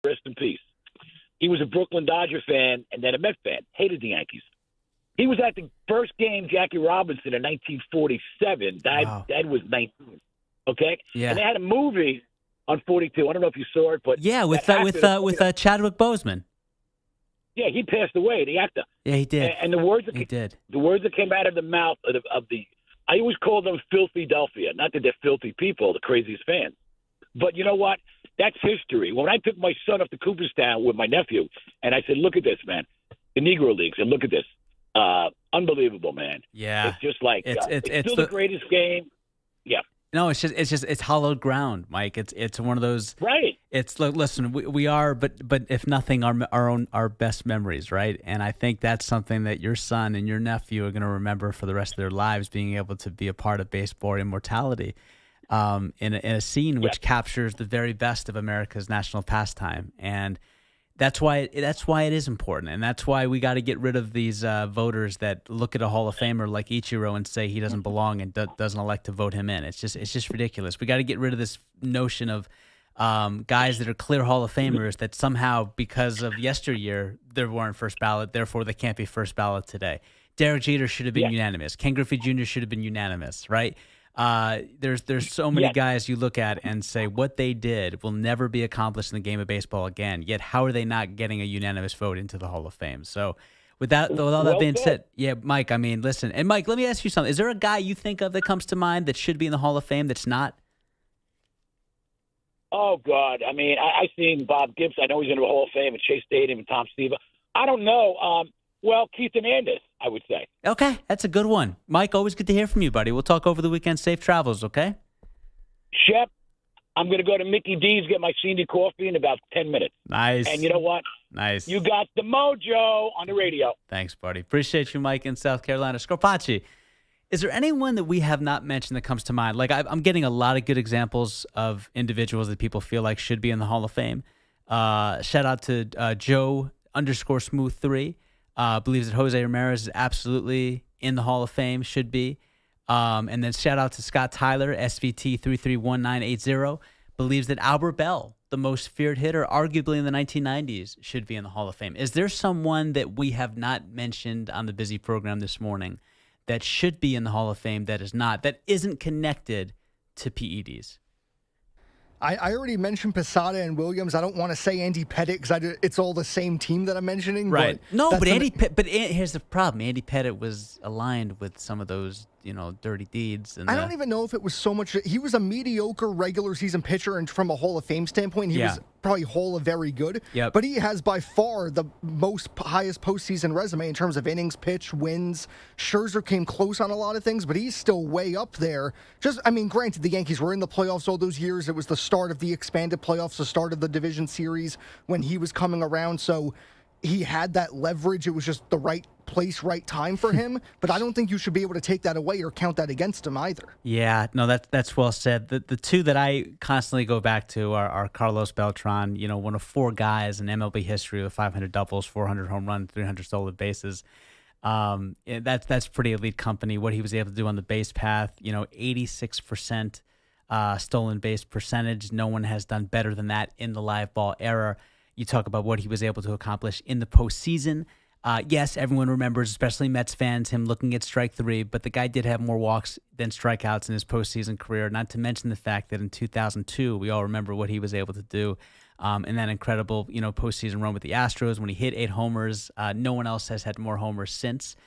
rest in peace. He was a Brooklyn Dodger fan and then a Met fan. Hated the Yankees. He was at the first game Jackie Robinson in 1947. Dad was 19. Okay? Yeah. And they had a movie on 42. I don't know if you saw it, but yeah, with Chadwick Boseman. Yeah, he passed away, the actor. Yeah, he did. And the words that he did. The words that came out of the mouth of the I always call them Philadelphia. Not that they're filthy people, the craziest fans. But you know what? That's history. When I took my son up to Cooperstown with my nephew, and I said, look at this, man. The Negro Leagues, and look at this. Unbelievable, man. Yeah. It's just like it's still the greatest game. Yeah. No, it's hallowed ground, Mike. It's one of those. Right. It's listen, we are, but if nothing, our best memories, right? And I think that's something that your son and your nephew are going to remember for the rest of their lives, being able to be a part of baseball immortality, in a scene which captures the very best of America's national pastime. And that's why it is important, and that's why we got to get rid of these voters that look at a Hall of Famer like Ichiro and say he doesn't belong and doesn't elect to vote him in. It's just ridiculous. We got to get rid of this notion of guys that are clear Hall of Famers that somehow, because of yesteryear, they weren't first ballot, therefore they can't be first ballot today. Derek Jeter should have been unanimous. Ken Griffey Jr. should have been unanimous, right? There's so many guys you look at and say what they did will never be accomplished in the game of baseball again. Yet how are they not getting a unanimous vote into the Hall of Fame? So with all that being said, Mike, I mean, listen. And Mike, let me ask you something. Is there a guy you think of that comes to mind that should be in the Hall of Fame that's not? Oh, God. I mean, I seen Bob Gibbs. I know he's in the Hall of Fame at Chase Stadium and Tom Seaver. I don't know. Keith Hernandez, I would say. Okay, that's a good one. Mike, always good to hear from you, buddy. We'll talk over the weekend. Safe travels, okay? Shep, I'm going to go to Mickey D's, get my senior coffee in about 10 minutes. Nice. And you know what? Nice. You got the mojo on the radio. Thanks, buddy. Appreciate you, Mike, in South Carolina. Scarpacci, is there anyone that we have not mentioned that comes to mind? Like, I'm getting a lot of good examples of individuals that people feel like should be in the Hall of Fame. Shout out to Joe_Smooth3. Believes that Jose Ramirez is absolutely in the Hall of Fame, should be. And then shout out to Scott Tyler, SVT331980, believes that Albert Bell, the most feared hitter, arguably in the 1990s, should be in the Hall of Fame. Is there someone that we have not mentioned on the busy program this morning that should be in the Hall of Fame that is not, that isn't connected to PEDs? I already mentioned Posada and Williams. I don't want to say Andy Pettitte because it's all the same team that I'm mentioning. Right. But here's the problem. Andy Pettitte was aligned with some of those, dirty deeds. And I don't even know if it was so much. He was a mediocre regular season pitcher, and from a Hall of Fame standpoint, he was probably Hall of very good. Yep. But he has by far the highest postseason resume in terms of innings pitched, wins. Scherzer came close on a lot of things, but he's still way up there. Granted, the Yankees were in the playoffs all those years. It was the start of the expanded playoffs, the start of the division series when he was coming around. So he had that leverage. It was just the right place, right time for him. But I don't think you should be able to take that away or count that against him either. Yeah, no, that's well said. The two that I constantly go back to are Carlos Beltran, one of four guys in MLB history with 500 doubles, 400 home runs, 300 stolen bases. That's pretty elite company. What he was able to do on the base path, 86% stolen base percentage. No one has done better than that in the live ball era. You talk about what he was able to accomplish in the postseason. Yes, everyone remembers, especially Mets fans, him looking at strike three, but the guy did have more walks than strikeouts in his postseason career, not to mention the fact that in 2002, we all remember what he was able to do in that incredible, postseason run with the Astros when he hit 8 homers. No one else has had more homers since.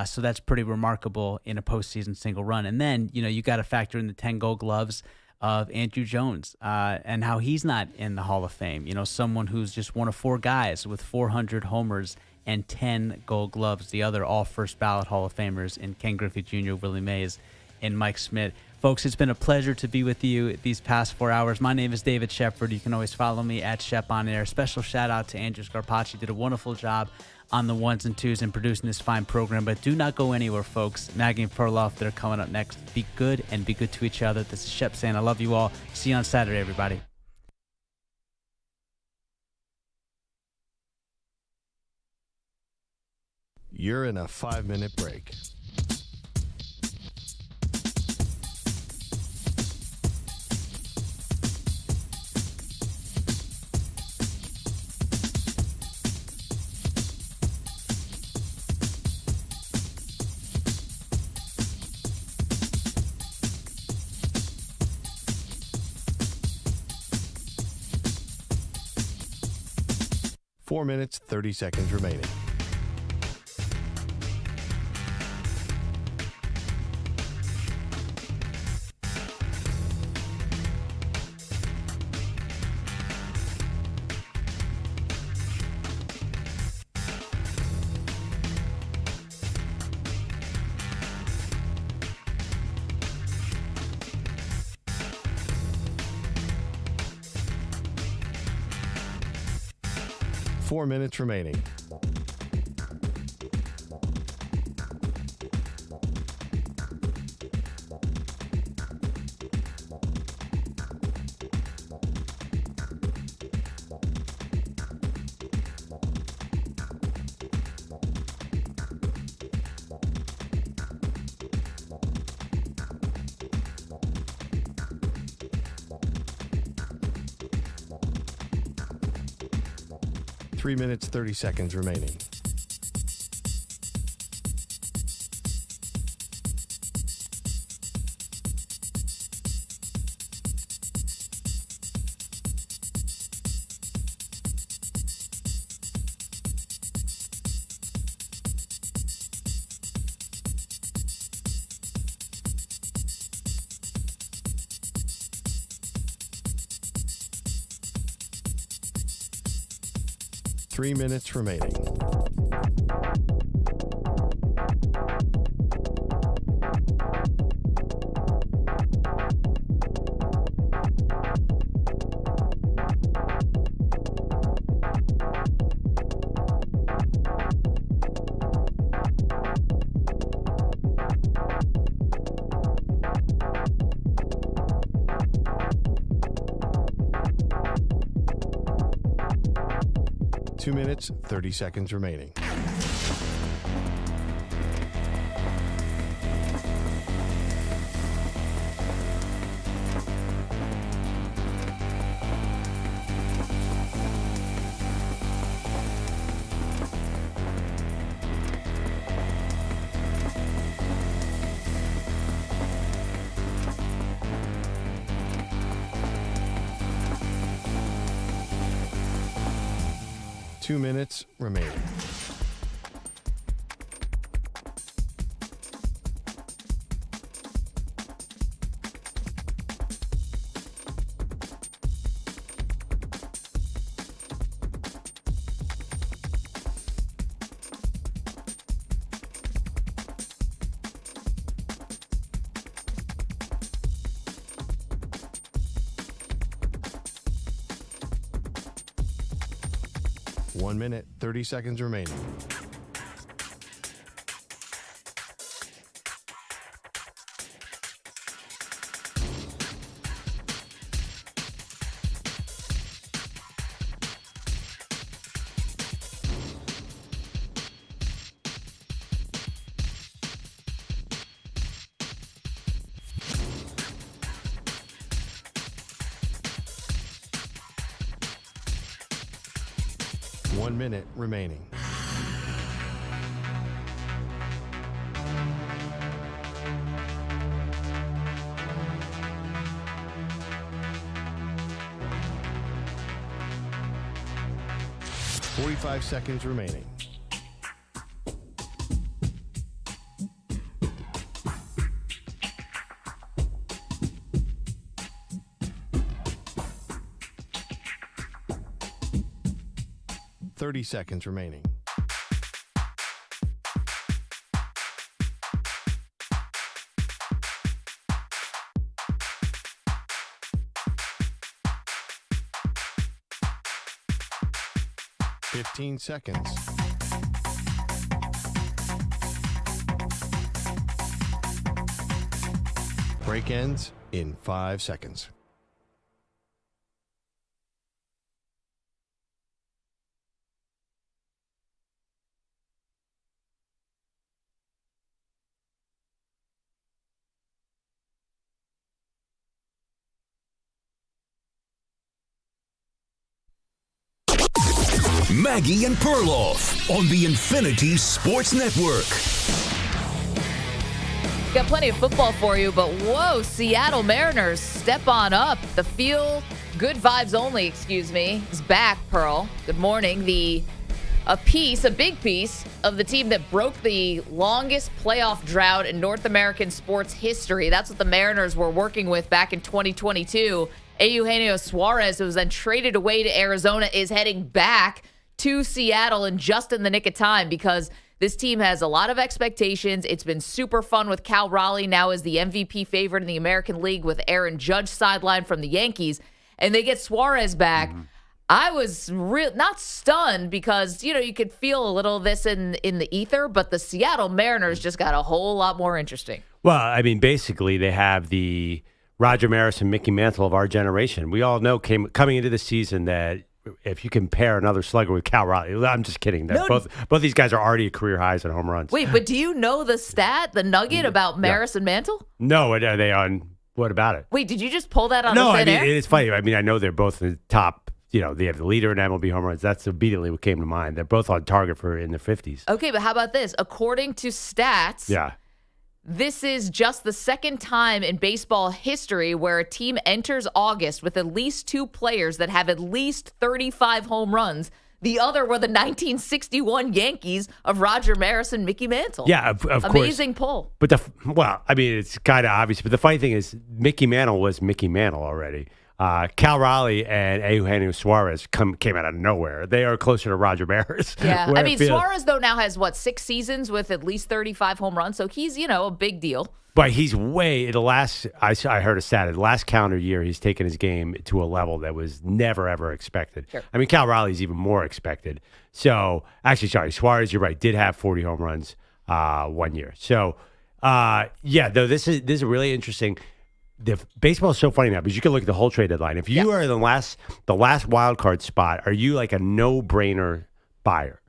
So that's pretty remarkable in a postseason single run. And then, you got to factor in the 10 gold gloves of Andrew Jones and how he's not in the Hall of Fame. Someone who's just one of 4 guys with 400 homers and 10 gold gloves. The other all first ballot Hall of Famers in Ken Griffey Jr., Willie Mays, and Mike Schmidt. Folks, it's been a pleasure to be with you these past 4 hours. My name is David Shepard. You can always follow me at Shep on Air. Special shout out to Andrew Scarpacci. Did a wonderful job on the ones and twos and producing this fine program. But do not go anywhere, folks. Maggie Perloff, they're coming up next. Be good and be good to each other. This is Shep saying I love you all. See you on Saturday, everybody. You're in a 5-minute break. 4 minutes, 30 seconds remaining. Four minutes remaining. Three minutes, 30 seconds remaining. Three minutes remaining. Two minutes, 30 seconds remaining. Two minutes remaining. One minute, 30 seconds remaining. One minute remaining. Forty-five seconds remaining. Thirty seconds remaining. Fifteen seconds. Break ends in 5 seconds. Maggie and Perloff on the Infinity Sports Network. Got plenty of football for you, but whoa, Seattle Mariners step on up. The feel Good Vibes Only, is back, Pearl. Good morning. A big piece of the team that broke the longest playoff drought in North American sports history. That's what the Mariners were working with back in 2022. Eugenio Suarez, who was then traded away to Arizona, is heading back to Seattle and just in the nick of time because this team has a lot of expectations. It's been super fun with Cal Raleigh now as the MVP favorite in the American League with Aaron Judge sidelined from the Yankees. And they get Suarez back. Mm-hmm. I was not stunned because, you could feel a little of this in the ether, but the Seattle Mariners just got a whole lot more interesting. Well, I mean, basically they have the Roger Maris and Mickey Mantle of our generation. We all know coming into the season that if you compare another slugger with Cal Raleigh, I'm just kidding. No. Both these guys are already at career highs in home runs. Wait, but do you know the nugget about Maris and Mantle? No, are they on? What about it? Wait, did you just pull that on the thin air? It's funny. I mean, I know they're both in the top. They have the leader in MLB home runs. That's immediately what came to mind. They're both on target for in their 50s. Okay, but how about this? According to stats, this is just the second time in baseball history where a team enters August with at least two players that have at least 35 home runs. The other were the 1961 Yankees of Roger Maris and Mickey Mantle. Yeah, of course. Amazing pull. But it's kind of obvious. But the funny thing is, Mickey Mantle was Mickey Mantle already. Cal Raleigh and Eugenio Suarez came out of nowhere. They are closer to Roger Maris. Yeah, I mean, Suarez, though, now has, 6 seasons with at least 35 home runs, so he's, a big deal. But he's I heard a stat, the last calendar year, he's taken his game to a level that was never, ever expected. Sure. I mean, Cal Raleigh's even more expected. So, Suarez, you're right, did have 40 home runs 1 year. So, though, this is really interesting. Baseball is so funny now because you can look at the whole trade deadline. If you are in the last wild card spot, are you like a no-brainer buyer?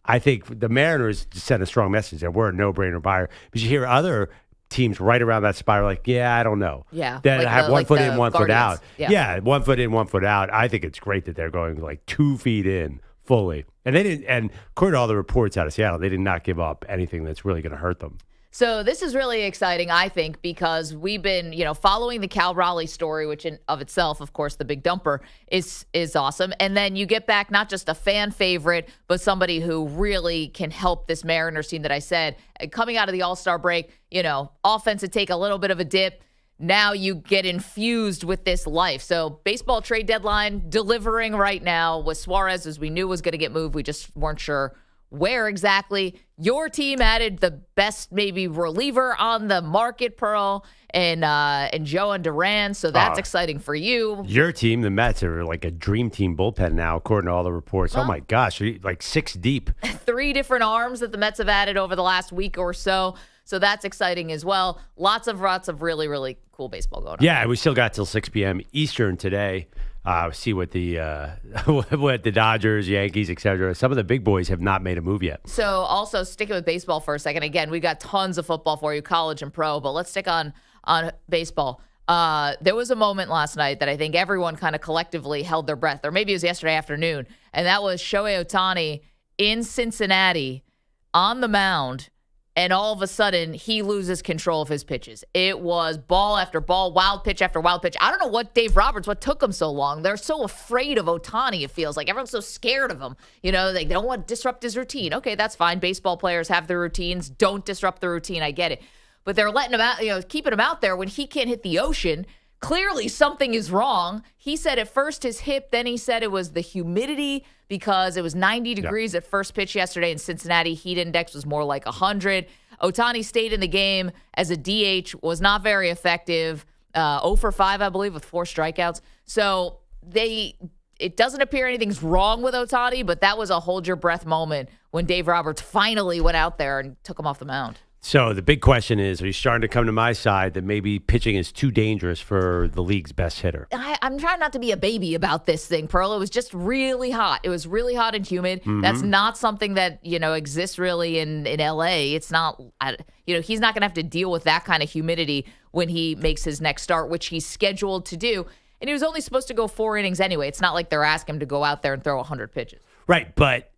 I think the Mariners sent a strong message that we're a no-brainer buyer because you hear other teams right around that spot are like, I don't know. Yeah. That have 1 foot in, 1 foot out. Yeah, 1 foot in, 1 foot out. I think it's great that they're going like 2 feet in fully. And they didn't. And according to all the reports out of Seattle, they did not give up anything that's really going to hurt them. So this is really exciting, I think, because we've been, following the Cal Raleigh story, which in of itself, of course, the big dumper is awesome. And then you get back not just a fan favorite, but somebody who really can help this Mariners team that I said. Coming out of the All-Star break, offense would take a little bit of a dip. Now you get infused with this life. So baseball trade deadline delivering right now with Suarez, as we knew was going to get moved. We just weren't sure where exactly. Your team added the best maybe reliever on the market, Pearl, and Joe and Duran. So that's exciting for you. Your team, the Mets, are like a dream team bullpen now, according to all the reports. Oh my gosh, like 6 deep. 3 different arms that the Mets have added over the last week or so. So that's exciting as well. Lots of really, really cool baseball going on. Yeah, we still got till 6 p.m. Eastern today. See what the what the Dodgers, Yankees, etc. Some of the big boys have not made a move yet. So also sticking with baseball for a second. Again, we got tons of football for you, college and pro, but let's stick on baseball. There was a moment last night that I think everyone kind of collectively held their breath, or maybe it was yesterday afternoon, and that was Shohei Ohtani in Cincinnati on the mound. And all of a sudden, he loses control of his pitches. It was ball after ball, wild pitch after wild pitch. I don't know what took him so long. They're so afraid of Ohtani, it feels like. Everyone's so scared of him. They don't want to disrupt his routine. Okay, that's fine. Baseball players have their routines. Don't disrupt the routine. I get it. But they're letting him out, keeping him out there when he can't hit the ocean. Clearly, something is wrong. He said at first his hip, then he said it was the humidity because it was 90 degrees at first pitch yesterday in Cincinnati. Heat index was more like 100. Ohtani stayed in the game as a DH, was not very effective. 0 for 5, I believe, with 4 strikeouts. So it doesn't appear anything's wrong with Ohtani, but that was a hold your breath moment when Dave Roberts finally went out there and took him off the mound. So the big question is, are you starting to come to my side that maybe pitching is too dangerous for the league's best hitter? I'm trying not to be a baby about this thing, Pearl. It was just really hot. It was really hot and humid. Mm-hmm. That's not something that, exists really in L.A. It's not, he's not going to have to deal with that kind of humidity when he makes his next start, which he's scheduled to do. And he was only supposed to go 4 innings anyway. It's not like they're asking him to go out there and throw 100 pitches. Right, but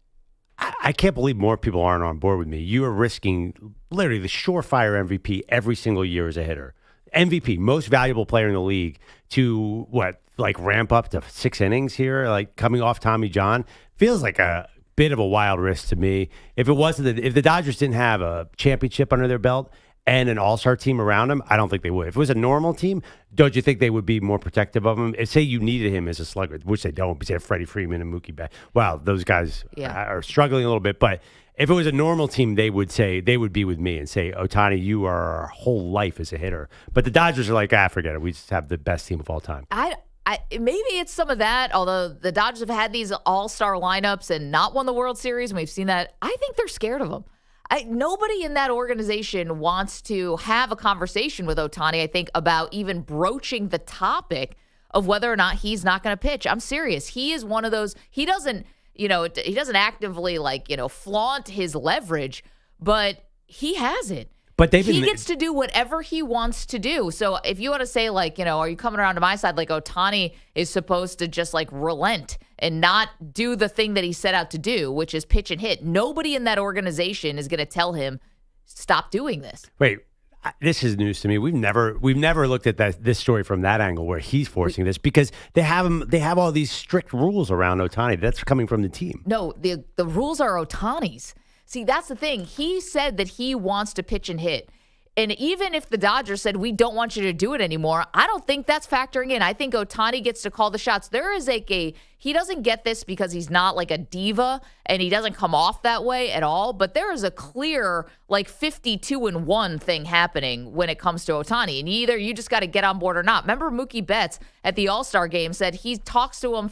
I can't believe more people aren't on board with me. You are risking literally the surefire MVP every single year as a hitter. MVP, most valuable player in the league, to like ramp up to 6 innings here, like coming off Tommy John, feels like a bit of a wild risk to me. If the Dodgers didn't have a championship under their belt and an all-star team around him, I don't think they would. If it was a normal team, don't you think they would be more protective of him? If, say, you needed him as a slugger, which they don't, because they have Freddie Freeman and Mookie Betts. Wow, those guys are struggling a little bit. But if it was a normal team, they would be with me and say, Ohtani, you are our whole life as a hitter. But the Dodgers are like, forget it. We just have the best team of all time. Maybe it's some of that, although the Dodgers have had these all-star lineups and not won the World Series, and we've seen that. I think they're scared of him. Nobody in that organization wants to have a conversation with Ohtani, I think, about even broaching the topic of whether or not he's not going to pitch. I'm serious. He is one of those, he doesn't actively flaunt his leverage, but he has it. But he gets to do whatever he wants to do. So if you want to say, are you coming around to my side? Like, Ohtani is supposed to just, relent and not do the thing that he set out to do, which is pitch and hit. Nobody in that organization is going to tell him, stop doing this. Wait, this is news to me. We've never looked at this story from that angle where he's forcing this, because they have all these strict rules around Ohtani. That's coming from the team. No, the rules are Ohtani's. See, that's the thing. He said that he wants to pitch and hit. And even if the Dodgers said, we don't want you to do it anymore, I don't think that's factoring in. I think Ohtani gets to call the shots. There is he doesn't get this because he's not like a diva and he doesn't come off that way at all. But there is a clear 52-1 thing happening when it comes to Ohtani. And either you just got to get on board or not. Remember Mookie Betts at the All-Star game said he talks to him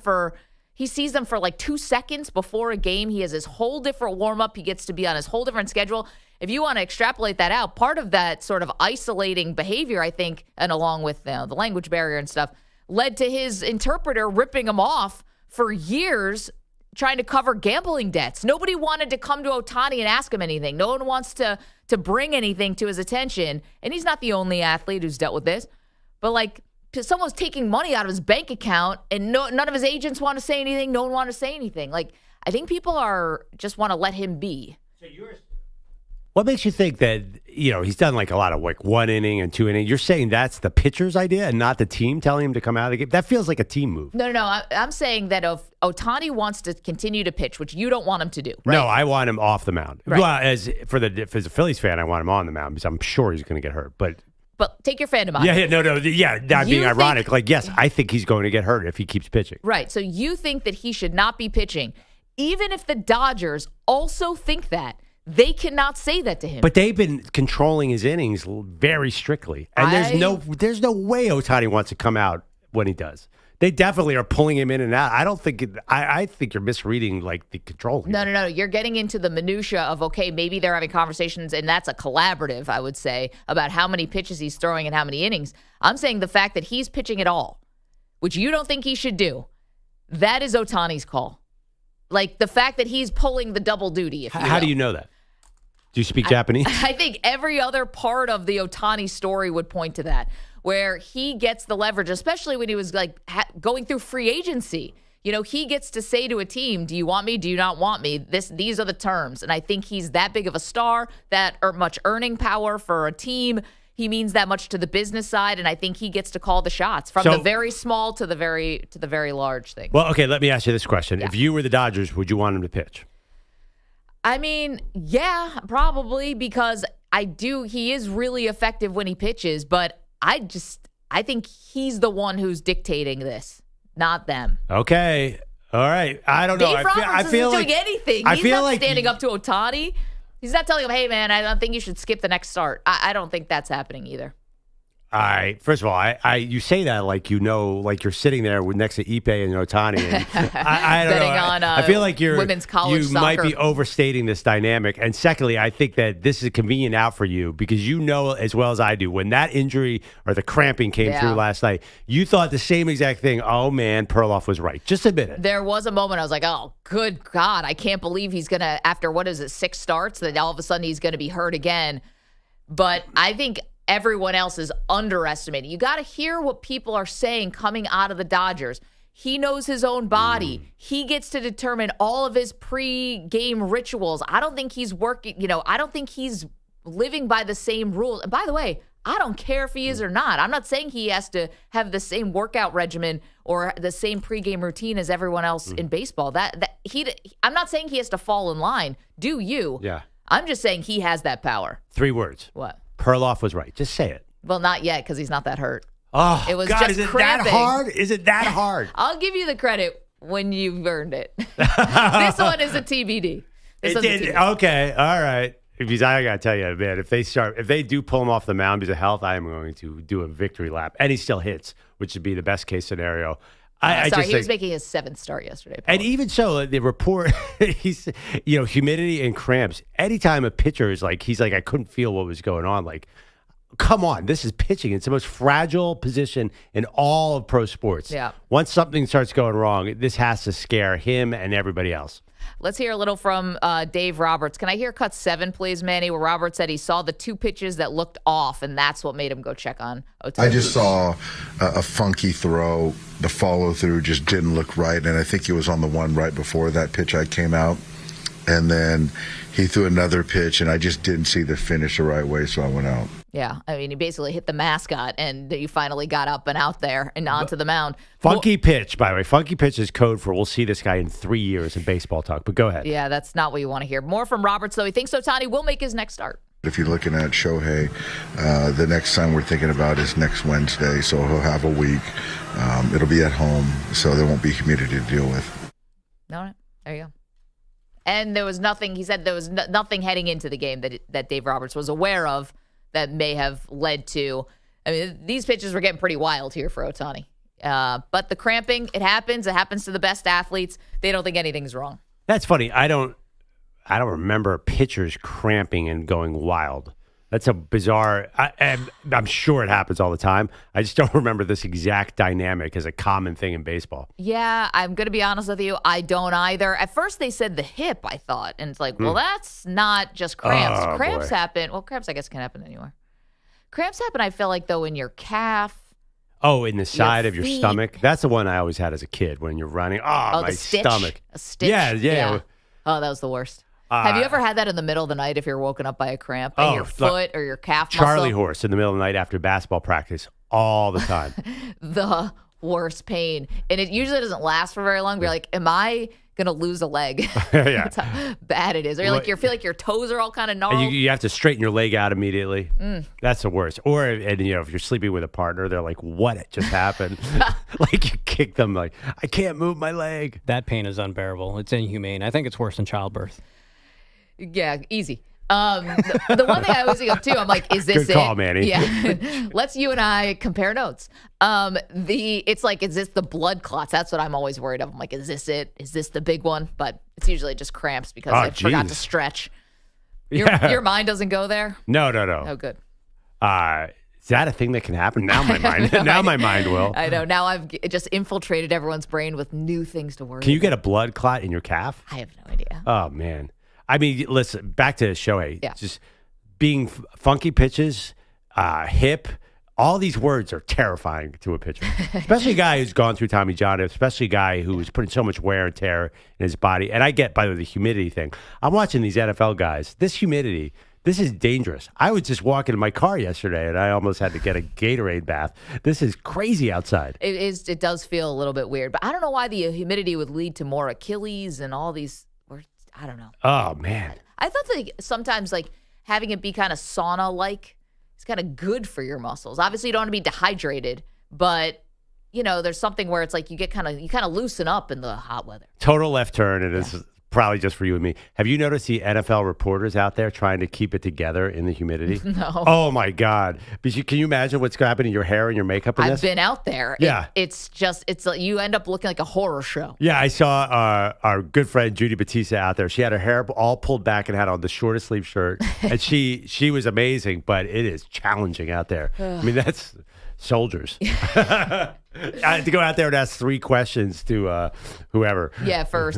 he sees them for 2 seconds before a game. He has his whole different warm-up. He gets to be on his whole different schedule. If you want to extrapolate that out, part of that sort of isolating behavior, I think, and along with the language barrier and stuff, led to his interpreter ripping him off for years trying to cover gambling debts. Nobody wanted to come to Ohtani and ask him anything. No one wants to bring anything to his attention. And he's not the only athlete who's dealt with this. But someone's taking money out of his bank account and none of his agents want to say anything. No one want to say anything. I think people just want to let him be. So what makes you think that, he's done a lot of 1 inning and 2 innings? You're saying that's the pitcher's idea and not the team telling him to come out of the game? That feels like a team move. No. I'm saying that if Ohtani wants to continue to pitch, which you don't want him to do, right? No, I want him off the mound. Right. Well, as a Phillies fan, I want him on the mound because I'm sure he's going to get hurt. But take your fandom out. Not being ironic. Yes, I think he's going to get hurt if he keeps pitching. Right. So you think that he should not be pitching. Even if the Dodgers also think that, they cannot say that to him. But they've been controlling his innings very strictly. And there's no way Ohtani wants to come out when he does. They definitely are pulling him in and out. I don't think I think you're misreading the control here. No. You're getting into the minutia of, okay, maybe they're having conversations, and that's a collaborative, I would say, about how many pitches he's throwing and how many innings. I'm saying the fact that he's pitching at all, which you don't think he should do, that is Ohtani's call. The fact that he's pulling the double duty, if you will. How do you know that? Do you speak Japanese? I think every other part of the Ohtani story would point to that, where he gets the leverage, especially when he was going through free agency. He gets to say to a team, do you want me? Do you not want me? These are the terms. And I think he's that big of a star, that much earning power for a team. He means that much to the business side, and I think he gets to call the shots from the very small to the very large thing. Well, okay, let me ask you this question. Yeah. If you were the Dodgers, would you want him to pitch? I mean, yeah, probably, because he is really effective when he pitches, but I think he's the one who's dictating this, not them. Okay. All right. I don't know. Dave Roberts isn't doing anything. He's not standing up to Ohtani. He's not telling him, hey, man, I don't think you should skip the next start. I don't think that's happening either. All right. First of all, you say that like you're sitting there next to Ipe and Ohtani. And I don't know. I feel like women's college you might soccer. be overstating this dynamic. And secondly, I think that this is a convenient out for you because you know as well as I do when that injury or the cramping came through last night, you thought the same exact thing. Oh man, Perloff was right. Just admit it. There was a moment I was like, oh, good God, I can't believe he's gonna after 6 starts that all of a sudden he's gonna be hurt again. But I think everyone else is underestimating. You got to hear what people are saying coming out of the Dodgers. He knows his own body. He gets to determine all of his pre-game rituals. I don't think he's working, I don't think he's living by the same rules. And by the way, I don't care if he is or not. I'm not saying he has to have the same workout regimen or the same pregame routine as everyone else in baseball. I'm not saying he has to fall in line. Do you? Yeah. I'm just saying he has that power. 3 words. What? Perloff was right. Just say it. Well, not yet because he's not that hurt. Oh, it was God, just is it cramping. that hard? Is it that hard? I'll give you the credit when you've earned it. This one is a TBD. Okay, all right. Because I got to tell you, man, if they do pull him off the mound because of health, I am going to do a victory lap. And he still hits, which would be the best case scenario. He was making his 7th start yesterday. Paul. And even so, the report, humidity and cramps. Anytime a pitcher is he's like, I couldn't feel what was going on. Like, come on, this is pitching. It's the most fragile position in all of pro sports. Yeah. Once something starts going wrong, this has to scare him and everybody else. Let's hear a little from Dave Roberts. Can I hear cut 7, please, Manny, where Roberts said he saw the 2 pitches that looked off, and that's what made him go check on Otani. I just saw a funky throw. The follow-through just didn't look right, and I think he was on the one right before that pitch I came out. And then he threw another pitch, and I just didn't see the finish the right way, so I went out. Yeah, I mean, he basically hit the mascot, and he finally got up and out there and onto the mound. Funky pitch, by the way. Funky pitch is code for we'll see this guy in 3 years in baseball talk, but go ahead. Yeah, that's not what you want to hear. More from Roberts, though. He thinks Otani will make his next start. If you're looking at Shohei, the next time we're thinking about is next Wednesday, so he'll have a week. It'll be at home, so there won't be humidity to deal with. All right, there you go. And there was nothing, he said there was nothing heading into the game that Dave Roberts was aware of that may have led to, I mean, these pitches were getting pretty wild here for Otani. But the cramping, it happens. It happens to the best athletes. They don't think anything's wrong. That's funny. I don't remember pitchers cramping and going wild. That's a bizarre, I'm sure it happens all the time. I just don't remember this exact dynamic as a common thing in baseball. Yeah, I'm going to be honest with you. I don't either. At first they said the hip, I thought. And it's like, well, that's not just cramps. Oh, Cramps boy. happen. Well, cramps, I guess, can happen anywhere. Cramps happen, I feel like, though, in your calf. Oh, in the side of your feet. stomach? That's the one I always had as a kid when you're running. Oh, my the stitch? stomach. A stitch? Yeah. Oh, that was the worst. Have you ever had that in the middle of the night if you're woken up by a cramp in your foot or your calf Charlie muscle? horse in the middle of the night after basketball practice all the time. The worst pain. And it usually doesn't last for very long. But you're like, am I going to lose a leg? Yeah. That's how bad it is. Or you feel like your toes are all kind of gnarled. And you have to straighten your leg out immediately. That's the worst. Or, if you're sleeping with a partner, they're like, what just happened? Like you kick them like, I can't move my leg. That pain is unbearable. It's inhumane. I think it's worse than childbirth. Yeah, easy. The one thing I always think of too, I'm like, is this Good call, it? Manny. Yeah. Let's you and I compare notes. It's like, is this the blood clots? That's what I'm always worried of. I'm like, is this it? Is this the big one? But it's usually just cramps because I forgot to stretch. Your mind doesn't go there? No. Oh, good. Is that a thing that can happen? Now my mind. Now my mind will. I know. Now I've just infiltrated everyone's brain with new things to worry about. Can you get a blood clot in your calf? I have no idea. Oh, man. I mean, listen, back to Shohei. Yeah. Just being funky pitches, hip, all these words are terrifying to a pitcher. Especially a guy who's gone through Tommy John, especially a guy who's putting so much wear and tear in his body. And I get, by the way, the humidity thing. I'm watching these NFL guys. This humidity, this is dangerous. I was just walking in my car yesterday, and I almost had to get a Gatorade bath. This is crazy outside. It is. It does feel a little bit weird. But I don't know why the humidity would lead to more Achilles and all these. I don't know. Oh, man. I thought that sometimes having it be kind of sauna-like is kind of good for your muscles. Obviously, you don't want to be dehydrated, but there's something where it's like you kind of loosen up in the hot weather. Total left turn, and this is probably just for you and me. Have you noticed the NFL reporters out there trying to keep it together in the humidity? No. Oh, my God. Because can you imagine what's happening to your hair and your makeup in this? I've been out there. Yeah. It's like you end up looking like a horror show. Yeah, I saw our good friend Judy Batista out there. She had her hair all pulled back and had on the shortest sleeve shirt. And she was amazing, but it is challenging out there. I mean, that's soldiers. I had to go out there and ask 3 questions to whoever. Yeah, for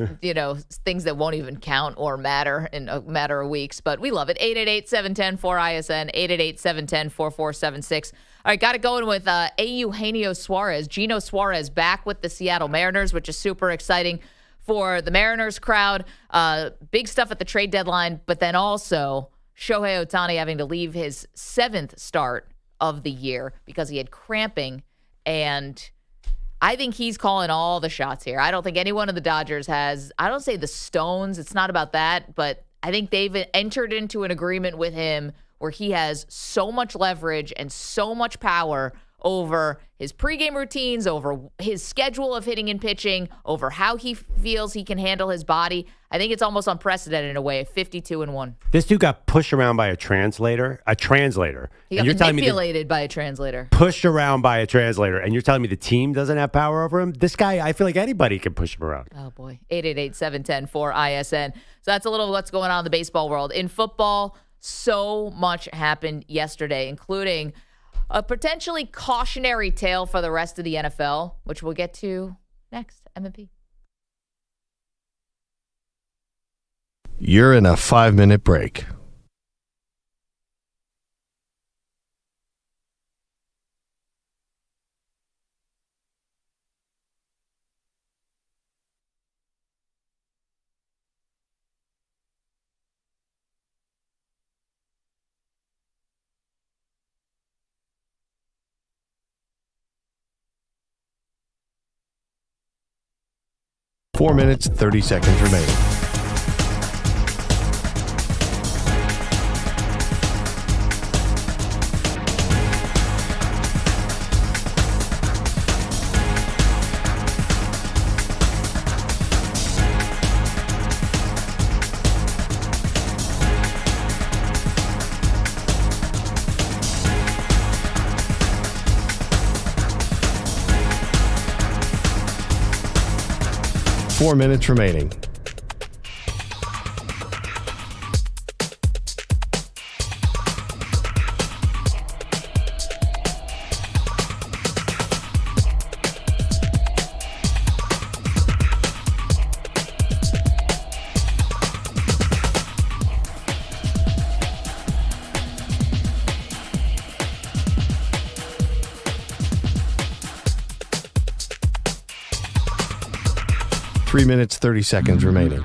things that won't even count or matter in a matter of weeks. But we love it. 888-710-4ISN, 888-710-4476. All right, got it going with Eugenio Suarez. Gino Suarez back with the Seattle Mariners, which is super exciting for the Mariners crowd. Big stuff at the trade deadline, but then also Shohei Ohtani having to leave his 7th start of the year because he had cramping, and I think he's calling all the shots here. I don't think anyone of the Dodgers has, I don't say the stones, it's not about that, but I think they've entered into an agreement with him where he has so much leverage and so much power over his pregame routines, over his schedule of hitting and pitching, over how he feels he can handle his body. I think it's almost unprecedented in a way, 52-1. This dude got pushed around by a translator. He got manipulated by a translator. Pushed around by a translator, and you're telling me the team doesn't have power over him? This guy, I feel like anybody can push him around. Oh, boy. 888-710-4ISN. So that's a little what's going on in the baseball world. In football, so much happened yesterday, including a potentially cautionary tale for the rest of the NFL, which we'll get to next. M&P. You're in a 5-minute break. Four minutes, 30 seconds remaining. Four minutes remaining. Three minutes, 30 seconds remaining.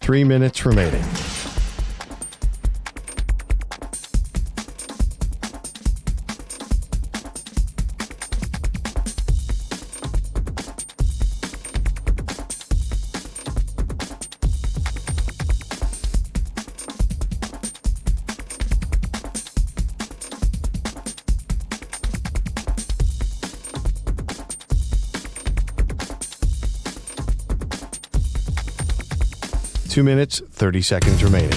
Three minutes remaining. Two minutes, 30 seconds remaining.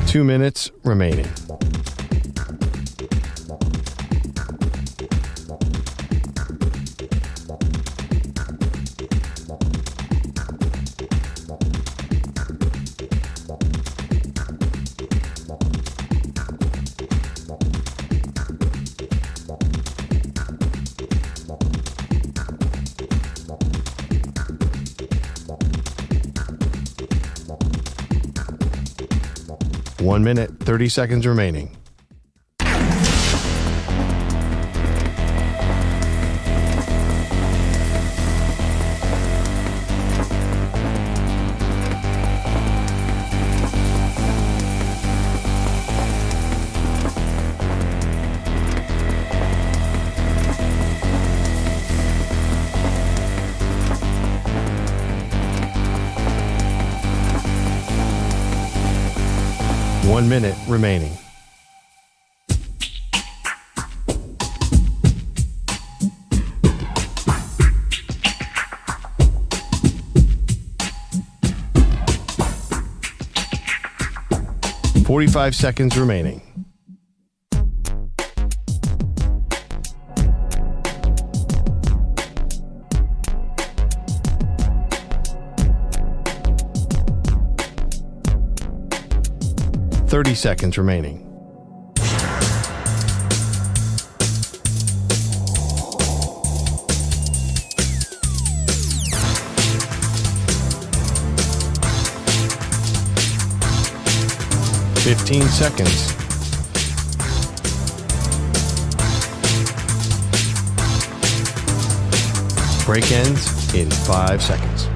Two minutes remaining. One minute, 30 seconds remaining. One minute remaining. 45 seconds remaining. Thirty seconds remaining. Fifteen seconds. Break ends in 5 seconds.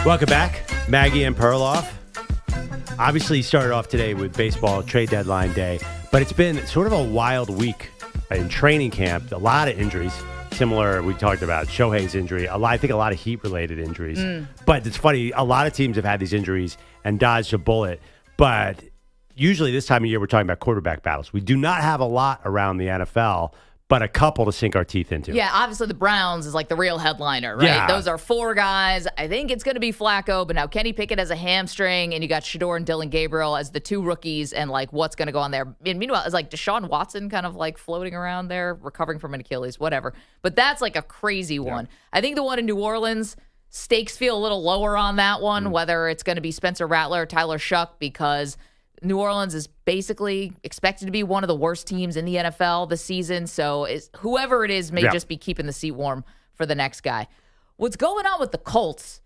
Welcome back, Maggie and Perloff. Obviously, started off today with baseball trade deadline day, but it's been sort of a wild week in training camp. A lot of injuries, similar we talked about Shohei's injury. I think a lot of heat-related injuries. But it's funny, a lot of teams have had these injuries and dodged a bullet. But usually this time of year, we're talking about quarterback battles. We do not have a lot around the NFL, but a couple to sink our teeth into. Yeah, obviously the Browns is like the real headliner, right? Yeah. Those are 4 guys. I think it's going to be Flacco, but now Kenny Pickett has a hamstring, and you got Shedeur and Dylan Gabriel as the 2 rookies, and like what's going to go on there. And meanwhile, it's like Deshaun Watson kind of like floating around there, recovering from an Achilles, whatever. But that's like a crazy one. I think the one in New Orleans, stakes feel a little lower on that one, whether it's going to be Spencer Rattler or Tyler Shuck, because New Orleans is basically expected to be one of the worst teams in the NFL this season. So whoever it is may just be keeping the seat warm for the next guy. What's going on with the Colts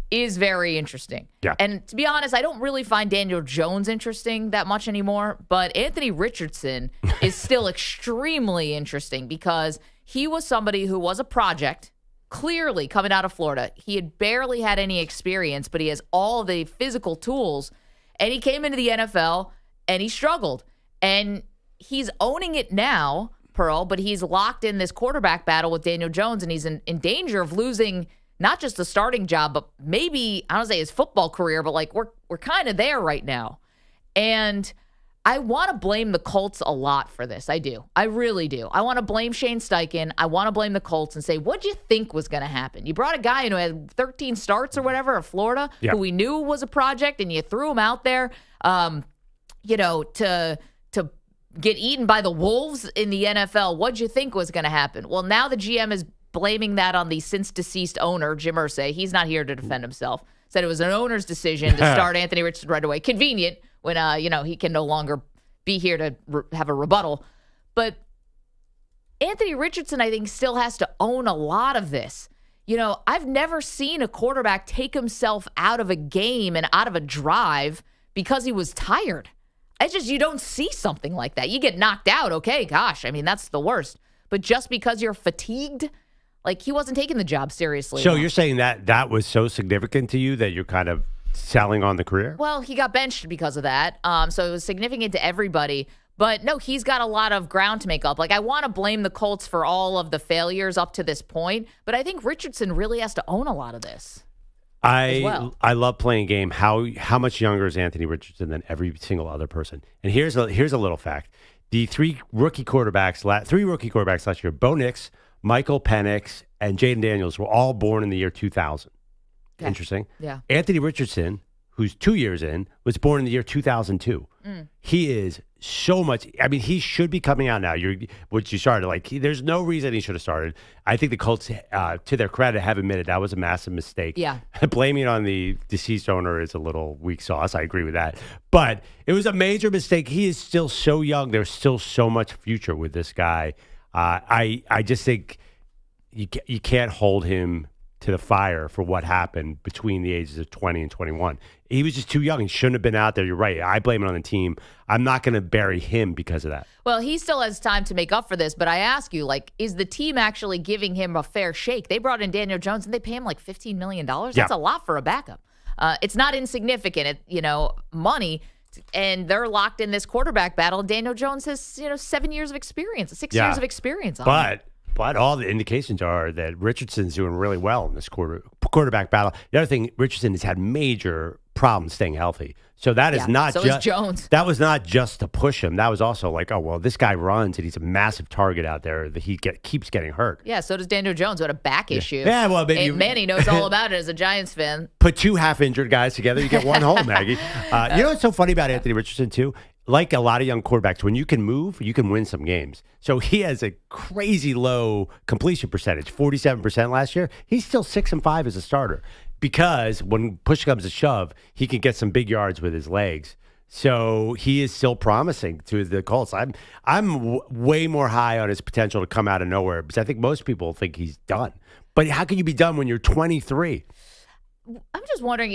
is very interesting. Yeah. And to be honest, I don't really find Daniel Jones interesting that much anymore. But Anthony Richardson is still extremely interesting because he was somebody who was a project, clearly coming out of Florida. He had barely had any experience, but he has all the physical tools. And he came into the NFL, and he struggled. And he's owning it now, Pearl, but he's locked in this quarterback battle with Daniel Jones, and he's in danger of losing not just the starting job, but maybe, I don't say his football career, but like we're kind of there right now. And I want to blame the Colts a lot for this. I do. I really do. I want to blame Shane Steichen. I want to blame the Colts and say, what do you think was going to happen? You brought a guy in who had 13 starts or whatever of Florida, who we knew was a project, and you threw him out there, to get eaten by the Wolves in the NFL. What'd you think was going to happen? Well, now the GM is blaming that on the since deceased owner, Jim Irsay. He's not here to defend himself. Said it was an owner's decision to start Anthony Richardson right away. Convenient when, he can no longer be here to have a rebuttal. But Anthony Richardson, I think, still has to own a lot of this. I've never seen a quarterback take himself out of a game and out of a drive because he was tired. It's just, you don't see something like that. You get knocked out, okay, gosh, I mean, that's the worst. But just because you're fatigued, like, he wasn't taking the job seriously. So you're saying that was so significant to you that you're kind of selling on the career? Well, he got benched because of that. So it was significant to everybody. But no, he's got a lot of ground to make up. Like, I want to blame the Colts for all of the failures up to this point, but I think Richardson really has to own a lot of this. I love playing a game. How much younger is Anthony Richardson than every single other person? And here's a little fact. The three rookie quarterbacks last year, Bo Nix, Michael Penix, and Jaden Daniels were all born in the year 2000. Okay. Interesting. Yeah. Anthony Richardson, who's 2 years in, was born in the year 2002. He is so much. I mean, he should be coming out now. There's no reason he should have started. I think the Colts, to their credit, have admitted that was a massive mistake. Yeah. Blaming it on the deceased owner is a little weak sauce. I agree with that. But it was a major mistake. He is still so young. There's still so much future with this guy. I just think you can't hold him to the fire for what happened between the ages of 20 and 21. He was just too young. He shouldn't have been out there. You're right. I blame it on the team. I'm not going to bury him because of that. Well, he still has time to make up for this, but I ask you, is the team actually giving him a fair shake? They brought in Daniel Jones, and they pay him like $15 million. That's a lot for a backup. It's not insignificant, money, and they're locked in this quarterback battle. Daniel Jones has, 7 years of experience, 6 years of experience on him. But all the indications are that Richardson's doing really well in this quarterback battle. The other thing, Richardson has had major problems staying healthy. So that is not so just is Jones. That was not just to push him. That was also like, oh well, this guy runs and he's a massive target out there that keeps getting hurt. Yeah, so does Daniel Jones, who had a back issue. Yeah, well, maybe Manny knows all about it as a Giants fan. Put two half-injured guys together, you get one home, Maggie. You know what's so funny about Anthony Richardson too? Like a lot of young quarterbacks, when you can move, you can win some games. So he has a crazy low completion percentage, 47% last year. He's still 6-5 as a starter because when push comes to shove, he can get some big yards with his legs. So he is still promising to the Colts. I'm way more high on his potential to come out of nowhere because I think most people think he's done. But how can you be done when you're 23? I'm just wondering,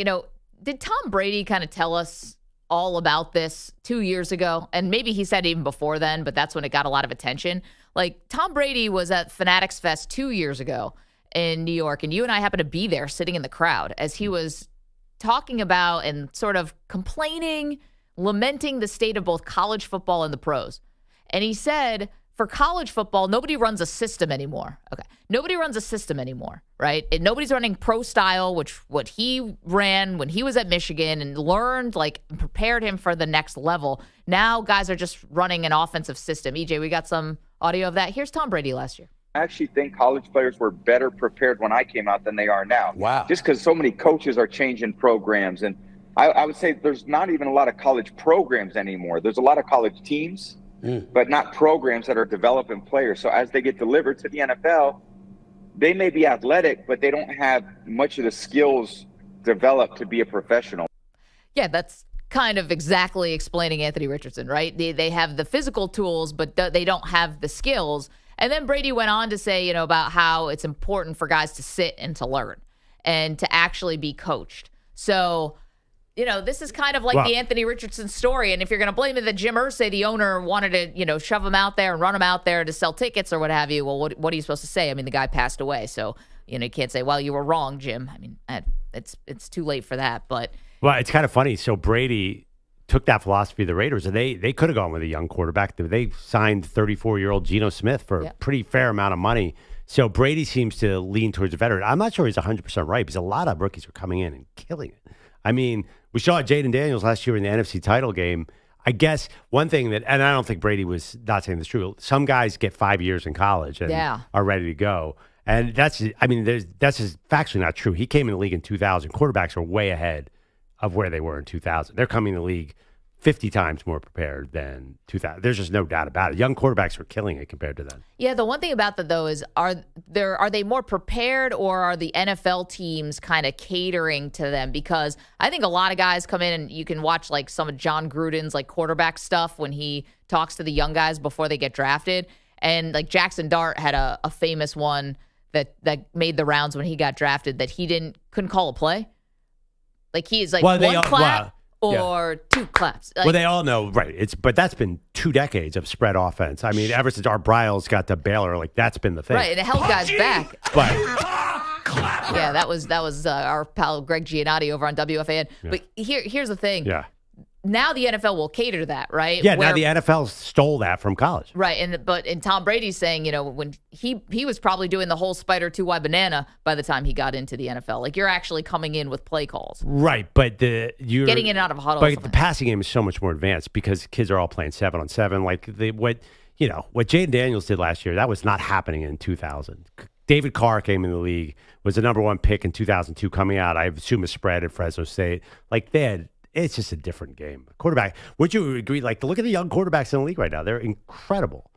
did Tom Brady kind of tell us all about this 2 years ago? And maybe he said even before then, but that's when it got a lot of attention. Like, Tom Brady was at Fanatics Fest 2 years ago in New York, and you and I happened to be there sitting in the crowd as he was talking about and sort of complaining, lamenting the state of both college football and the pros. And he said, for college football, nobody runs a system anymore. Okay. Nobody runs a system anymore, right? And nobody's running pro style, which what he ran when he was at Michigan and learned, prepared him for the next level. Now guys are just running an offensive system. EJ, we got some audio of that. Here's Tom Brady last year. I actually think college players were better prepared when I came out than they are now. Wow. Just because so many coaches are changing programs. And I would say there's not even a lot of college programs anymore. There's a lot of college teams, but not programs that are developing players. So as they get delivered to the NFL, they may be athletic, but they don't have much of the skills developed to be a professional. Yeah, that's kind of exactly explaining Anthony Richardson, right? They have the physical tools, but they don't have the skills. And then Brady went on to say, about how it's important for guys to sit and to learn and to actually be coached. So, this is kind of like the Anthony Richardson story. And if you're going to blame it that Jim Irsay, the owner, wanted to, shove him out there and run him out there to sell tickets or what have you, well, what are you supposed to say? I mean, the guy passed away. So, you can't say, well, you were wrong, Jim. I mean, it's too late for that. But well, it's kind of funny. So Brady took that philosophy of the Raiders, and they could have gone with a young quarterback. They signed 34-year-old Geno Smith for a pretty fair amount of money. So Brady seems to lean towards a veteran. I'm not sure he's 100% right because a lot of rookies are coming in and killing it. I mean, we saw Jaden Daniels last year in the NFC title game. I guess one thing that, and I don't think Brady was not saying this true, some guys get 5 years in college and are ready to go. And that's just factually not true. He came in the league in 2000. Quarterbacks are way ahead of where they were in 2000. They're coming in the league 50 times more prepared than 2000. There's just no doubt about it. Young quarterbacks are killing it compared to them. Yeah, the one thing about that, though, is are they more prepared, or are the NFL teams kind of catering to them? Because I think a lot of guys come in, and you can watch some of John Gruden's quarterback stuff when he talks to the young guys before they get drafted. And Jackson Dart had a famous one that made the rounds when he got drafted that he couldn't call a play. He's one clap. Or two claps. They all know, right? But that's been 2 decades of spread offense. I mean, ever since Art Briles got to Baylor, that's been the thing, right? And it held guys back. But yeah, that was our pal Greg Giannotti over on WFAN. Yeah. But here's the thing. Yeah. Now the NFL will cater to that, right? Yeah, now the NFL stole that from college. Right, and Tom Brady's saying, when he was probably doing the whole spider 2-wide banana by the time he got into the NFL. You're actually coming in with play calls. Right, but you're getting in and out of huddles. But the passing game is so much more advanced because kids are all playing 7-on-7. What Jaden Daniels did last year, that was not happening in 2000. David Carr came in the league, was the number 1 pick in 2002 coming out. I assume a spread at Fresno State. It's just a different game. Quarterback, would you agree? Look at the young quarterbacks in the league right now. They're incredible.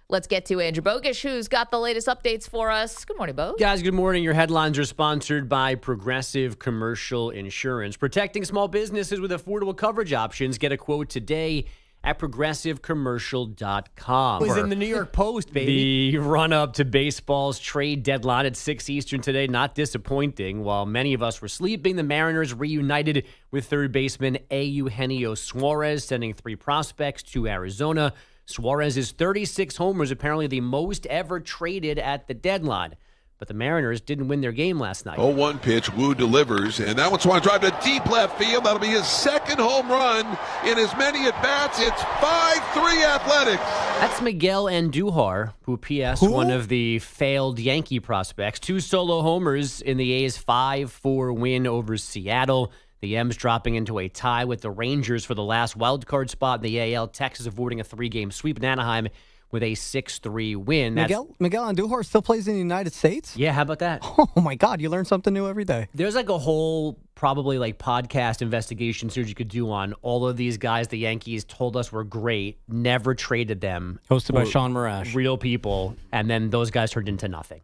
Let's get to Andrew Bogusch, who's got the latest updates for us. Good morning, Bo. Guys, good morning. Your headlines are sponsored by Progressive Commercial Insurance. Protecting small businesses with affordable coverage options. Get a quote today at progressivecommercial.com. It was in the New York Post, baby. The run-up to baseball's trade deadline at 6 Eastern today, not disappointing. While many of us were sleeping, the Mariners reunited with third baseman Eugenio Suarez, sending 3 prospects to Arizona. Suarez's 36 homers, apparently the most ever traded at the deadline. But the Mariners didn't win their game last night. 0-1 pitch, Wu delivers, and that one's one drive to deep left field. That'll be his second home run in as many at-bats. It's 5-3 Athletics. That's Miguel Andujar, who P.S. one of the failed Yankee prospects. 2 solo homers in the A's 5-4 win over Seattle. The M's dropping into a tie with the Rangers for the last wildcard spot in the AL. Texas avoiding a 3-game sweep in Anaheim with a 6-3 win. Miguel Andujar still plays in the United States? Yeah, how about that? Oh, my God. You learn something new every day. There's like a whole probably like podcast investigation series you could do on all of these guys the Yankees told us were great, never traded them. Hosted by Sean Marash. Real people, and then those guys turned into nothing.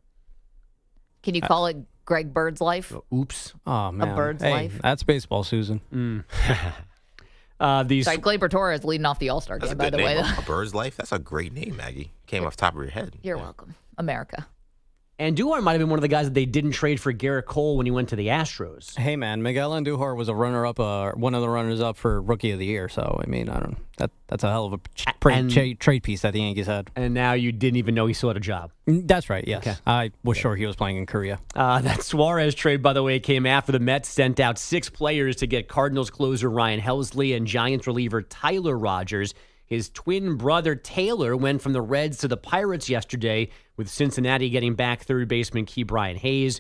Can you call it Greg Bird's life? Oops. Oh, man. A bird's hey, life? That's baseball, Susan. These Sorry, Gleyber Torres leading off the All-Star game, by the way. A Bird's Life? That's a great name, Maggie. Came off the top of your head. You're welcome. America. Andujar might have been one of the guys that they didn't trade for Garrett Cole when he went to the Astros. Hey, man, Miguel Andujar was a runner-up, one of the runners-up for Rookie of the Year. So, I mean, I don't know. That's a hell of a trade piece that the Yankees had. And now you didn't even know he still had a job. That's right, yes. Okay. I was sure he was playing in Korea. That Suarez trade, by the way, came after the Mets sent out 6 players to get Cardinals closer Ryan Helsley and Giants reliever Tyler-Rogers. His twin brother Taylor went from the Reds to the Pirates yesterday, with Cincinnati getting back third baseman Ke'Bryan Hayes.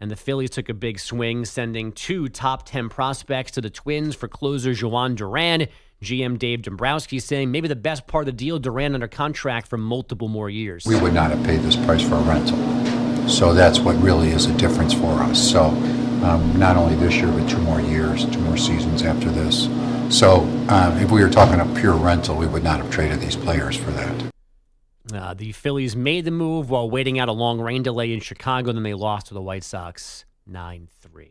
And the Phillies took a big swing, sending 2 top 10 prospects to the Twins for closer Juan Duran. GM Dave Dombrowski saying maybe the best part of the deal, Duran under contract for multiple more years. We would not have paid this price for a rental. So that's what really is a difference for us. So not only this year, but 2 more years, 2 more seasons after this. So if we were talking a pure rental, we would not have traded these players for that. The Phillies made the move while waiting out a long rain delay in Chicago. Then they lost to the White Sox 9-3.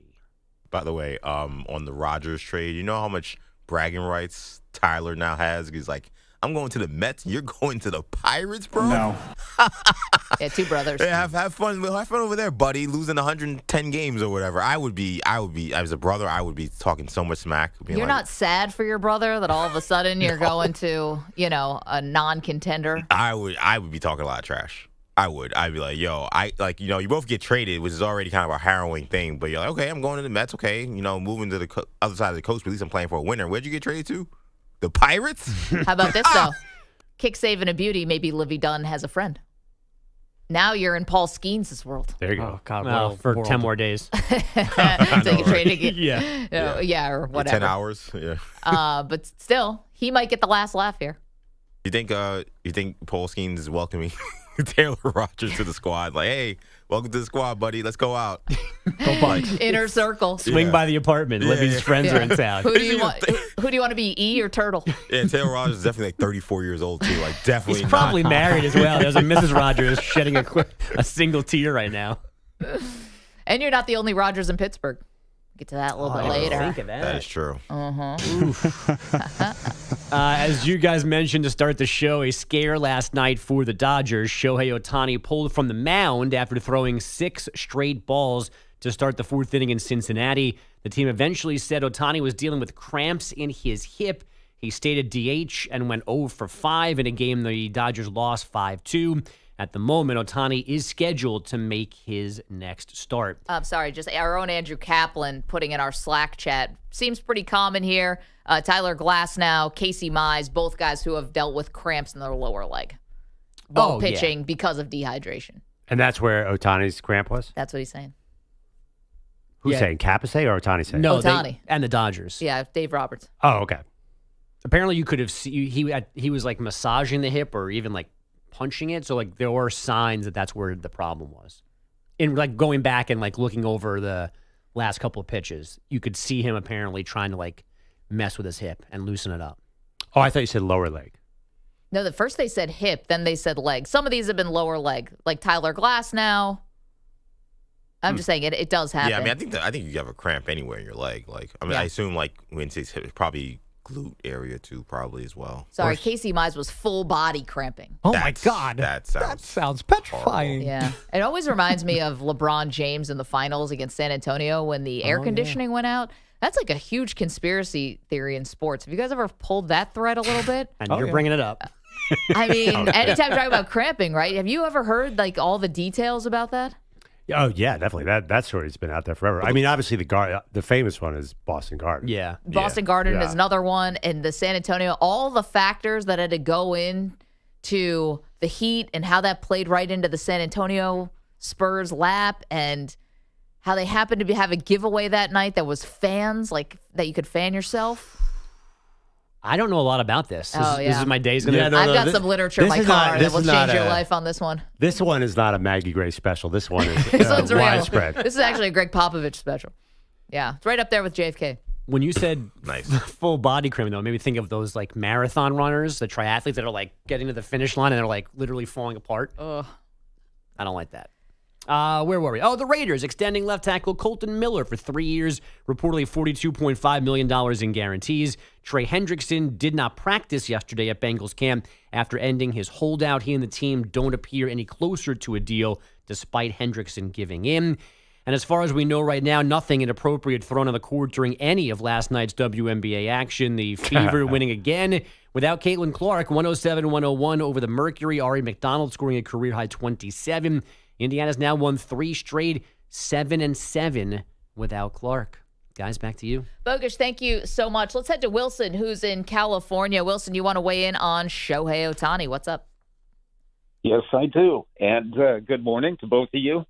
By the way, on the Rodgers trade, you know how much bragging rights Tyler now has? He's like, I'm going to the Mets. You're going to the Pirates, bro? No. Yeah, 2 brothers. Yeah, have fun. Have fun over there, buddy. Losing 110 games or whatever. I would be, as a brother, I would be talking so much smack. You're not sad for your brother that all of a sudden you're going to, a non-contender? I would be talking a lot of trash. I would. I'd be like, yo, you both get traded, which is already kind of a harrowing thing. But you're like, okay, I'm going to the Mets. Okay, moving to the other side of the coast. But at least I'm playing for a winner. Where'd you get traded to? The Pirates? How about this, though? Kick, save, and a beauty. Maybe Livy Dunn has a friend. Now you're in Paul Skeens' world. There you go. Oh, God. Well, for 10 more days. So you trade again. Yeah. Yeah, or whatever. 10 hours. Yeah. But still, he might get the last laugh here. You think Paul Skeens is welcoming Taylor Rogers to the squad? Like, hey, welcome to the squad, buddy. Let's go out. Go Bucks. Inner circle. Swing by the apartment. Livy's friends are in town. Who do you want to be, E or Turtle? Yeah, Taylor Rogers is definitely like 34 years old, too. Like, definitely He's probably not. married as well. There's a Mrs. Rogers shedding a single tear right now. And you're not the only Rogers in Pittsburgh. Get to that a little bit later. Think of that. That is true. As you guys mentioned to start the show, a scare last night for the Dodgers. Shohei Ohtani pulled from the mound after throwing 6 straight balls to start the 4th inning in Cincinnati. The team eventually said Ohtani was dealing with cramps in his hip. He stayed at DH and went 0 for 5 in a game the Dodgers lost 5-2. At the moment, Ohtani is scheduled to make his next start. I'm sorry, just our own Andrew Kaplan putting in our Slack chat. Seems pretty common here. Tyler Glasnow, Casey Mize, both guys who have dealt with cramps in their lower leg while pitching because of dehydration. And that's where Ohtani's cramp was? That's what he's saying. Who's saying? Kapase or Ohtani saying? No, Ohtani. And the Dodgers. Yeah, Dave Roberts. Oh, okay. Apparently, you could have seen he was like massaging the hip or even like punching it. So like there were signs that that's where the problem was. In like going back and like looking over the last couple of pitches, you could see him apparently trying to like mess with his hip and loosen it up. Oh, I thought you said lower leg. No, the first they said hip, then they said leg. Some of these have been lower leg, like Tyler Glasnow. I'm just saying it does happen. Yeah, I mean, I think you have a cramp anywhere in your leg. Like, I mean, I assume like when it's hip, it's probably glute area too, probably as well. Sorry, Casey Mize was full body cramping. Oh my God, that sounds petrifying. Yeah, it always reminds me of LeBron James in the finals against San Antonio when the air conditioning went out. That's like a huge conspiracy theory in sports. Have you guys ever pulled that thread a little bit? And you're bringing it up. I mean, anytime you talk about cramping, right? Have you ever heard like all the details about that? Oh yeah, definitely. That story's been out there forever. I mean, obviously the famous one is Boston Garden. Yeah, Boston Garden is another one, and the San Antonio. All the factors that had to go in to the Heat and how that played right into the San Antonio Spurs lap, and how they happened to have a giveaway that night that was fans, like that you could fan yourself. I don't know a lot about this. This is my day's I've got some literature in my car that will change your life on this one. This one is not a Maggie Gray special. This one is This one's widespread. This is actually a Greg Popovich special. Yeah, it's right up there with JFK. When you said full body cream, though, it made me think of those like marathon runners, the triathletes that are like getting to the finish line and they're like literally falling apart. Ugh. I don't like that. Where were we? Oh, the Raiders extending left tackle Colton Miller for 3 years, reportedly $42.5 million in guarantees. Trey Hendrickson did not practice yesterday at Bengals camp after ending his holdout. He and the team don't appear any closer to a deal, despite Hendrickson giving in. And as far as we know right now, nothing inappropriate thrown on the court during any of last night's WNBA action. The Fever winning again without Caitlin Clark, 107-101 over the Mercury. Ari McDonald scoring a career-high 27. Indiana's now won 3 straight, 7-7 without Clark. Guys, back to you. Bogusch, thank you so much. Let's head to Wilson, who's in California. Wilson, you want to weigh in on Shohei Ohtani. What's up? Yes, I do. And good morning to both of you.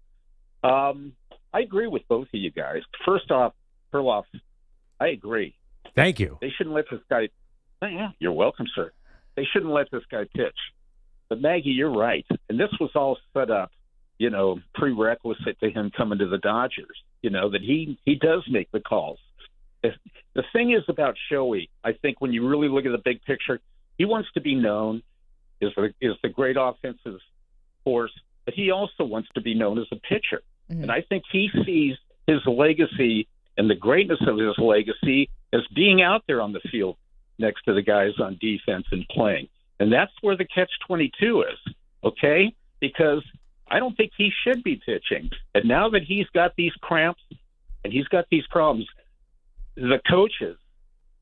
I agree with both of you guys. First off, Perloff, I agree. Thank you. They shouldn't let this guy – yeah, you're welcome, sir. They shouldn't let this guy pitch. But, Maggie, you're right. And this was all set up, prerequisite to him coming to the Dodgers, that he does make the calls. The thing is about Shohei, I think when you really look at the big picture, he wants to be known as the great offensive force, but he also wants to be known as a pitcher. Mm-hmm. And I think he sees his legacy and the greatness of his legacy as being out there on the field next to the guys on defense and playing. And that's where the catch-22 is, okay? Because I don't think he should be pitching. And now that he's got these cramps and he's got these problems, the coaches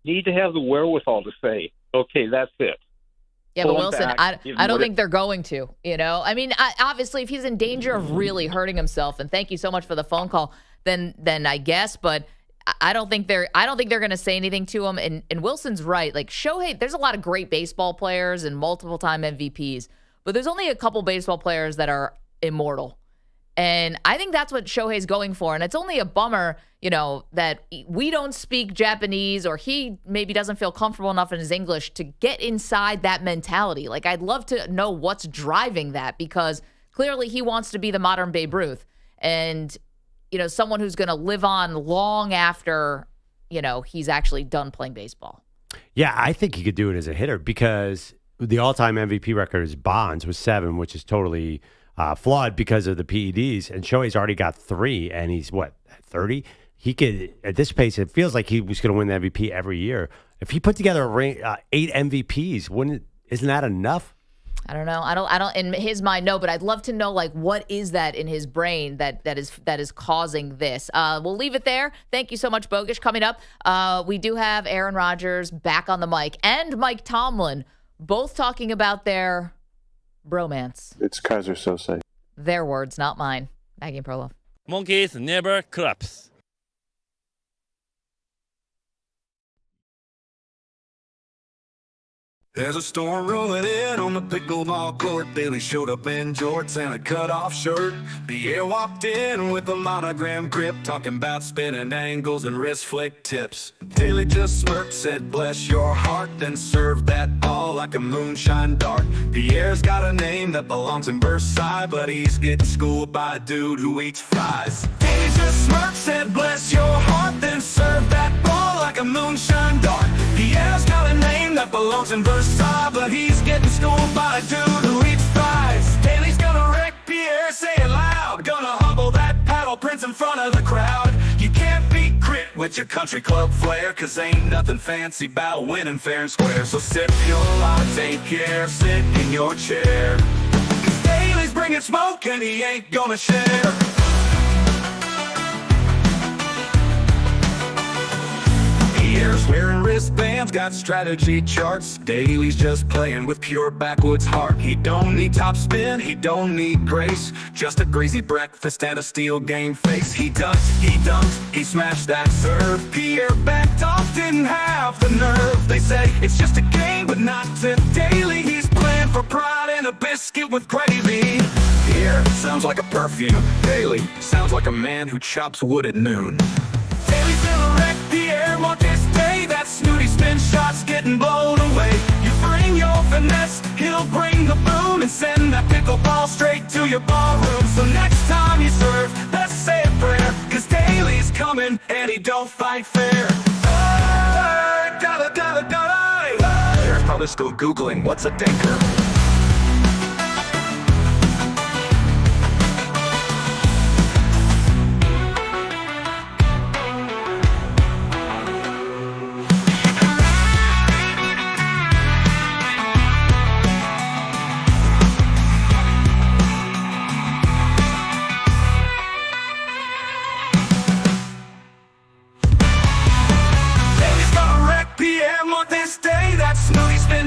need to have the wherewithal to say, okay, that's it. Yeah, but Wilson, I don't think they're going to, I mean, obviously, if he's in danger of really hurting himself, and thank you so much for the phone call, then I guess, but I don't think they're going to say anything to him. And Wilson's right. Like Shohei, there's a lot of great baseball players and multiple-time MVPs, but there's only a couple baseball players that are immortal. And I think that's what Shohei's going for. And it's only a bummer, that we don't speak Japanese, or he maybe doesn't feel comfortable enough in his English to get inside that mentality. Like, I'd love to know what's driving that, because clearly he wants to be the modern Babe Ruth. And, someone who's going to live on long after, he's actually done playing baseball. Yeah, I think he could do it as a hitter, because the all-time MVP record is Bonds with 7, which is totally flawed because of the PEDs, and Shohei's already got 3, and he's 30. He could, at this pace, it feels like he was going to win the MVP every year. If he put together 8 MVPs, isn't that enough? I don't know. I don't. In his mind, no. But I'd love to know, what is that in his brain that is causing this? We'll leave it there. Thank you so much, Bogusch. Coming up, we do have Aaron Rodgers back on the mic, and Mike Tomlin, both talking about their bromance. It's Kaiser Sose. Their words, not mine. Maggie Perloff. Monkeys never claps. There's a storm rolling in on the pickleball court. Bailey showed up in jorts and a cut-off shirt. Pierre walked in with a monogram grip, talking about spinning angles and wrist flick tips. Daly just smirked, said, bless your heart, then served that ball like a moonshine dart. Pierre's got a name that belongs in Versailles, but he's getting schooled by a dude who eats fries. Daly just smirked, said, bless your heart, then served that ball like a moonshine dart. Pierre's got a name that belongs in Versailles, but he's getting schooled by a dude who eats fries. Daly's gonna wreck Pierre, say it loud. Gonna humble that paddle prince in front of the crowd. You can't beat grit with your country club flair, cause ain't nothing fancy about winning fair and square. So sip your latte, Pierre, sit in your chair, cause Daly's bringing smoke and he ain't gonna share. Pierre's wearing wristbands, got strategy charts. Daly's just playing with pure backwoods heart. He don't need top spin, he don't need grace. Just a greasy breakfast and a steel game face. He dunked, he smashed that serve. Pierre backed off, didn't have the nerve. They say it's just a game, but not to Daly. He's playing for pride and a biscuit with gravy. Pierre sounds like a perfume. Daly sounds like a man who chops wood at noon. Daly's resurrect, Pierre Montes Day. That snooty spin shot's getting blown away. You bring your finesse, he'll bring the boom and send that pickleball straight to your ballroom. So next time you serve, let's say a prayer, cause Daly's coming and he don't fight fair. Pierre's probably still Googling what's a dinker.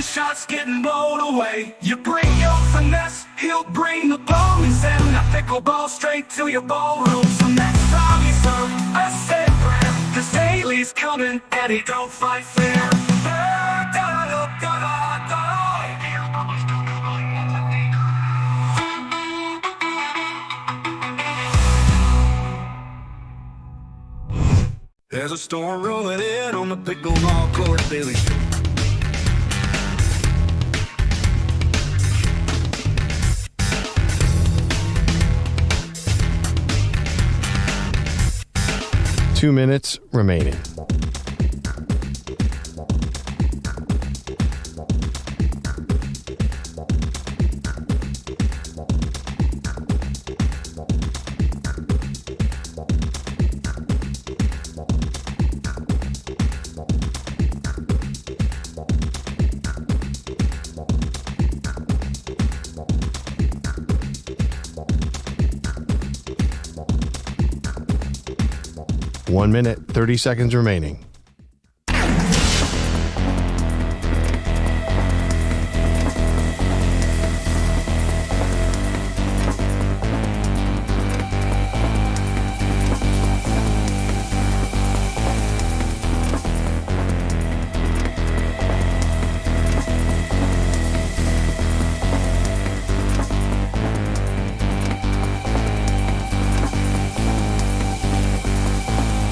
Shots getting blown away. You bring your finesse, he'll bring the boom and send that pickleball straight to your ballroom. So next time you serve, I say prayer, cause Daly's coming and he don't fight fair. There's a storm rolling in on the pickleball court, Daly. Two minutes remaining. One minute, 30 seconds remaining.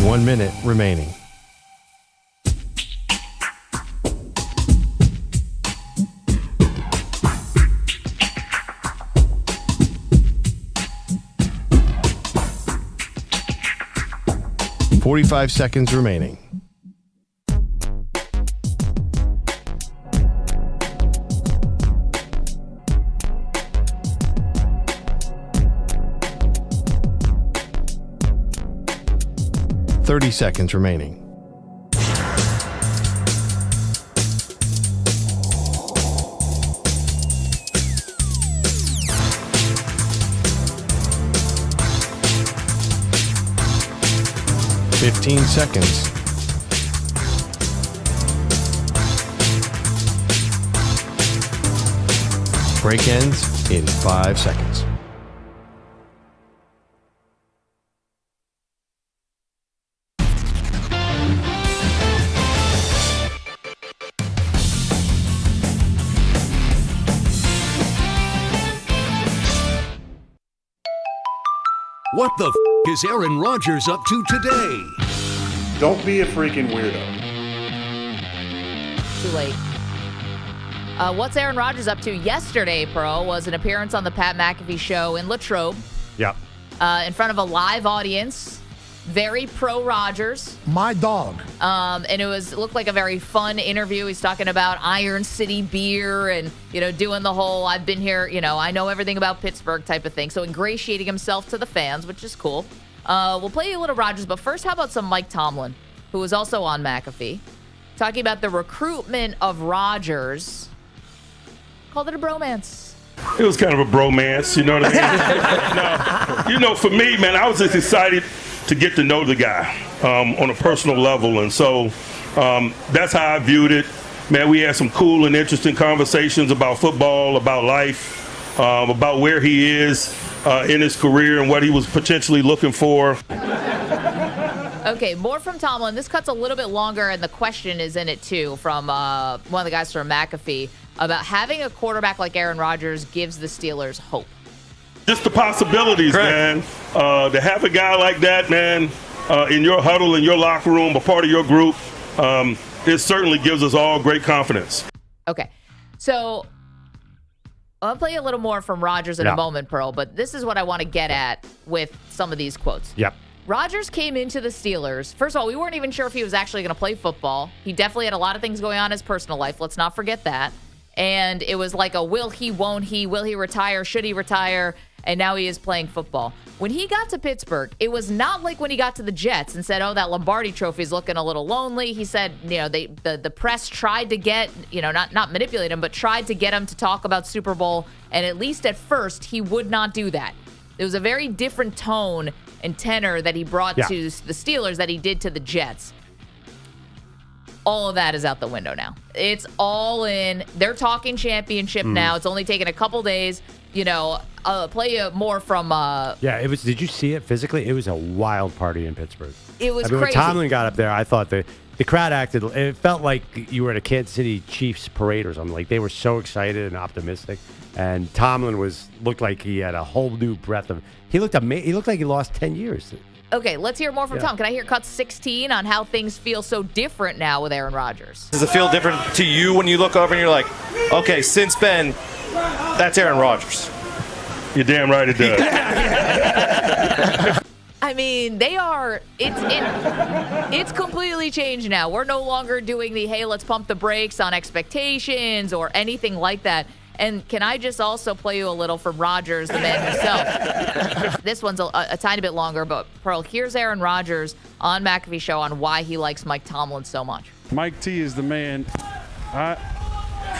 One minute remaining. .45 seconds remaining. .30 seconds remaining. .15 seconds. Break ends in 5 seconds. What the is Aaron Rodgers up to today? Don't be a freaking weirdo. Too late. What's Aaron Rodgers up to? Yesterday, Pro, was an appearance on the Pat McAfee show in Latrobe. Yep. In front of a live audience. Very pro Rodgers. My dog. And it looked like a very fun interview. He's talking about Iron City beer and, doing the whole I've been here, I know everything about Pittsburgh type of thing. So ingratiating himself to the fans, which is cool. We'll play you a little Rodgers, but first, how about some Mike Tomlin, who was also on McAfee, talking about the recruitment of Rodgers. Called it a bromance. It was kind of a bromance, you know what I mean? No, for me, man, I was just excited to get to know the guy on a personal level. And so that's how I viewed it. Man, we had some cool and interesting conversations about football, about life, about where he is in his career and what he was potentially looking for. Okay, more from Tomlin. This cut's a little bit longer, and the question is in it, too, from one of the guys from McAfee, about having a quarterback like Aaron Rodgers gives the Steelers hope. Just the possibilities, man. To have a guy like that, man, in your huddle, in your locker room, a part of your group, it certainly gives us all great confidence. Okay, so I'll play a little more from Rodgers in a moment, Pearl, but this is what I want to get at with some of these quotes. Yep. Rodgers came into the Steelers. First of all, we weren't even sure if he was actually going to play football. He definitely had a lot of things going on in his personal life. Let's not forget that. And it was like a will he, won't he, will he retire, should he retire? And now he is playing football. When he got to Pittsburgh, it was not like when he got to the Jets and said, oh, that Lombardi trophy is looking a little lonely. He said, the press tried to get, not manipulate him, but tried to get him to talk about Super Bowl. And at least at first, he would not do that. It was a very different tone and tenor that he brought to the Steelers that he did to the Jets. All of that is out the window now. It's all in. They're talking championship now. It's only taken a couple days. Play more from. It was. Did you see it physically? It was a wild party in Pittsburgh. It was crazy. When Tomlin got up there, I thought the crowd acted. It felt like you were at a Kansas City Chiefs parade or something. Like they were so excited and optimistic. And Tomlin looked like he had a whole new breath of. He looked amazing. He looked like he lost 10 years. Okay, let's hear more from Tom. Can I hear cut 16 on how things feel so different now with Aaron Rodgers? Does it feel different to you when you look over and you're like, okay, since Ben, that's Aaron Rodgers? You're damn right it does. I mean, they are. It's completely changed now. We're no longer doing the hey, let's pump the brakes on expectations or anything like that. And can I just also play you a little from Rodgers, the man himself? This one's a tiny bit longer, but Pearl, here's Aaron Rodgers on McAfee Show on why he likes Mike Tomlin so much. Mike T is the man.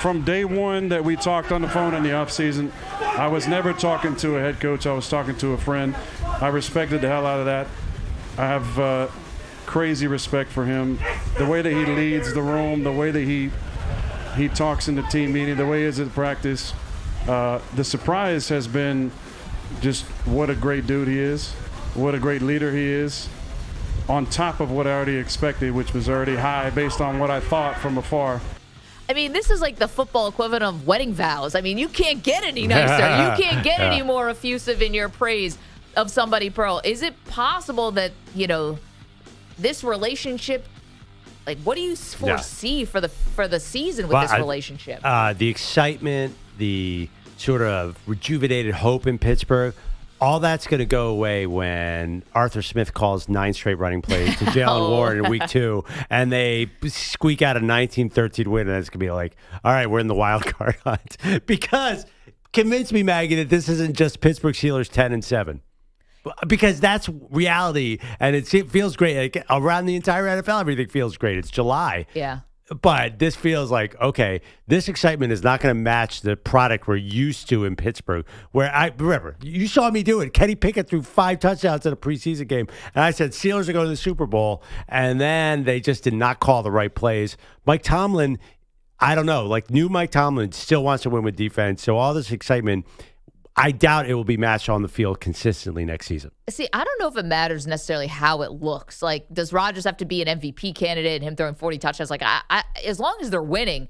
From day one that we talked on the phone in the offseason, I was never talking to a head coach. I was talking to a friend. I respected the hell out of that. I have crazy respect for him. The way that he leads the room, the way that he talks in the team meeting, the way he is at practice. The surprise has been just what a great dude he is, what a great leader he is, on top of what I already expected, which was already high based on what I thought from afar. I mean, this is like the football equivalent of wedding vows. I mean, you can't get any nicer. You can't get any more effusive in your praise of somebody, Pearl. Is it possible that, this relationship, like, what do you foresee for the season with this relationship? The excitement, the sort of rejuvenated hope in Pittsburgh, all that's going to go away when Arthur Smith calls 9 straight running plays to Jalen Warren in week 2, and they squeak out a 19-13 win, and it's going to be like, all right, we're in the wild card hunt. Because convince me, Maggie, that this isn't just Pittsburgh Steelers 10-7. Because that's reality, and it feels great. Like, around the entire NFL, everything feels great. It's July. Yeah. But this feels like, okay, this excitement is not going to match the product we're used to in Pittsburgh, where remember, you saw me do it. Kenny Pickett threw 5 touchdowns in a preseason game, and I said, Steelers are going to the Super Bowl, and then they just did not call the right plays. Mike Tomlin, I don't know, like new Mike Tomlin still wants to win with defense, so all this excitement, I doubt it will be matched on the field consistently next season. See, I don't know if it matters necessarily how it looks. Like, does Rodgers have to be an MVP candidate and him throwing 40 touchdowns? Like, I as long as they're winning,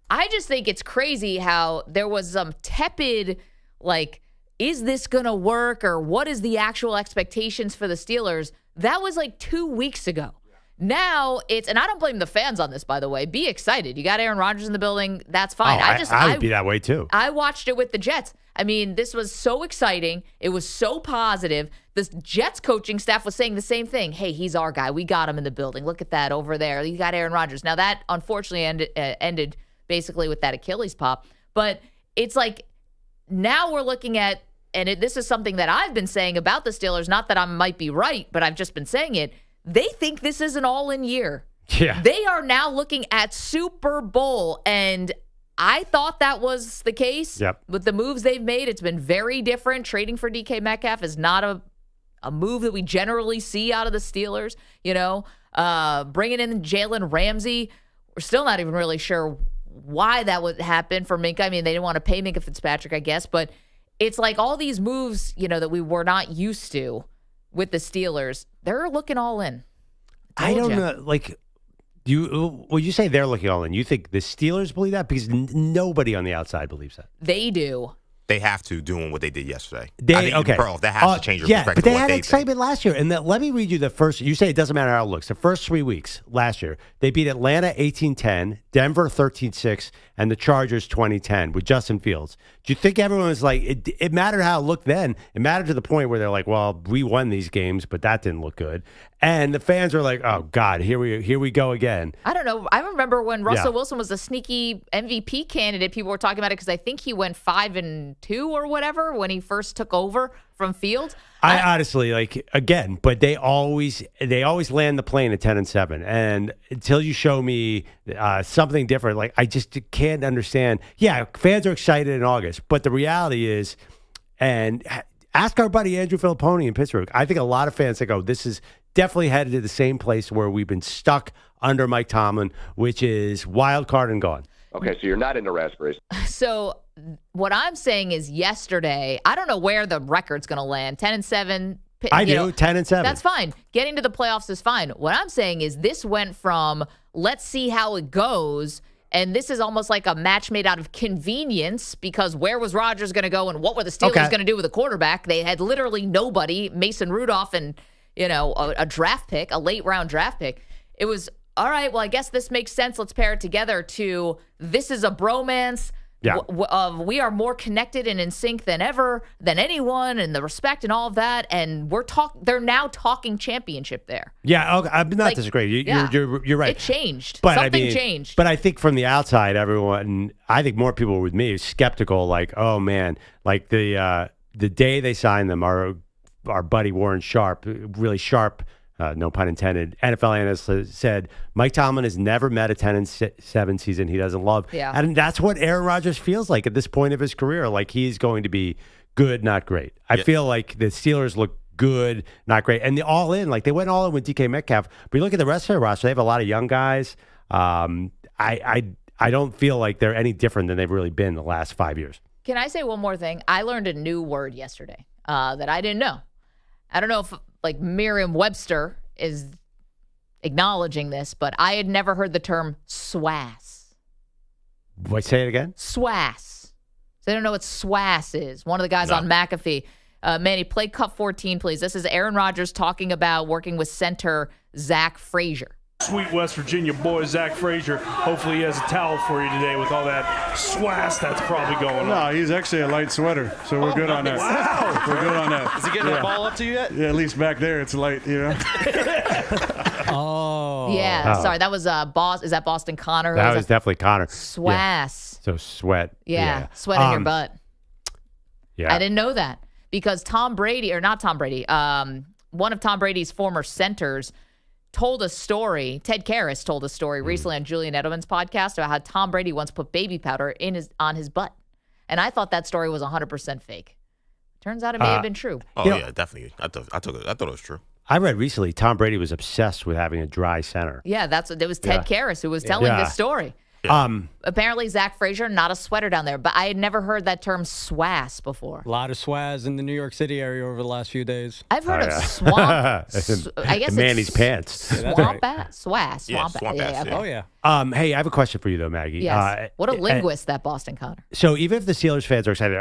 I just think it's crazy how there was some tepid, like, is this going to work or what is the actual expectations for the Steelers? That was like 2 weeks ago. Now and I don't blame the fans on this, by the way. Be excited. You got Aaron Rodgers in the building. That's fine. I would be that way too. I watched it with the Jets. I mean, this was so exciting. It was so positive. The Jets coaching staff was saying the same thing. Hey, he's our guy. We got him in the building. Look at that over there. You got Aaron Rodgers. Now, that unfortunately ended basically with that Achilles pop. But it's like now we're looking at, and this is something that I've been saying about the Steelers, not that I might be right, but I've just been saying it. They think this is an all-in year. Yeah. They are now looking at Super Bowl, and I thought that was the case. Yep. With the moves they've made, it's been very different. Trading for DK Metcalf is not a move that we generally see out of the Steelers. Bringing in Jalen Ramsey, we're still not even really sure why that would happen for Minkah. I mean, they didn't want to pay Minkah Fitzpatrick, I guess, but it's like all these moves, that we were not used to with the Steelers. They're looking all in. I don't know. Like, you say they're looking all in. You think the Steelers believe that? Because nobody on the outside believes that. They do. They have to, doing what they did yesterday. That has to change your perspective. But they of what had they excitement last year. And let me read you the first. You say it doesn't matter how it looks. The first 3 weeks last year, they beat Atlanta 18-10, Denver 13-6, and the Chargers 20-10 with Justin Fields. Do you think everyone was like, it mattered how it looked then? It mattered to the point where they're like, well, we won these games, but that didn't look good. And the fans are like, oh, God, here we go again. I don't know. I remember when Russell Wilson was a sneaky MVP candidate, people were talking about it because I think he went 5-2 or whatever when he first took over from Fields. I honestly, but they always land the plane at 10-7. And until you show me something different, I just can't understand. Yeah, fans are excited in August, but the reality is, and ask our buddy Andrew Filipponi in Pittsburgh. I think a lot of fans think, oh, this is definitely headed to the same place where we've been stuck under Mike Tomlin, which is wild card and gone. Okay, so you're not into raspberries. So what I'm saying is yesterday, I don't know where the record's going to land. 10-7. I do, 10-7. That's fine. Getting to the playoffs is fine. What I'm saying is this went from let's see how it goes, and this is almost like a match made out of convenience because where was Rodgers going to go and what were the Steelers going to do with a quarterback? They had literally nobody, Mason Rudolph and, a draft pick, a late-round draft pick. It was, all right, well, I guess this makes sense. Let's pair it together to this is a bromance. Yeah. We are more connected and in sync than ever, than anyone, and the respect and all of that. And they're now talking championship there. Yeah, okay, I'm not disagreeing. You're right. It changed. But Something changed. But I think from the outside, I think more people with me skeptical. Like, oh man, like the day they signed them, our buddy Warren Sharp, really sharp. No pun intended. NFL analyst said Mike Tomlin has never met a 10-7 season he doesn't love. Yeah. And that's what Aaron Rodgers feels like at this point of his career. Like he's going to be good, not great. I feel like the Steelers look good, not great. And all in, like they went all in with DK Metcalf. But you look at the rest of their roster, they have a lot of young guys. I don't feel like they're any different than they've really been the last 5 years. Can I say one more thing? I learned a new word yesterday that I didn't know. I don't know if Merriam-Webster is acknowledging this, but I had never heard the term SWAS. What? Say it again? SWAS. So I don't know what SWAS is. One of the guys on McAfee. Manny, play cut 14, please. This is Aaron Rodgers talking about working with center Zach Frazier. Sweet West Virginia boy, Zach Frazier. Hopefully he has a towel for you today with all that swass that's probably going on. No, he's actually a light sweater, so we're good on that. Wow. We're good on that. Is he getting the ball up to you yet? Yeah, at least back there it's light, Oh. Yeah, sorry. That was Is that Boston Connor? That was definitely Connor. SWAS. Yeah. So sweat. Yeah, sweat in your butt. Yeah. I didn't know that because Tom Brady, or not Tom Brady, one of Tom Brady's former centers told a story. Ted Karras told a story recently on Julian Edelman's podcast about how Tom Brady once put baby powder on his butt. And I thought that story was 100% fake. Turns out it may have been true. Oh, yeah, definitely. I thought it was true. I read recently Tom Brady was obsessed with having a dry center. Yeah, it was Ted Karras who was telling this story. Yeah. Apparently, Zach Frazier, not a sweater down there, but I had never heard that term SWAS before. A lot of swaz in the New York City area over the last few days. I've heard of swamp. I guess Manny's pants. Swamp ass? SWAS. Yeah, Swamp ass. Oh, yeah. Hey, I have a question for you though, Maggie. Yes. What a linguist that Boston Connor. So even if the Steelers fans are excited,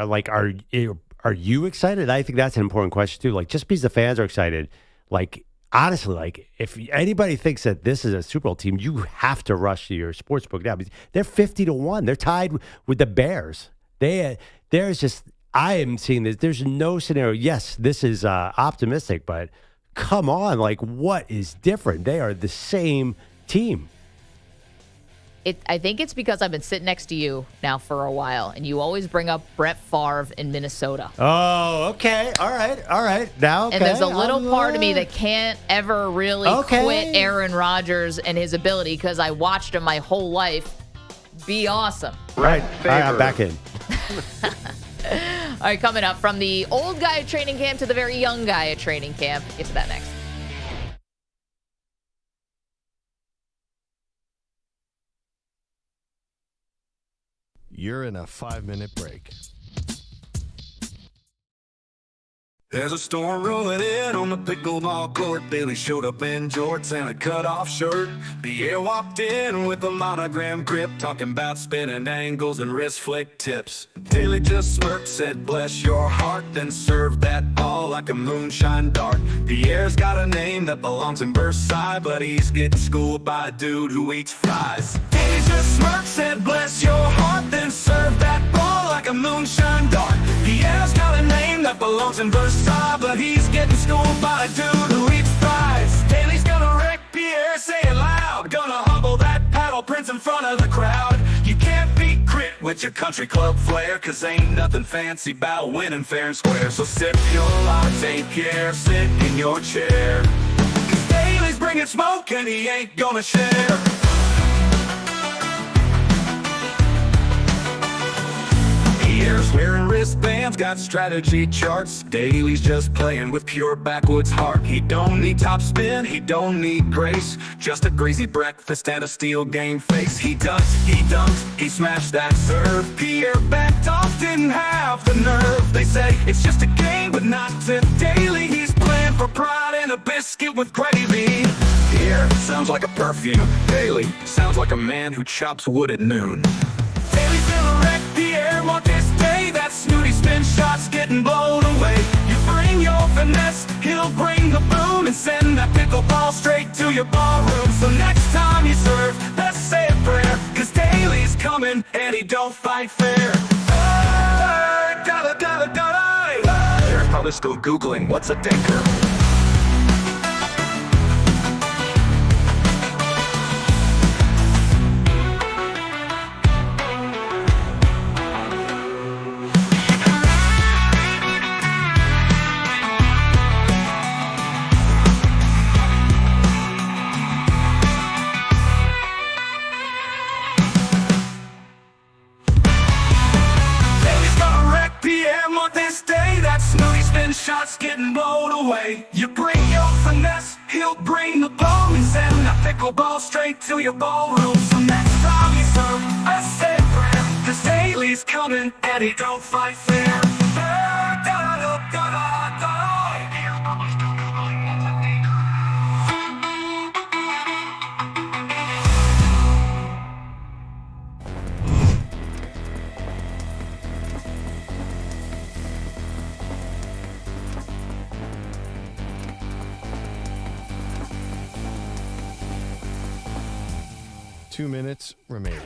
are you excited? I think that's an important question too. Like just because the fans are excited, like honestly, like if anybody thinks that this is a Super Bowl team, you have to rush to your sports book now. They're 50-1. They're tied with the Bears. I am seeing this. There's no scenario. Yes, this is optimistic, but come on, like what is different? They are the same team. I think it's because I've been sitting next to you now for a while, and you always bring up Brett Favre in Minnesota. Oh, okay. All right. Now, okay. And there's a little part of me that can't ever really quit Aaron Rodgers and his ability because I watched him my whole life be awesome. Right. I'm back in. All right, coming up, from the old guy at training camp to the very young guy at training camp. Get to that next. You're in a 5-minute break. There's a storm rolling in on the pickleball court. Bailey showed up in jorts and a cut-off shirt. Pierre walked in with a monogram grip, talking about spinning angles and wrist flick tips. Daly just smirked, said bless your heart, then served that ball like a moonshine dart. Pierre's got a name that belongs in Versailles, but he's getting schooled by a dude who eats fries. Daly just smirked, said bless your heart, then served that ball like a moonshine dart. Pierre's got a name that belongs in Versailles, but he's getting schooled by a dude who eats fries. Daly's gonna wreck Pierre, say it loud. Gonna humble that paddle prince in front of the crowd. You can't beat grit with your country club flair, cause ain't nothing fancy about winning fair and square. So sip your latte, Pierre, sit in your chair, cause Daly's bringing smoke and he ain't gonna share. Pierre's wearing wristbands, got strategy charts. Daly's just playing with pure backwoods heart. He don't need top spin, he don't need grace, just a greasy breakfast and a steel game face. He dunks, he smashed that serve. Pierre backed off, didn't have the nerve. They say it's just a game, but not to Daly. He's playing for pride and a biscuit with gravy. Pierre sounds like a perfume. Daly sounds like a man who chops wood at noon. Daly's gonna wreck Pierre on this day. That snooty spin shot's getting blown away. You bring your finesse, he'll bring the boom, and send that pickleball straight to your ballroom. So next time you serve, let's say a prayer, cause Daly's coming and he don't fight fair. They're probably still Googling what's a dinker. Shots getting blown away. You bring your finesse, he'll bring the boom, and send that pickleball straight to your ballroom. So next time you serve, I say prayer, cause Daly's coming and he don't fight fair. 2 minutes remaining.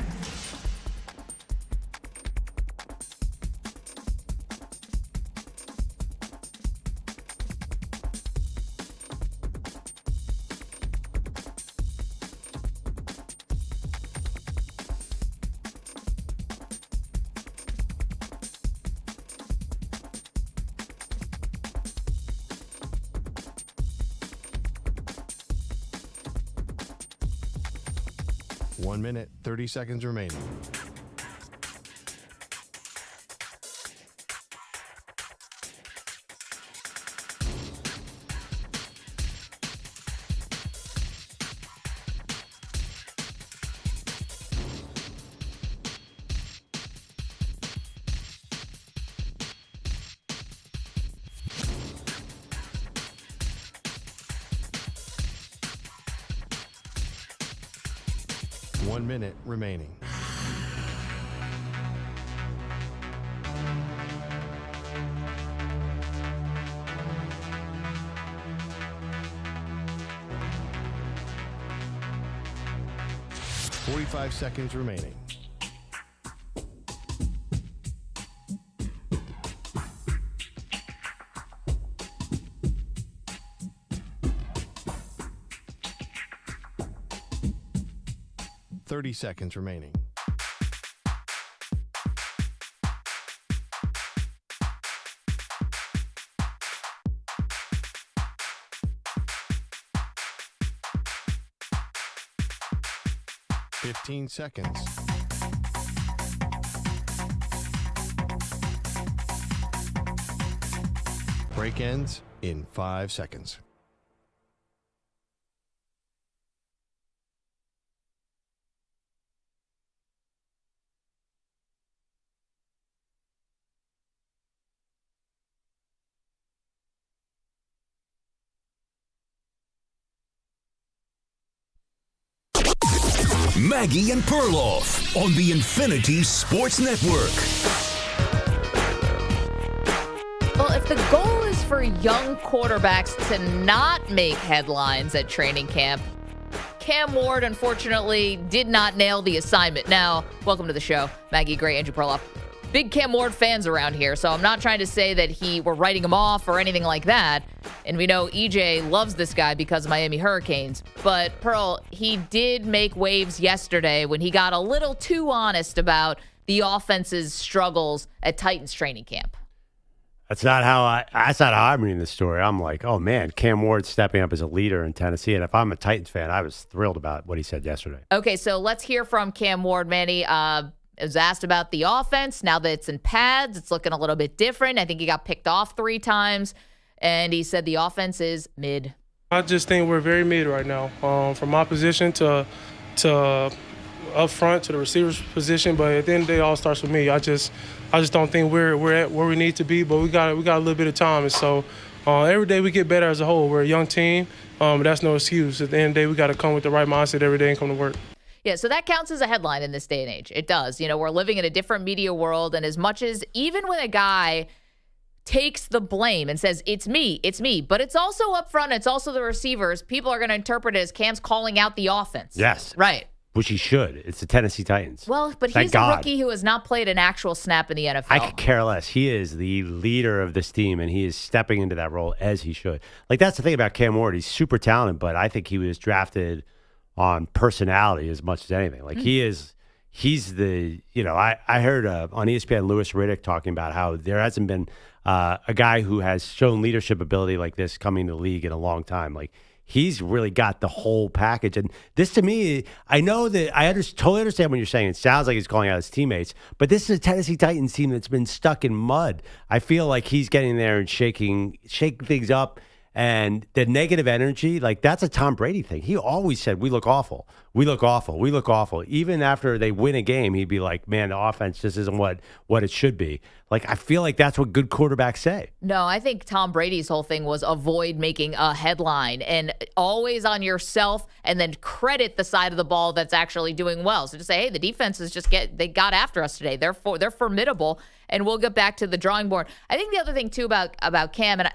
One minute, 30 seconds remaining. One minute remaining. Forty-five seconds remaining. Seconds remaining. Fifteen seconds. Break ends in 5 seconds. Maggie and Perloff on the Infinity Sports Network. Well, if the goal is for young quarterbacks to not make headlines at training camp, Cam Ward, unfortunately, did not nail the assignment. Now, welcome to the show. Maggie Gray, Andrew Perloff. Big Cam Ward fans around here, so I'm not trying to say that we're writing him off or anything like that. And we know EJ loves this guy because of Miami Hurricanes. But, Pearl, he did make waves yesterday when he got a little too honest about the offense's struggles at Titans training camp. That's not how I'm reading the story. I'm like, oh, man, Cam Ward stepping up as a leader in Tennessee. And if I'm a Titans fan, I was thrilled about what he said yesterday. Okay, so let's hear from Cam Ward, Manny. Was asked about the offense. Now that it's in pads, it's looking a little bit different. I think he got picked off 3 times, and he said the offense is mid. I just think we're very mid right now, from my position to up front to the receiver's position. But at the end of the day, it all starts with me. I just don't think we're at where we need to be. But we got a little bit of time, and so every day we get better as a whole. We're a young team, but that's no excuse. At the end of the day, we got to come with the right mindset every day and come to work. Yeah, so that counts as a headline in this day and age. It does. You know, we're living in a different media world, and as much as even when a guy takes the blame and says, it's me, but it's also up front, it's also the receivers, people are going to interpret it as Cam's calling out the offense. Yes. Right. Which he should. It's the Tennessee Titans. Well, but he's a rookie who has not played an actual snap in the NFL. I could care less. He is the leader of this team, and he is stepping into that role as he should. Like, that's the thing about Cam Ward. He's super talented, but I think he was drafted on personality as much as anything. Like, he's the, I heard on ESPN Louis Riddick talking about how there hasn't been a guy who has shown leadership ability like this coming to the league in a long time. Like, he's really got the whole package. And this, to me, I know that I totally understand what you're saying. It sounds like he's calling out his teammates, but this is a Tennessee Titans team that's been stuck in mud. I feel like he's getting there and shaking things up. And the negative energy, like, that's a Tom Brady thing. He always said, we look awful. We look awful. We look awful. Even after they win a game, he'd be like, man, the offense just isn't what it should be. Like, I feel like that's what good quarterbacks say. No, I think Tom Brady's whole thing was avoid making a headline and always on yourself, and then credit the side of the ball that's actually doing well. So just say, hey, the defense is they got after us today. They're formidable, and we'll get back to the drawing board. I think the other thing too about Cam, and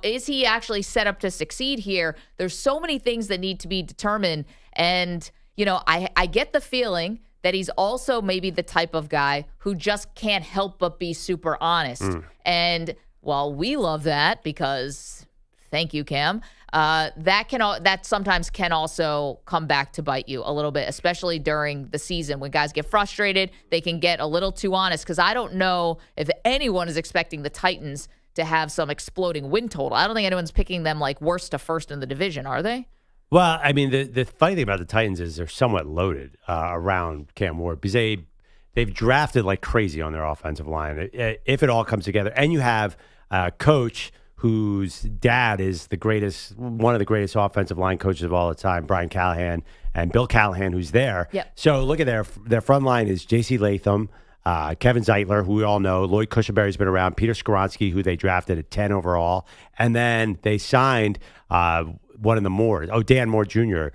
is he actually set up to succeed here? There's so many things that need to be determined. And, I get the feeling that he's also maybe the type of guy who just can't help but be super honest. And while we love that because, thank you, Cam, that sometimes can also come back to bite you a little bit, especially during the season when guys get frustrated. They can get a little too honest because I don't know if anyone is expecting the Titans to have some exploding win total. I don't think anyone's picking them like worst to first in the division, are they? Well, I mean, the funny thing about the Titans is they're somewhat loaded around Cam Ward because they've drafted like crazy on their offensive line. If it all comes together, and you have a coach whose dad is one of the greatest offensive line coaches of all the time, Brian Callahan, and Bill Callahan, who's there. Yep. So look at their front line is J.C. Latham, Kevin Zeitler, who we all know, Lloyd Cushenberry's been around, Peter Skoronski, who they drafted at 10 overall, and then they signed one of the Moores. Dan Moore Jr.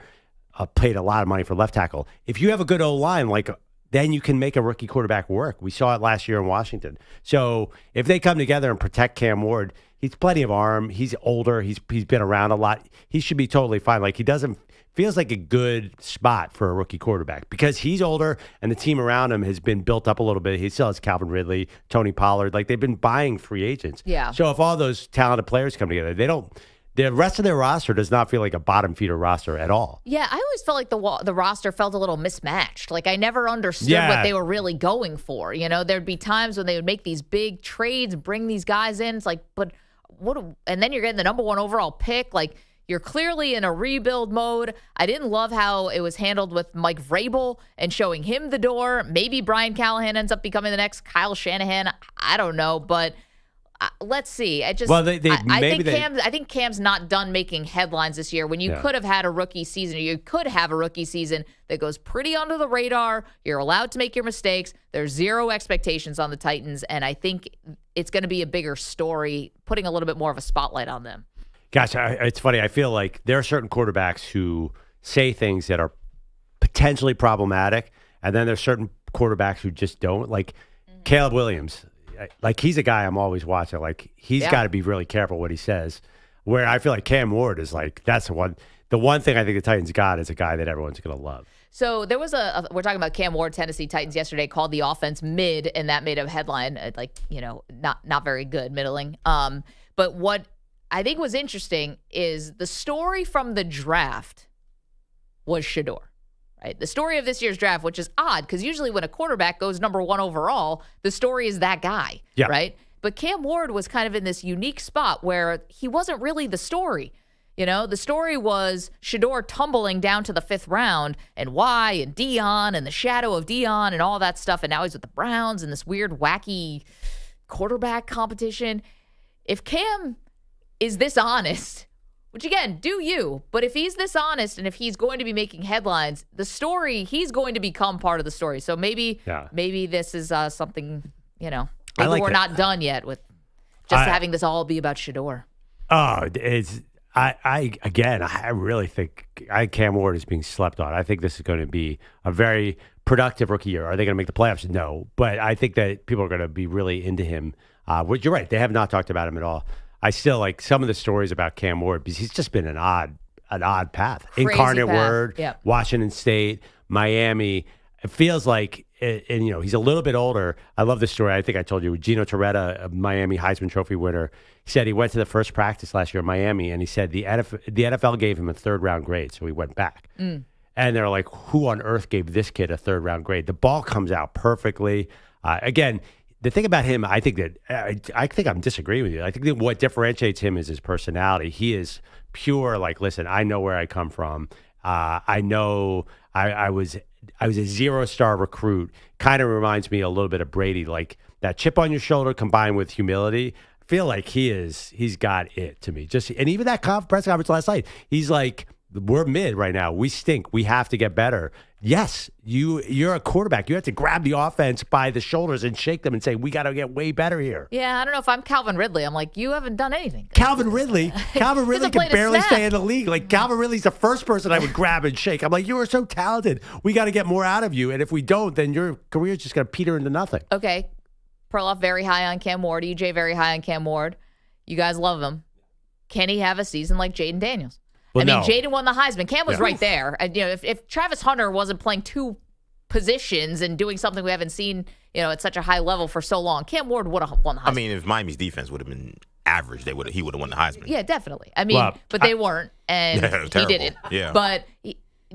Paid a lot of money for left tackle. If you have a good O-line, then you can make a rookie quarterback work. We saw it last year in Washington. So if they come together and protect Cam Ward, he's plenty of arm. He's older. He's been around a lot. He should be totally fine. Like, feels like a good spot for a rookie quarterback because he's older and the team around him has been built up a little bit. He still has Calvin Ridley, Tony Pollard. Like, they've been buying free agents. Yeah. So if all those talented players come together, the rest of their roster does not feel like a bottom feeder roster at all. Yeah, I always felt like the roster felt a little mismatched. Like, I never understood what they were really going for. There'd be times when they would make these big trades, bring these guys in. It's like, but what? And then you're getting the number 1 overall pick. Like, you're clearly in a rebuild mode. I didn't love how it was handled with Mike Vrabel and showing him the door. Maybe Brian Callahan ends up becoming the next Kyle Shanahan. I don't know, but let's see. I think Cam's not done making headlines this year. When you could have had a rookie season, or you could have a rookie season that goes pretty under the radar. You're allowed to make your mistakes. There's zero expectations on the Titans, and I think it's going to be a bigger story, putting a little bit more of a spotlight on them. Gosh, it's funny. I feel like there are certain quarterbacks who say things that are potentially problematic, and then there's certain quarterbacks who just don't. Like Caleb Williams. Like, he's a guy I'm always watching. Like, he's got to be really careful what he says. Where I feel like Cam Ward is like, that's the one thing I think the Titans got is a guy that everyone's going to love. So there was we're talking about Cam Ward, Tennessee Titans yesterday, called the offense mid, and that made a headline, not very good, middling. But what I think was interesting is the story from the draft was Shedeur. Right? The story of this year's draft, which is odd because usually when a quarterback goes number 1 overall, the story is that guy, right? But Cam Ward was kind of in this unique spot where he wasn't really the story. The story was Shedeur tumbling down to the 5th round and why, and Dion and the shadow of Dion and all that stuff. And now he's with the Browns and this weird, wacky quarterback competition. If Cam is this honest, which, again, do you. But if he's this honest and if he's going to be making headlines, the story, he's going to become part of the story. So maybe this is something, maybe we're not done yet with just having this all be about Shedeur. Oh, I really think Cam Ward is being slept on. I think this is going to be a very productive rookie year. Are they going to make the playoffs? No. But I think that people are going to be really into him. You're right. They have not talked about him at all. I still like some of the stories about Cam Ward because he's just been an odd path. Crazy Incarnate path. Word, Washington State, Miami. It feels like, and he's a little bit older. I love this story. I think I told you, Gino Torretta, a Miami Heisman Trophy winner, he said he went to the first practice last year in Miami, and he said the NFL gave him a 3rd-round grade, so he went back. And they're like, who on earth gave this kid a 3rd-round grade? The ball comes out perfectly. Again, the thing about him, I think I'm disagreeing with you. I think that what differentiates him is his personality. He is pure. Like, listen, I know where I come from. I know I was a 0-star recruit. Kind of reminds me a little bit of Brady, like that chip on your shoulder combined with humility. I feel like he's got it to me. And even that press conference last night, he's like, we're mid right now. We stink. We have to get better. Yes, you're a quarterback. You have to grab the offense by the shoulders and shake them and say, we got to get way better here. Yeah, I don't know if I'm Calvin Ridley. I'm like, you haven't done anything. Calvin Ridley can barely stay in the league. Like, Calvin Ridley's the first person I would grab and shake. I'm like, you are so talented. We got to get more out of you. And if we don't, then your career's just going to peter into nothing. Okay. Perloff very high on Cam Ward. EJ very high on Cam Ward. You guys love him. Can he have a season like Jaden Daniels? Well, Jaden won the Heisman. Cam was right there. And, if Travis Hunter wasn't playing 2 positions and doing something we haven't seen, at such a high level for so long, Cam Ward would have won the Heisman. I mean, if Miami's defense would have been average, he would have won the Heisman. Yeah, definitely. I mean, but they weren't, and he didn't. Yeah. But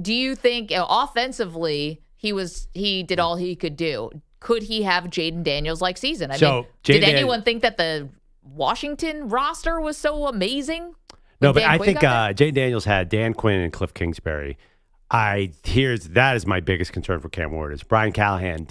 do you think offensively he did all he could do? Could he have Jaden Daniels like season? Did anyone think that the Washington roster was so amazing? No, but I think Jaden Daniels had Dan Quinn and Cliff Kingsbury. That is my biggest concern for Cam Ward is Brian Callahan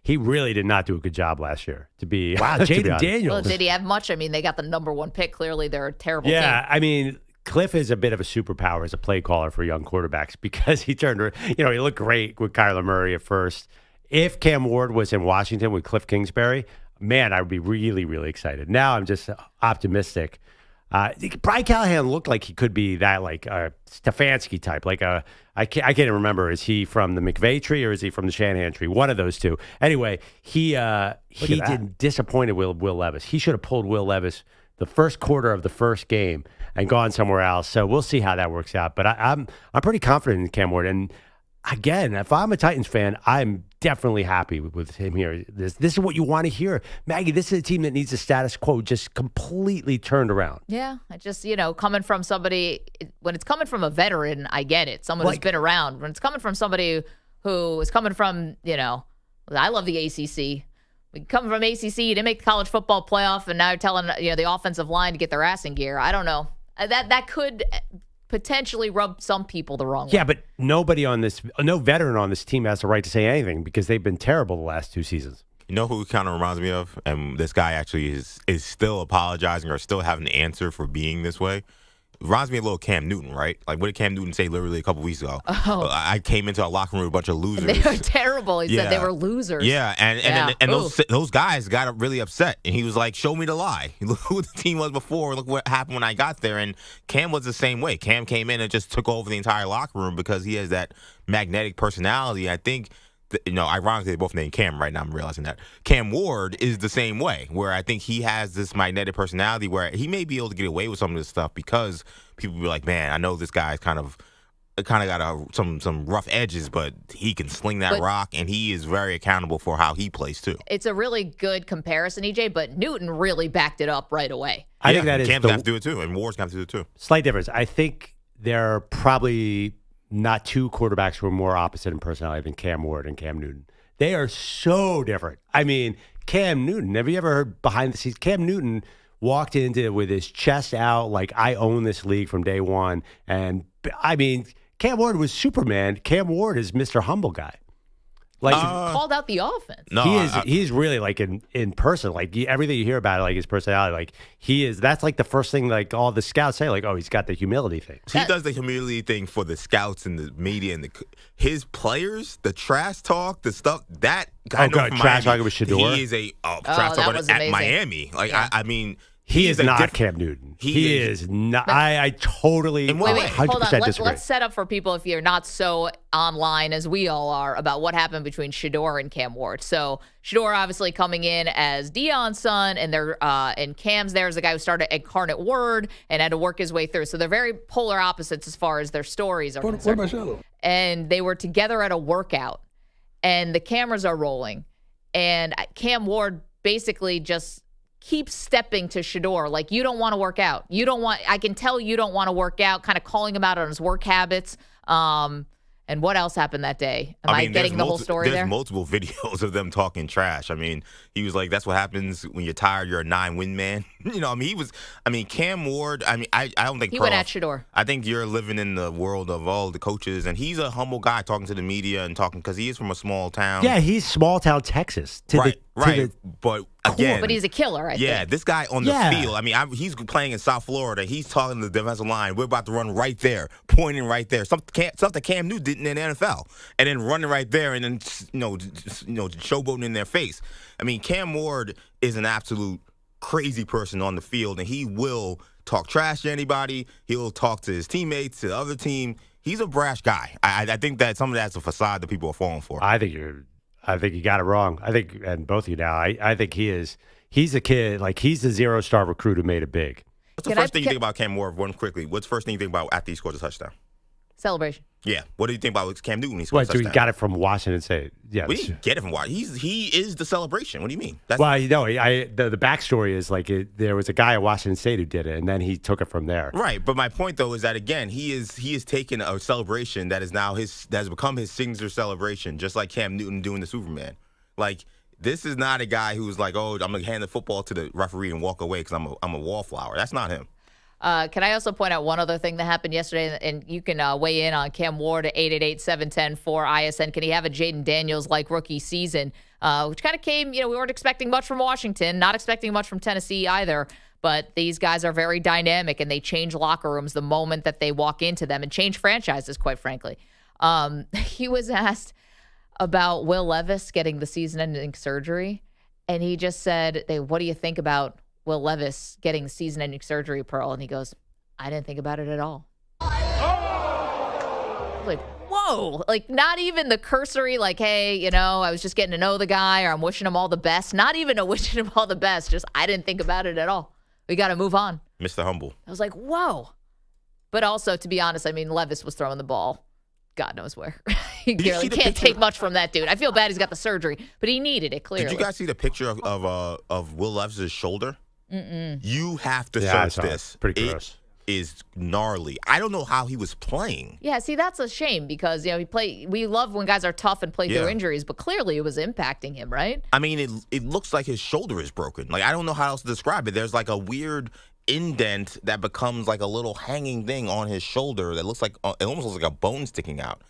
really did not do a good job last year to be. Wow, Jaden Daniels. Well, did he have much? I mean, they got the number 1 pick. Clearly, they're a terrible team. Yeah, I mean, Cliff is a bit of a superpower as a play caller for young quarterbacks because he looked great with Kyler Murray at first. If Cam Ward was in Washington with Cliff Kingsbury, man, I would be really, really excited. Now I'm just optimistic. Brian Callahan looked like he could be that like Stefanski type. I can't remember. Is he from the McVay tree or is he from the Shanahan tree? One of those two. Anyway, he did disappointed Will Levis. He should have pulled Will Levis the first quarter of the first game and gone somewhere else. So we'll see how that works out. But I'm pretty confident in Cam Ward. And again, if I'm a Titans fan, I'm definitely happy with him here. This is what you want to hear. Maggie, this is a team that needs the status quo just completely turned around. Yeah, I just, coming from somebody, when it's coming from a veteran, I get it. Someone who's been around. When it's coming from somebody who is coming from, I love the ACC. We come from ACC, you didn't make the college football playoff, and now you're telling, the offensive line to get their ass in gear. I don't know. That could potentially rub some people the wrong way. Yeah, but no veteran on this team has the right to say anything because they've been terrible the last 2 seasons. You know who kind of reminds me of? And this guy actually is still apologizing or still having an answer for being this way. Reminds me of a little Cam Newton, right? Like, what did Cam Newton say literally a couple weeks ago? Oh. I came into a locker room with a bunch of losers. They were terrible. He said they were losers. Yeah, and those guys got really upset. And he was like, show me the lie. Look who the team was before. Look what happened when I got there. And Cam was the same way. Cam came in and just took over the entire locker room because he has that magnetic personality. I think, ironically, they both named Cam right now. I'm realizing that. Cam Ward is the same way, where I think he has this magnetic personality where he may be able to get away with some of this stuff because people be like, man, I know this guy's kind of got some rough edges, but he can sling that rock, and he is very accountable for how he plays, too. It's a really good comparison, EJ, but Newton really backed it up right away. I think that is Cam's got to do it, too, and Ward's got to do it, too. Slight difference. I think there are probably not two quarterbacks who are more opposite in personality than Cam Ward and Cam Newton. They are so different. I mean, Cam Newton, have you ever heard behind the scenes? Cam Newton walked into it with his chest out like, I own this league from day one. And, I mean, Cam Ward was Superman. Cam Ward is Mr. Humble Guy. Like called out the offense. No, he's really like in person, like everything you hear about it, like his personality, like he is. That's like the first thing like all the scouts say, like, oh, he's got the humility thing. He does the humility thing for the scouts and the media and his players, the trash talk, the stuff that. Trash talking with Shedeur. He is trash talking at amazing. Miami. Like I mean. He is not Cam Newton. He is not. I totally 100% hold on. disagree. Let's set up for people if you're not so online as we all are about what happened between Shedeur and Cam Ward. So Shedeur obviously coming in as Deion's son, and Cam's there as the guy who started Incarnate Word and had to work his way through. So they're very polar opposites as far as their stories are concerned. And they were together at a workout, and the cameras are rolling, and Cam Ward basically just keeps stepping to Shedeur like, you don't want to work out. I can tell you don't want to work out, kind of calling him out on his work habits. And what else happened that day? Am I getting the whole story there? There's multiple videos of them talking trash. I mean, he was like, that's what happens when you're tired, you're a 9-win man. Cam Ward, I don't think he went at Shedeur. I think you're living in the world of all the coaches, and he's a humble guy talking to the media and talking because he is from a small town. Yeah, he's small town Texas. But again, but he's a killer, I think. This guy on the field, he's playing in South Florida. He's talking to the defensive line. We're about to run right there, pointing right there. Something Cam Newton didn't in the NFL. And then running right there and then, showboating in their face. I mean, Cam Ward is an absolute crazy person on the field, and he will talk trash to anybody. He'll talk to his teammates, to the other team. He's a brash guy. I think that some of that's a facade that people are falling for. I think you got it wrong. And both of you now, I think he's a kid, like he's the 0-star recruit who made it big. What's the first thing you think about Cam Ward, one quickly? What's the first thing you think about after he scores a touchdown? Celebration. Yeah. What do you think about Cam Newton when he scores a touchdown? So he got it from Washington State. Yeah. We didn't get it from Washington. He is the celebration. What do you mean? The backstory is like there was a guy at Washington State who did it, and then he took it from there. Right. But my point, though, is that, again, he is taking a celebration that is now that has become his signature celebration, just like Cam Newton doing the Superman. Like, this is not a guy who's like, oh, I'm going to hand the football to the referee and walk away because I'm a wallflower. That's not him. Can I also point out one other thing that happened yesterday? And you can weigh in on Cam Ward at 888-710-4ISN. Can he have a Jaden Daniels-like rookie season? Which kind of came, we weren't expecting much from Washington, not expecting much from Tennessee either. But these guys are very dynamic, and they change locker rooms the moment that they walk into them and change franchises, quite frankly. He was asked about Will Levis getting the season-ending surgery, and he just said, "Hey, what do you think about Will Levis getting season-ending surgery, Pearl?" And he goes, "I didn't think about it at all." Like, whoa. Like, not even the cursory, like, hey, I was just getting to know the guy, or I'm wishing him all the best. Not even a wishing him all the best. Just, I didn't think about it at all. We got to move on. Mr. Humble. I was like, whoa. But also, to be honest, Levis was throwing the ball God knows where. He can't take much from that dude. I feel bad he's got the surgery, but he needed it, clearly. Did you guys see the picture of Will Levis' shoulder? Mm-mm. You have to search this. Pretty gross. It is gnarly. I don't know how he was playing. Yeah, see, that's a shame because, we love when guys are tough and play through injuries, but clearly it was impacting him, right? I mean, it looks like his shoulder is broken. Like, I don't know how else to describe it. There's like a weird indent that becomes like a little hanging thing on his shoulder that looks like, it almost looks like a bone sticking out.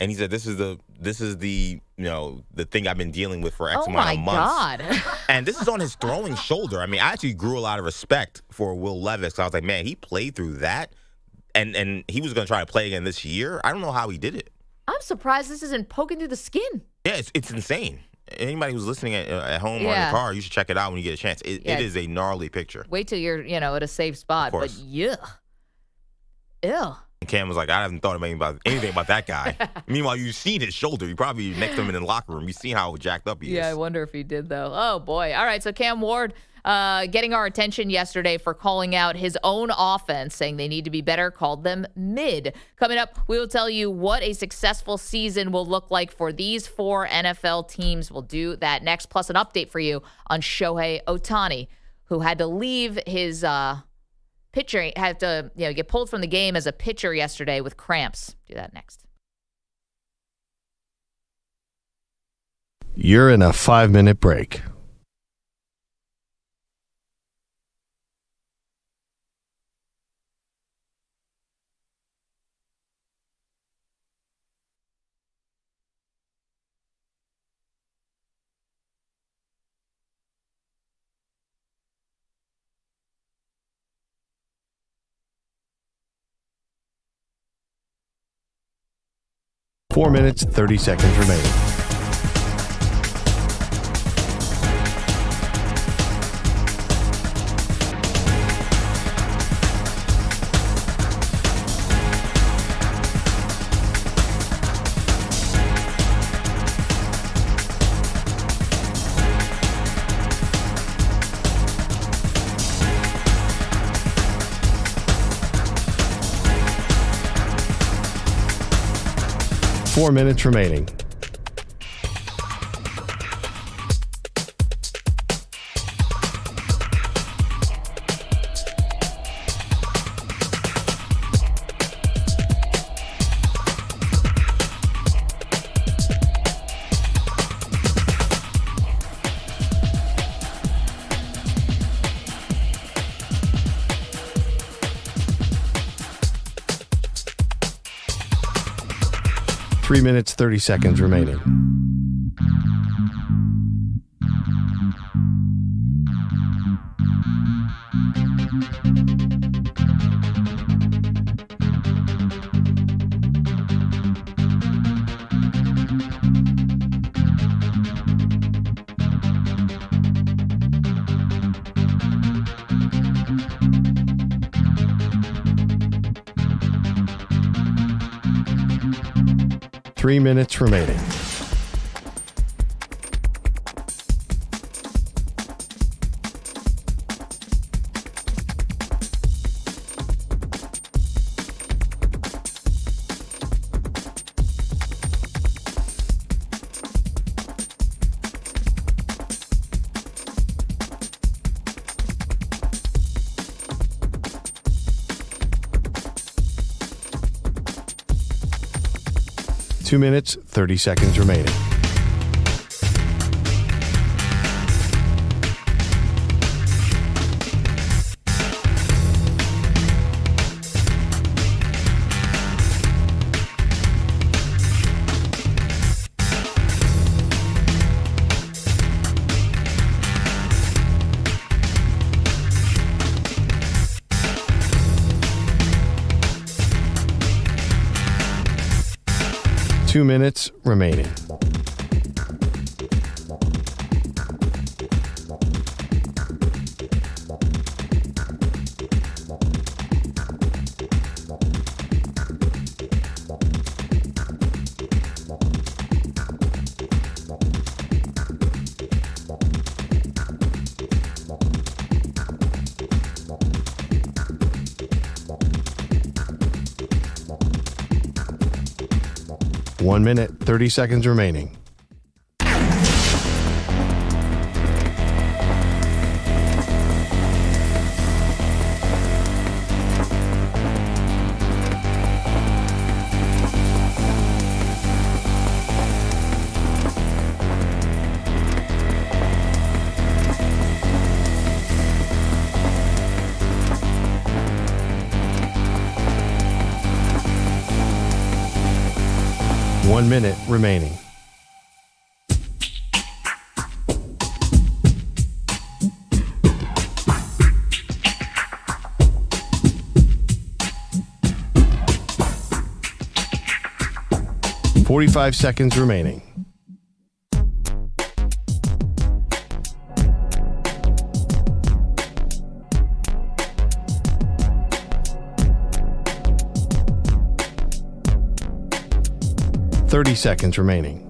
And he said, this is the the thing I've been dealing with for X amount of months. Oh, my God. And this is on his throwing shoulder. I mean, I actually grew a lot of respect for Will Levis. I was like, man, he played through that, and he was going to try to play again this year. I don't know how he did it. I'm surprised this isn't poking through the skin. Yeah, it's insane. Anybody who's listening at home or in the car, you should check it out when you get a chance. It is a gnarly picture. Wait till you're, at a safe spot. But yeah. Ew. And Cam was like, I haven't thought about anything about that guy. Meanwhile, you've seen his shoulder. You probably next to him in the locker room. You see how jacked up he is. Yeah, I wonder if he did, though. Oh, boy. All right, so Cam Ward getting our attention yesterday for calling out his own offense, saying they need to be better, called them mid. Coming up, we will tell you what a successful season will look like for these 4 NFL teams. We'll do that next, plus an update for you on Shohei Ohtani, who had to leave his pitcher, had to get pulled from the game as a pitcher yesterday with cramps. Do that next. You're in a 5-minute break. Four minutes, 30 seconds remaining. Four minutes remaining. Three minutes, 30 seconds remaining. Three minutes remaining. Two minutes, 30 seconds remaining. Two minutes remaining. One minute, 30 seconds remaining. 1 minute remaining. $45 seconds remaining. $30 seconds remaining.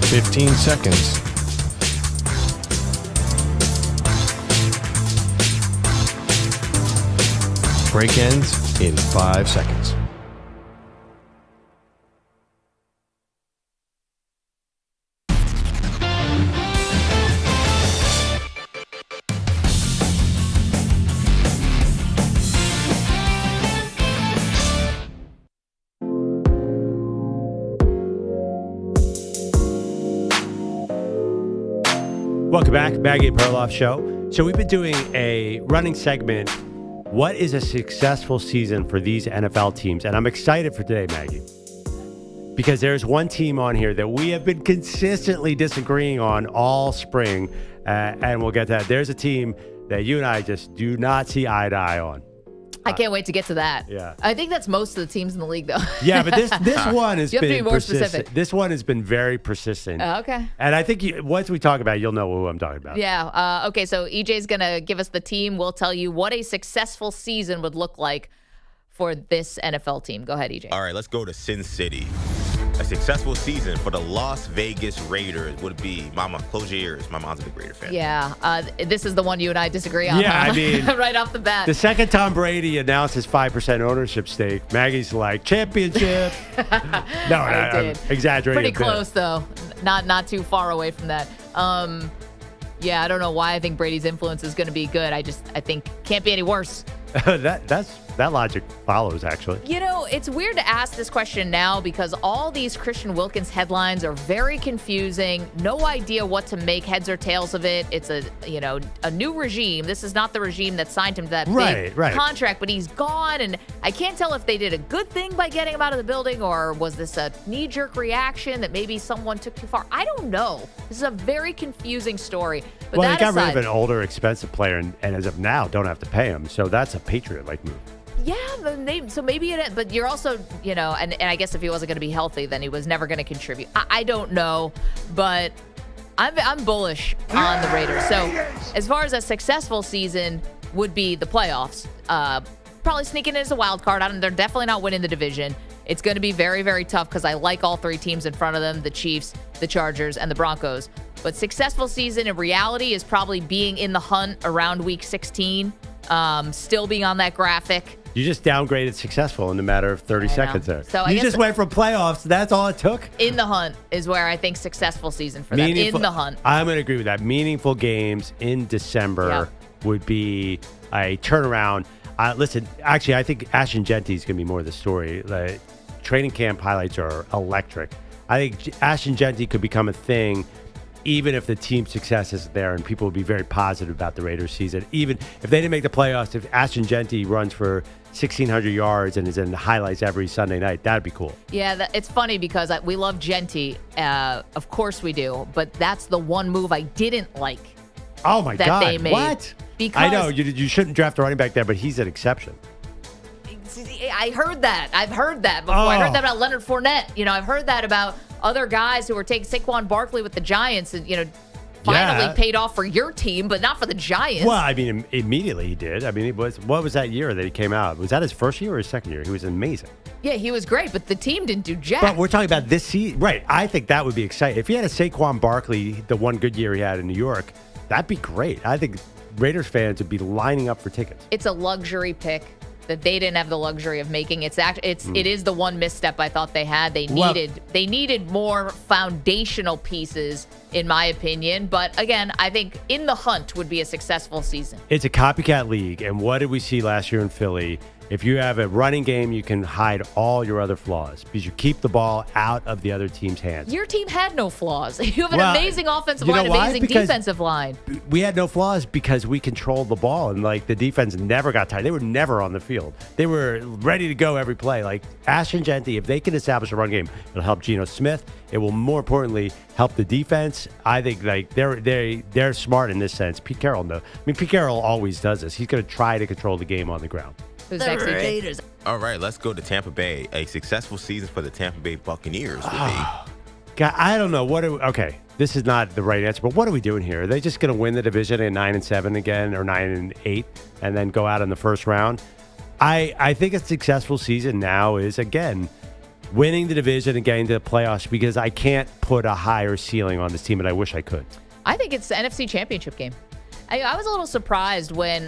$15 seconds. Break ends in 5 seconds. Welcome back, Maggie Perloff Show. So we've been doing a running segment, what is a successful season for these NFL teams? And I'm excited for today, Maggie, because there's one team on here that we have been consistently disagreeing on all spring, and we'll get to that. There's a team that you and I just do not see eye to eye on. I can't wait to get to that. Yeah. I think that's most of the teams in the league, though. Yeah, but this one has you have been to be more persistent. specific. This one has been very persistent. Okay. And I think once we talk about it, you'll know who I'm talking about. Yeah. Okay, so EJ's going to give us the team. We'll tell you what a successful season would look like for this NFL team. Go ahead, EJ. All right, let's go to Sin City. A successful season for the Las Vegas Raiders would be, Mama, close your ears. My mom's a big Raider fan. Yeah. This is the one you and I disagree on. Yeah, I mean, right off the bat. The second Tom Brady announced his 5% ownership stake, Maggie's like, championship. No, I'm exaggerating. Pretty close, though. Not too far away from that. Yeah, I don't know why I think Brady's influence is going to be good. I think can't be any worse. That logic follows, actually. You know, it's weird to ask this question now because all these Christian Wilkins headlines are very confusing. No idea what to make heads or tails of it. It's a new regime. This is not the regime that signed him to that big contract, but he's gone. And I can't tell if they did a good thing by getting him out of the building or was this a knee-jerk reaction that maybe someone took too far. I don't know. This is a very confusing story. But well, they got rid of an older, expensive player, and as of now, don't have to pay him. So that's a Patriot-like move. Yeah, so maybe but you're also, and I guess if he wasn't going to be healthy, then he was never going to contribute. I don't know, but I'm bullish on the Raiders. So as far as a successful season would be the playoffs, probably sneaking in as a wild card. They're definitely not winning the division. It's going to be very, very tough because I like all three teams in front of them, the Chiefs, the Chargers, and the Broncos. But successful season in reality is probably being in the hunt around week 16, still being on that graphic. You just downgraded successful in a matter of 30 seconds there. So you just went from playoffs. That's all it took? In the hunt is where I think successful season for them. In the hunt. I'm going to agree with that. Meaningful games in December would be a turnaround. Listen, actually, I think Ashton Genty is going to be more of the story. The training camp highlights are electric. I think Ashton Genty could become a thing even if the team success isn't there, and people would be very positive about the Raiders season. Even if they didn't make the playoffs, if Ashton Genty runs for 1,600 yards and is in highlights every Sunday night, that'd be cool. Yeah, it's funny because we love Genty. Of course we do. But that's the one move I didn't like. Oh, my God. They made. What? Because I know, you shouldn't draft a running back there, but he's an exception. I heard that. I've heard that before. I heard that about Leonard Fournette. I've heard that about other guys who were taking Saquon Barkley with the Giants and, finally paid off for your team, but not for the Giants. Well, I mean, immediately he did. I mean, what was that year that he came out? Was that his first year or his second year? He was amazing. Yeah, he was great, but the team didn't do jack. But we're talking about this season. Right. I think that would be exciting. If he had a Saquon Barkley, the one good year he had in New York, that'd be great. I think Raiders fans would be lining up for tickets. It's a luxury pick that they didn't have the luxury of making. It is the one misstep I thought they had. They needed more foundational pieces, in my opinion. But again, I think in the hunt would be a successful season. It's a copycat league, and what did we see last year in Philly? If you have a running game, you can hide all your other flaws because you keep the ball out of the other team's hands. Your team had no flaws. You have an amazing offensive line, amazing defensive line. We had no flaws because we controlled the ball, and like the defense never got tired. They were never on the field. They were ready to go every play. Like Ashton Genty, if they can establish a run game, it'll help Geno Smith. It will more importantly help the defense. I think like they're smart in this sense. Pete Carroll Pete Carroll always does this. He's going to try to control the game on the ground. Who's next, Raiders. All right, let's go to Tampa Bay. A successful season for the Tampa Bay Buccaneers would be. God, I don't know. Okay, this is not the right answer, but what are we doing here? Are they just going to win the division at 9-7 again, or 9-8, and then go out in the first round? I think a successful season now is, again, winning the division and getting to the playoffs because I can't put a higher ceiling on this team, and I wish I could. I think it's the NFC Championship game. I was a little surprised when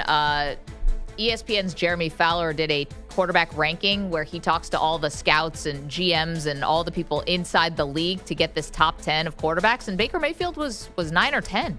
ESPN's Jeremy Fowler did a quarterback ranking where he talks to all the scouts and GMs and all the people inside the league to get this top 10 of quarterbacks, and Baker Mayfield was 9 or 10.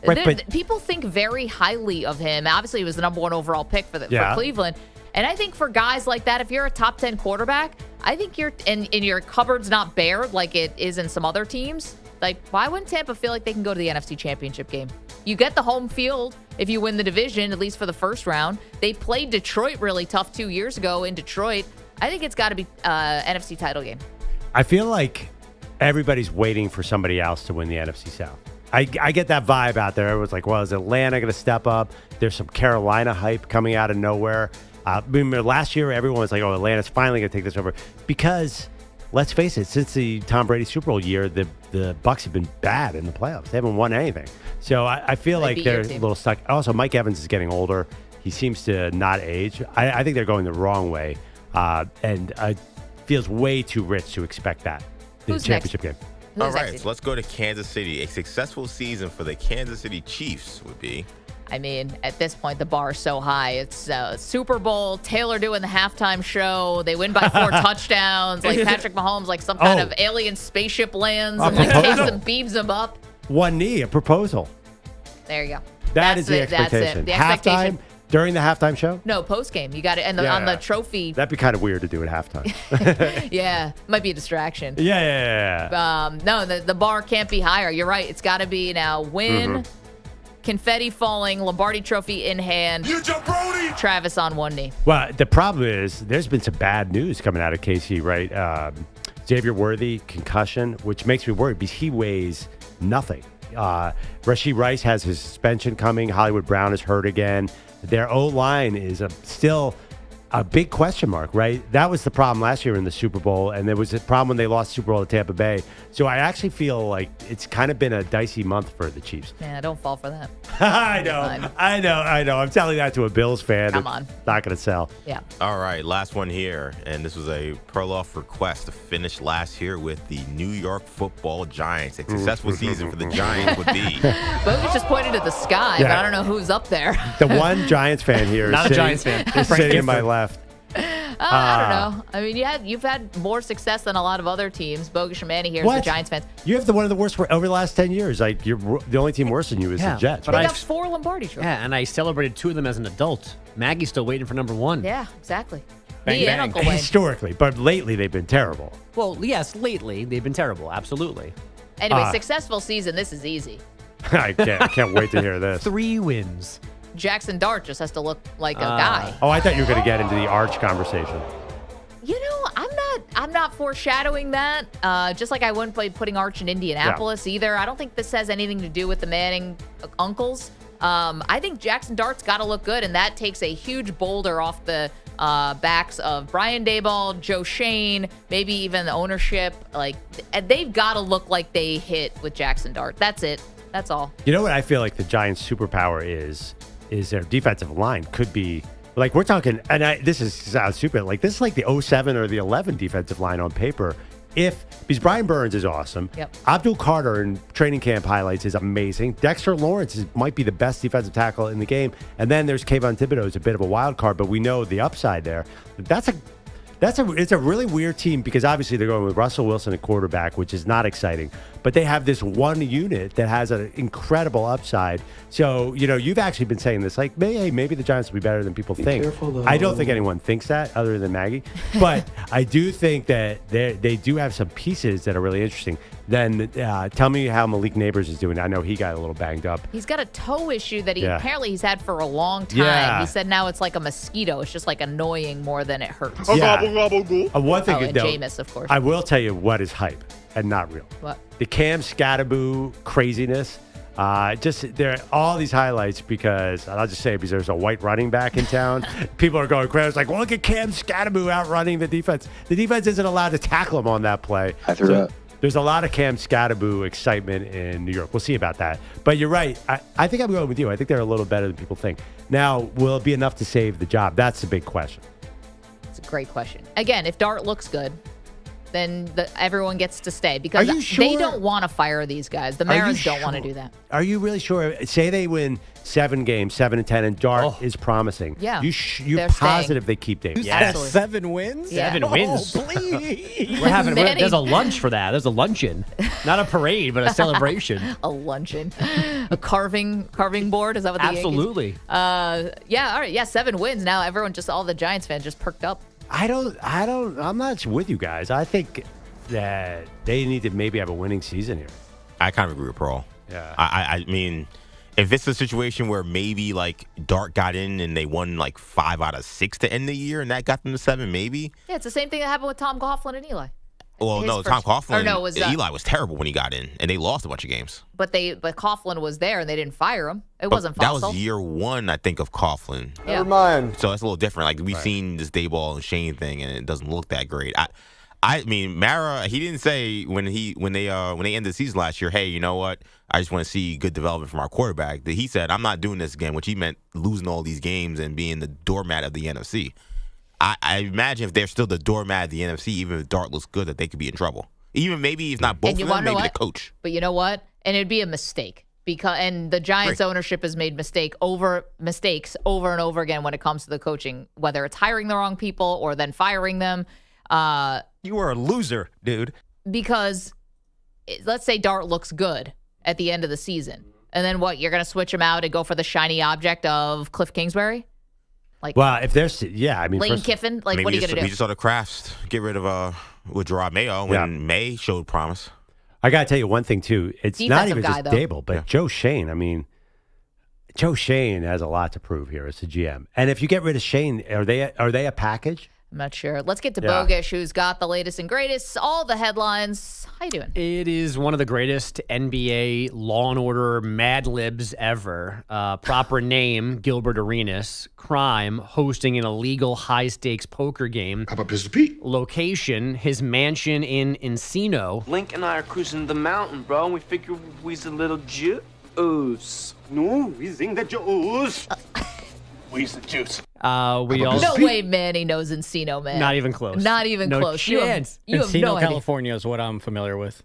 Right, people think very highly of him. Obviously, he was the number 1 overall pick for Cleveland. And I think for guys like that, if you're a top 10 quarterback, I think and your cupboard's not bare like it is in some other teams. Like, why wouldn't Tampa feel like they can go to the NFC Championship game? You get the home field if you win the division, at least for the first round. They played Detroit really tough 2 years ago in Detroit. I think it's got to be NFC title game. I feel like everybody's waiting for somebody else to win the NFC South. I get that vibe out there. Everyone's like, well, is Atlanta going to step up? There's some Carolina hype coming out of nowhere. Remember last year, everyone was like, oh, Atlanta's finally going to take this over. Because, let's face it, since the Tom Brady Super Bowl year, the Bucs have been bad in the playoffs. They haven't won anything. So I feel like they're a little stuck. Also, Mike Evans is getting older. He seems to not age. I think they're going the wrong way. And it feels way too rich to expect that. The championship game. All right, so let's go to Kansas City. A successful season for the Kansas City Chiefs would be. I mean, at this point, the bar is so high. It's Super Bowl, Taylor doing the halftime show. They win by 4 touchdowns. Like Patrick Mahomes, like some kind of alien spaceship lands and like takes them, beams them up. One knee, a proposal. There you go. That's the expectation. That's it. The expectation. Halftime, during the halftime show? No, post game. You got it. And on the trophy. That'd be kind of weird to do at halftime. Yeah, might be a distraction. Yeah. No, the bar can't be higher. You're right. It's got to be now win. Confetti falling, Lombardi trophy in hand. Travis on one knee. Well, the problem is there's been some bad news coming out of KC, right? Xavier Worthy, concussion, which makes me worried because he weighs nothing. Rashee Rice has his suspension coming. Hollywood Brown is hurt again. Their O-line is still a big question mark, right? That was the problem last year in the Super Bowl, and there was a problem when they lost Super Bowl to Tampa Bay. So I actually feel like it's kind of been a dicey month for the Chiefs. Yeah, don't fall for that. I know. I'm telling that to a Bills fan. Come on. Not going to sell. Yeah. All right, last one here, and this was a Perloff request to finish last year with the New York Football Giants. A successful season for the Giants would be. Bogusch just pointed to the sky, but I don't know who's up there. The one Giants fan here not is a Giants fan. Sitting to my left. I don't know. I mean, you've had more success than a lot of other teams. Bogusch and Manny here is the Giants fans. You have one of the worst over the last 10 years. Like the only team worse than you is the Jets. But they got 4 Lombardi trophies. Yeah, and I celebrated 2 of them as an adult. Maggie's still waiting for number 1. Yeah, exactly. Bang, Me bang. and Uncle Wayne. Historically, but lately they've been terrible. Well, yes, lately they've been terrible. Absolutely. Anyway, successful season. This is easy. I can't wait to hear this. 3 wins. Jackson Dart just has to look like a guy. Oh, I thought you were going to get into the Arch conversation. You know, I'm not foreshadowing that. Just like I wouldn't play putting Arch in Indianapolis either. I don't think this has anything to do with the Manning uncles. I think Jackson Dart's got to look good, and that takes a huge boulder off the backs of Brian Daboll, Joe Shane, maybe even the ownership. Like, they've got to look like they hit with Jackson Dart. That's it. That's all. You know what I feel like the Giants' superpower is their defensive line could be. Like, we're talking, and this sounds stupid, like, this is like the 07 or the 11 defensive line on paper. Because Brian Burns is awesome. Yep. Abdul Carter in training camp highlights is amazing. Dexter Lawrence might be the best defensive tackle in the game. And then there's Kayvon Thibodeau, who's a bit of a wild card, but we know the upside there. it's a really weird team because obviously they're going with Russell Wilson at quarterback, which is not exciting. But they have this one unit that has an incredible upside. So, you've actually been saying this, like, maybe the Giants will be better than people think. Careful, I don't think anyone thinks that other than Maggie. But I do think that they do have some pieces that are really interesting. Then tell me how Malik Neighbors is doing. I know he got a little banged up. He's got a toe issue that apparently he's had for a long time. Yeah. He said now it's like a mosquito. It's just like annoying more than it hurts. Yeah. One thing and though, Jameis, of course. I will tell you what is hype and not real. What? The Cam Scatterboo craziness. There are all these highlights because I'll just say because there's a white running back in town. People are going crazy. It's like, well, look at Cam Scatterboo outrunning the defense. The defense isn't allowed to tackle him on that play. I threw up. There's a lot of Cam Scatterboo excitement in New York. We'll see about that. But you're right. I think I'm going with you. I think they're a little better than people think. Now, will it be enough to save the job? That's the big question. It's a great question. Again, if Dart looks good, then everyone gets to stay because they don't want to fire these guys. The Maras don't want to do that. Are you really sure? Say they win 7 games, 7-10, and Dart is promising. Yeah. You're positive they keep Davis. Yes. 7 wins? Yeah. 7 wins. Please. There's a lunch for that. There's a luncheon. Not a parade, but a celebration. A luncheon. A carving board? Is that what the Absolutely. Yeah, all right. Yeah, 7 wins. Now all the Giants fans just perked up. I'm not with you guys. I think that they need to maybe have a winning season here. I kind of agree with Pearl. Yeah. I mean, if it's a situation where maybe like Dart got in and they won like 5 out of 6 to end the year and that got them to 7, maybe. Yeah, it's the same thing that happened with Tom Coughlin and Eli. Well, His no, first- Tom Coughlin, or no, was, Eli was terrible when he got in, and they lost a bunch of games. But Coughlin was there and they didn't fire him. It wasn't That Fossil. was year 1, I think, of Coughlin. Yeah. Never mind. So it's a little different. Like we've seen this Dayball and Shane thing, and it doesn't look that great. I mean, Mara, he didn't say when they ended the season last year, hey, you know what? I just want to see good development from our quarterback. That he said, I'm not doing this again, which he meant losing all these games and being the doormat of the NFC. I imagine if they're still the doormat of the NFC, even if Dart looks good, that they could be in trouble. Even maybe if not both of them, maybe the coach. But you know what? And it'd be a mistake and the Giants ownership has made mistakes over and over again when it comes to the coaching, whether it's hiring the wrong people or then firing them. You were a loser, dude. Because let's say Dart looks good at the end of the season. And then what? You're going to switch him out and go for the shiny object of Cliff Kingsbury? If there's, I mean, Lane Kiffin? Like, what are you going to do? We just saw the Crafts get rid of with Gerard Mayo when May showed promise. I got to tell you one thing, too. It's not even just though. Dable, but Joe Shane. I mean, Joe Shane has a lot to prove here as a GM. And if you get rid of Shane, are they a package? I'm not sure. Let's get to Bogusch, who's got the latest and greatest, all the headlines. How you doing? It is one of the greatest NBA Law and Order Mad Libs ever. Proper name, Gilbert Arenas. Crime, hosting an illegal high-stakes poker game. How about Pistol Pete? Location, his mansion in Encino. Link and I are cruising the mountain, bro, and we figure we's a little juice. No, we's in the juice. We's the juice. No way Manny knows Encino, man. Not even close. Not even no close. Chance. You have no idea. California is what I'm familiar with.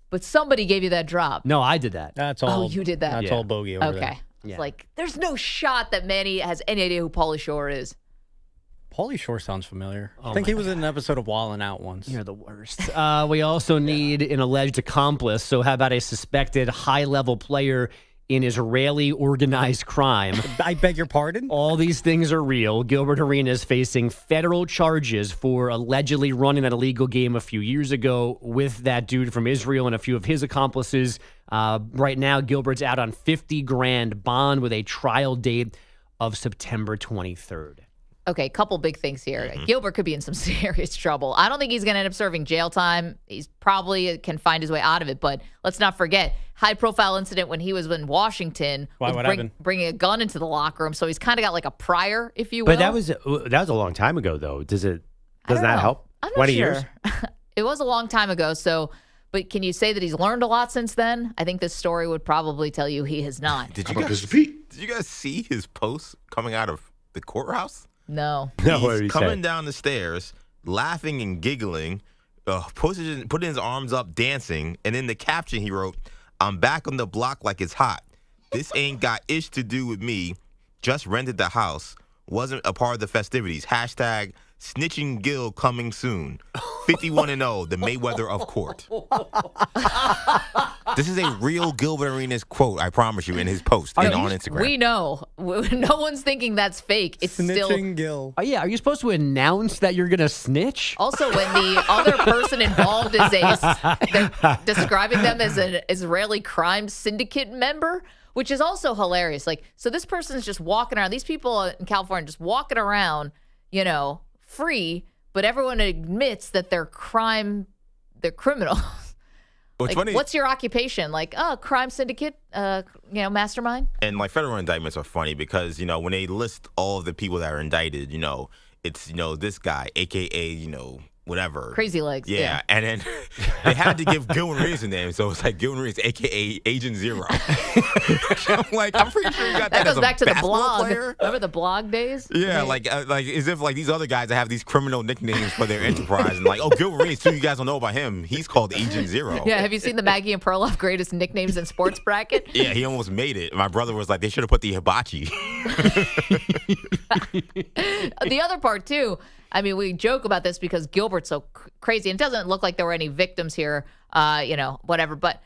But somebody gave you that drop. No, I did that. That's all. Oh, you did that. That's all Bogey over there. Okay. It's like, there's no shot that Manny has any idea who Pauly Shore is. Pauly Shore sounds familiar. I think he was in an episode of Wildin' Out once. You're the worst. We also need an alleged accomplice. So how about a suspected high-level player in Israeli organized crime? I beg your pardon? All these things are real. Gilbert Arenas facing federal charges for allegedly running an illegal game a few years ago with that dude from Israel and a few of his accomplices. Right now, Gilbert's out on $50,000 bond with a trial date of September 23rd. Okay, couple big things here. Gilbert could be in some serious trouble. I don't think he's going to end up serving jail time. He's probably can find his way out of it. But let's not forget, high-profile incident when he was in Washington. Why, what happened? Bringing a gun into the locker room. So he's kind of got like a prior, if you will. But that was a long time ago, though. Doesn't that help? I'm not 20 sure. years? It was a long time ago. But can you say that he's learned a lot since then? I think this story would probably tell you he has not. Did you guys see his post coming out of the courthouse? No. He's coming down the stairs, laughing and giggling, putting his arms up, dancing, and in the caption he wrote, "I'm back on the block like it's hot. This ain't got ish to do with me. Just rented the house. Wasn't a part of the festivities. Hashtag Snitching Gil coming soon. 51-0, the Mayweather of court. This is a real Gilbert Arenas quote, I promise you, in his post on Instagram. We know. No one's thinking that's fake. It's Snitching still. Gil. Oh, yeah, are you supposed to announce that you're going to snitch? Also, when the other person involved is they're describing them as an Israeli crime syndicate member, which is also hilarious. Like, so this person's just walking around. These people in California just walking around, free, but everyone admits that they're criminals. What's funny? What's your occupation? Like, crime syndicate, mastermind. And like federal indictments are funny because when they list all of the people that are indicted, it's this guy, aka whatever, Crazy Legs. Yeah, and then they had to give Gil Reese a name, so it's like Gil Reese, aka Agent Zero. I'm like, I'm pretty sure you got that. That goes as back a to the basketball blog. player. Remember the blog days? Yeah, like as if like these other guys that have these criminal nicknames for their enterprise, and like, Gil Reese, too, you guys don't know about him. He's called Agent Zero. Yeah, have you seen the Maggie and Perloff greatest nicknames in sports bracket? Yeah, he almost made it. My brother was like, they should have put the hibachi. The other part, too, I mean, we joke about this because Gilbert's so crazy. And it doesn't look like there were any victims here, whatever. But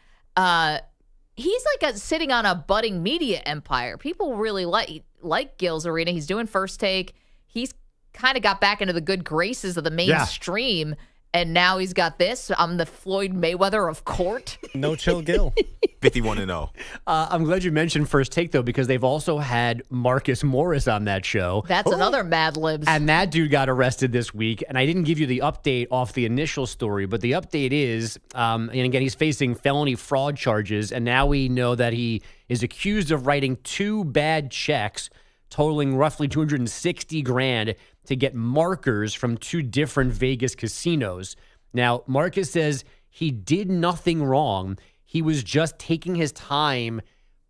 he's like sitting on a budding media empire. People really like Gil's arena. He's doing First Take. He's kind of got back into the good graces of the mainstream. Yeah. And now he's got this. I'm the Floyd Mayweather of court. No chill Gil. 51-0. I'm glad you mentioned First Take, though, because they've also had Marcus Morris on that show. That's another Mad Libs. And that dude got arrested this week. And I didn't give you the update off the initial story, but the update is, and again, he's facing felony fraud charges. And now we know that he is accused of writing 2 bad checks totaling roughly $260,000 to get markers from 2 different Vegas casinos. Now, Marcus says he did nothing wrong. He was just taking his time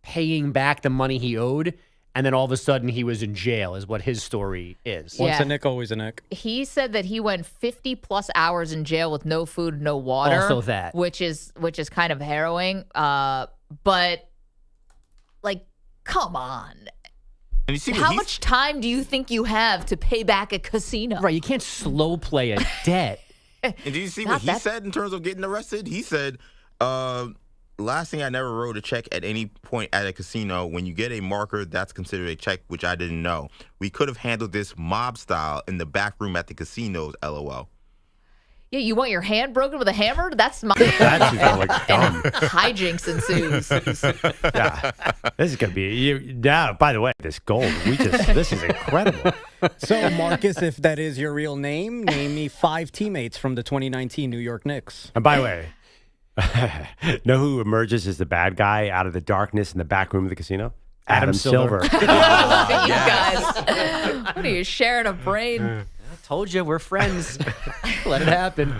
paying back the money he owed, and then all of a sudden he was in jail, is what his story is. Once a nick, always a nick. He said that he went 50+ hours in jail with no food, no water. Also that. Which is kind of harrowing. But, like, come on. And you see how much time do you think you have to pay back a casino? Right, you can't slow play a debt. And did you see what he said in terms of getting arrested? He said, last thing, I never wrote a check at any point at a casino. When you get a marker, that's considered a check, which I didn't know. We could have handled this mob style in the back room at the casinos, LOL. Yeah, you want your hand broken with a hammer? That's my... That's like dumb. Hijinks ensues. Yeah, this is gonna be. Yeah. By the way, this gold. This is incredible. So, Marcus, if that is your real name, name me 5 teammates from the 2019 New York Knicks. And by the way, know who emerges as the bad guy out of the darkness in the back room of the casino? Adam Silver. You guys. What are you, sharing a brain? Told you, we're friends. Let it happen.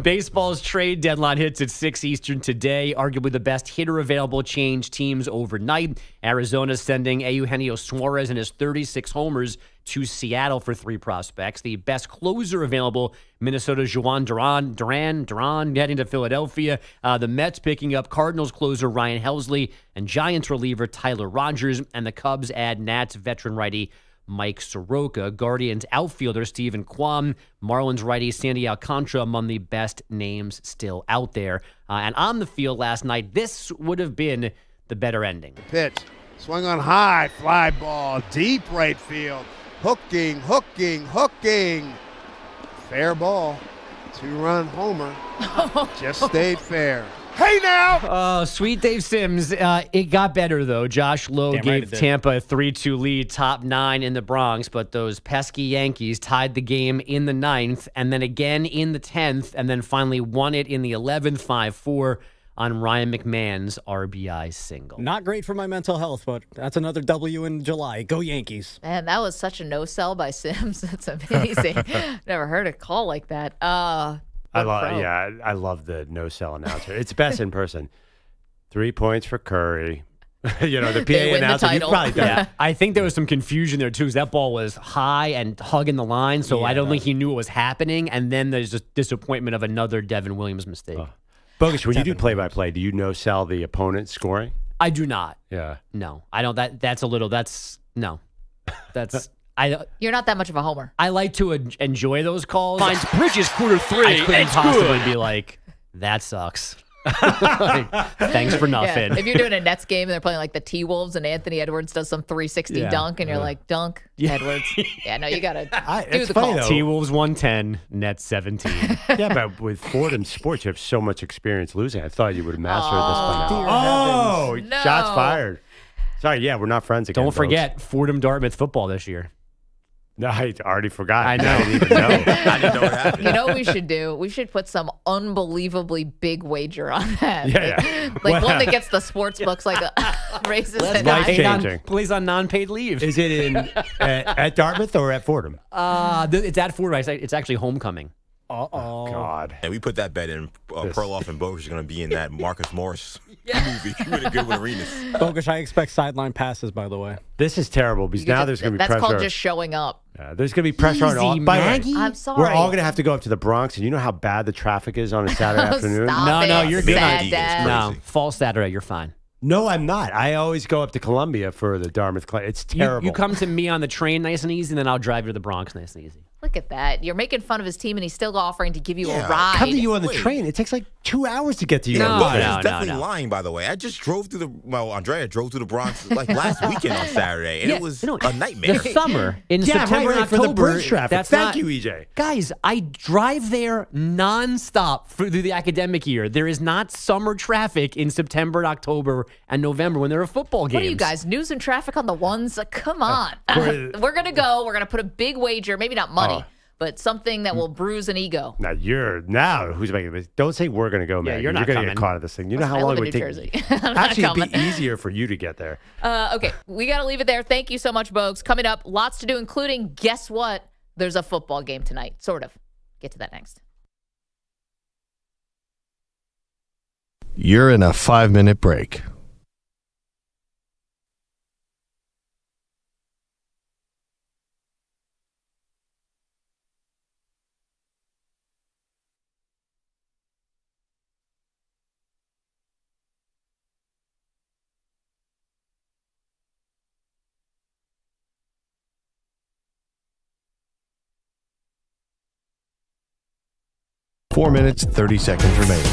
Baseball's trade deadline hits at 6 Eastern today. Arguably the best hitter available changed teams overnight. Arizona sending Eugenio Suarez and his 36 homers to Seattle for 3 prospects. The best closer available, Minnesota's Juan Duran heading to Philadelphia. The Mets picking up Cardinals closer Ryan Helsley and Giants reliever Tyler Rogers. And the Cubs add Nats veteran righty Mike Soroka. Guardians outfielder Stephen Kwan, Marlins righty Sandy Alcantara among the best names still out there. And on the field last night, this would have been the better ending. Pitch, swung on high, fly ball, deep right field. Hooking. Fair ball. 2-run homer. Just stayed fair. Hey now! Sweet Dave Sims. It got better, though. Josh Lowe gave Tampa a 3-2 lead, top 9 in the Bronx, but those pesky Yankees tied the game in the 9th, and then again in the 10th, and then finally won it in the 11th, 5-4 on Ryan McMahon's RBI single. Not great for my mental health, but that's another W in July. Go Yankees. Man, that was such a no-sell by Sims. That's amazing. Never heard a call like that. I love the no-sell announcer. It's best in person. 3 points for Curry. The PA announcer. You've probably done it. I think there was some confusion there too, because that ball was high and hugging the line, so I don't think he knew what was happening. And then there's just disappointment of another Devin Williams mistake. Bogusch, when you do play-by-play, do you no-sell the opponent scoring? I do not. Yeah. No, I don't. That's no. That's You're not that much of a homer. I like to enjoy those calls. Finds Bridges quarter 3. I couldn't It's possibly good. be like, that sucks. Like, thanks for nothing. Yeah. If you're doing a Nets game and they're playing like the T-Wolves and Anthony Edwards does some 360 dunk and you're like, dunk, Edwards. Yeah, no, you got to do the call. T-Wolves 110, Nets 17. Yeah, but with Fordham Sports, you have so much experience losing. I thought you would have mastered this by dear now. heavens. No. Shots fired. Sorry, yeah, we're not friends again. Don't forget Fordham Dartmouth football this year. No, I already forgot. I know. I didn't even know. I didn't know what happened. You know what we should do? We should put some unbelievably big wager on that. Yeah. Like one that gets the sports books like raises it. Life-changing. Plays on non-paid leave. Is it in at Dartmouth or at Fordham? It's at Fordham. It's actually homecoming. Oh, God. And we put that bet in. Perloff and Bogusch are going to be in that Marcus Morris movie. Really good with Arenas. Bogusch, I expect sideline passes, by the way. This is terrible because now there's going to be That's pressure. called just showing up. There's going to be pressure on all. By the way, Maggie? I'm sorry. we're all going to have to go up to the Bronx, and you know how bad the traffic is on a Saturday afternoon? Stop No, it. you're good. Sad dad. No, fall Saturday, you're fine. No, I'm not. I always go up to Columbia for the Dartmouth. It's terrible. You come to me on the train nice and easy, and then I'll drive you to the Bronx nice and easy. Look at that. You're making fun of his team, and he's still offering to give you a ride. Come to you on the train. It takes like 2 hours to get to you. Yeah, No, Bogusch no, is definitely lying, by the way. I just drove through Andrea drove through the Bronx like last weekend on Saturday, and it was a nightmare. The summer in Yeah, September right, and for the October. bridge traffic. That's Thank not- you, EJ. Guys, I drive there nonstop through the academic year. There is not summer traffic in September, and October, and November when there are football games. What are you guys, news and traffic on the ones? Come on. We're going to go. We're going to put a big wager, maybe not money, but something that will bruise an ego. Now who's making this? Don't say we're going to go, man. you're not going to coming. get caught at this thing. You know how I long live it in would New take? Jersey. I'm not Actually, it'd be coming. easier for you to get there. Okay, we got to leave it there. Thank you so much, Bogues. Coming up, lots to do, including, guess what? There's a football game tonight. Sort of. Get to that next. You're in a 5-minute break. Four minutes, 30 seconds remaining.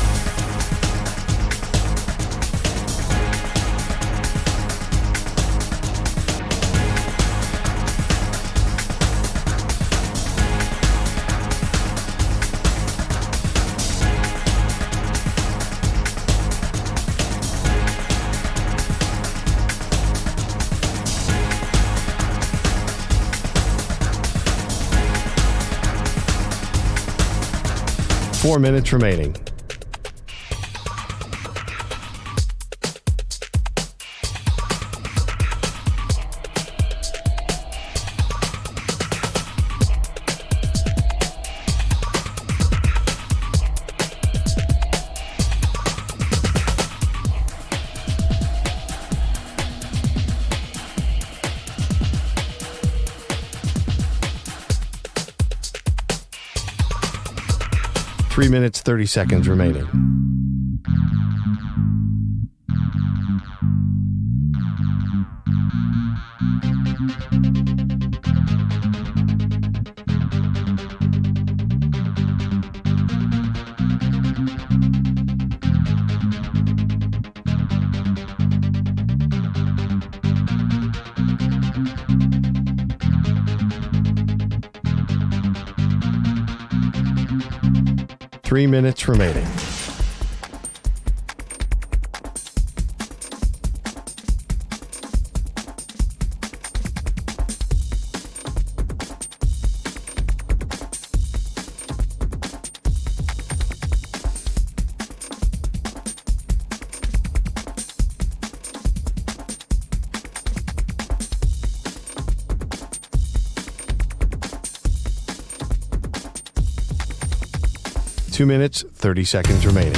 Four minutes remaining. Three minutes, 30 seconds remaining. Three minutes remaining. Two minutes, 30 seconds remaining.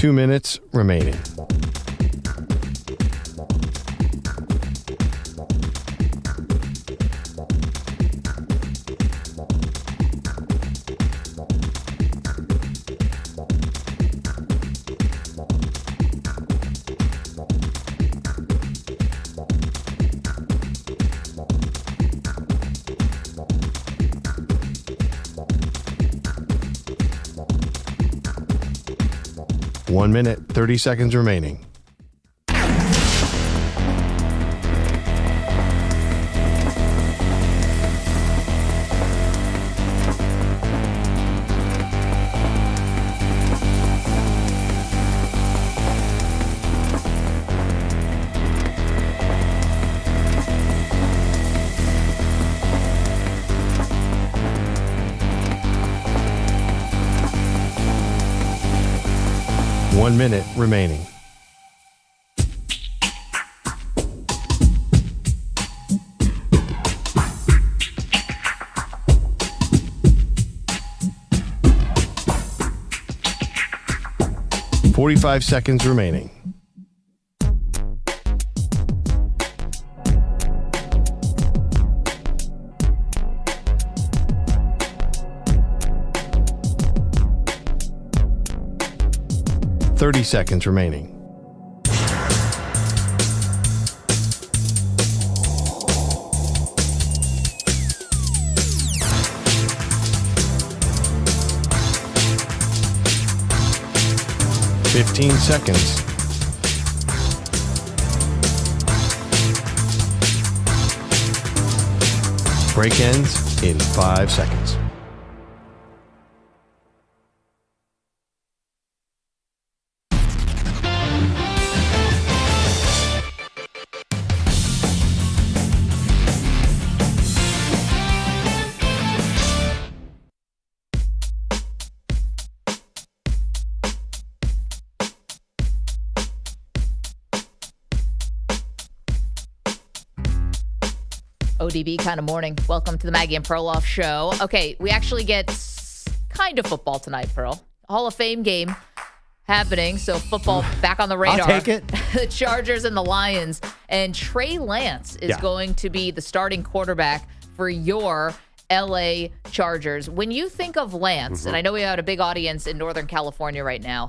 2 minutes remaining. One minute, 30 seconds remaining. One minute remaining. $45 seconds remaining. $30 seconds remaining. $15 seconds. Break ends in 5 seconds. ODB kind of morning. Welcome to the Maggie and Perloff show. Okay, we actually get kind of football tonight, Pearl. Hall of Fame game happening, so football back on the radar. I'll take it. The Chargers and the Lions. And Trey Lance is going to be the starting quarterback for your LA Chargers. When you think of Lance, and I know we have a big audience in Northern California right now,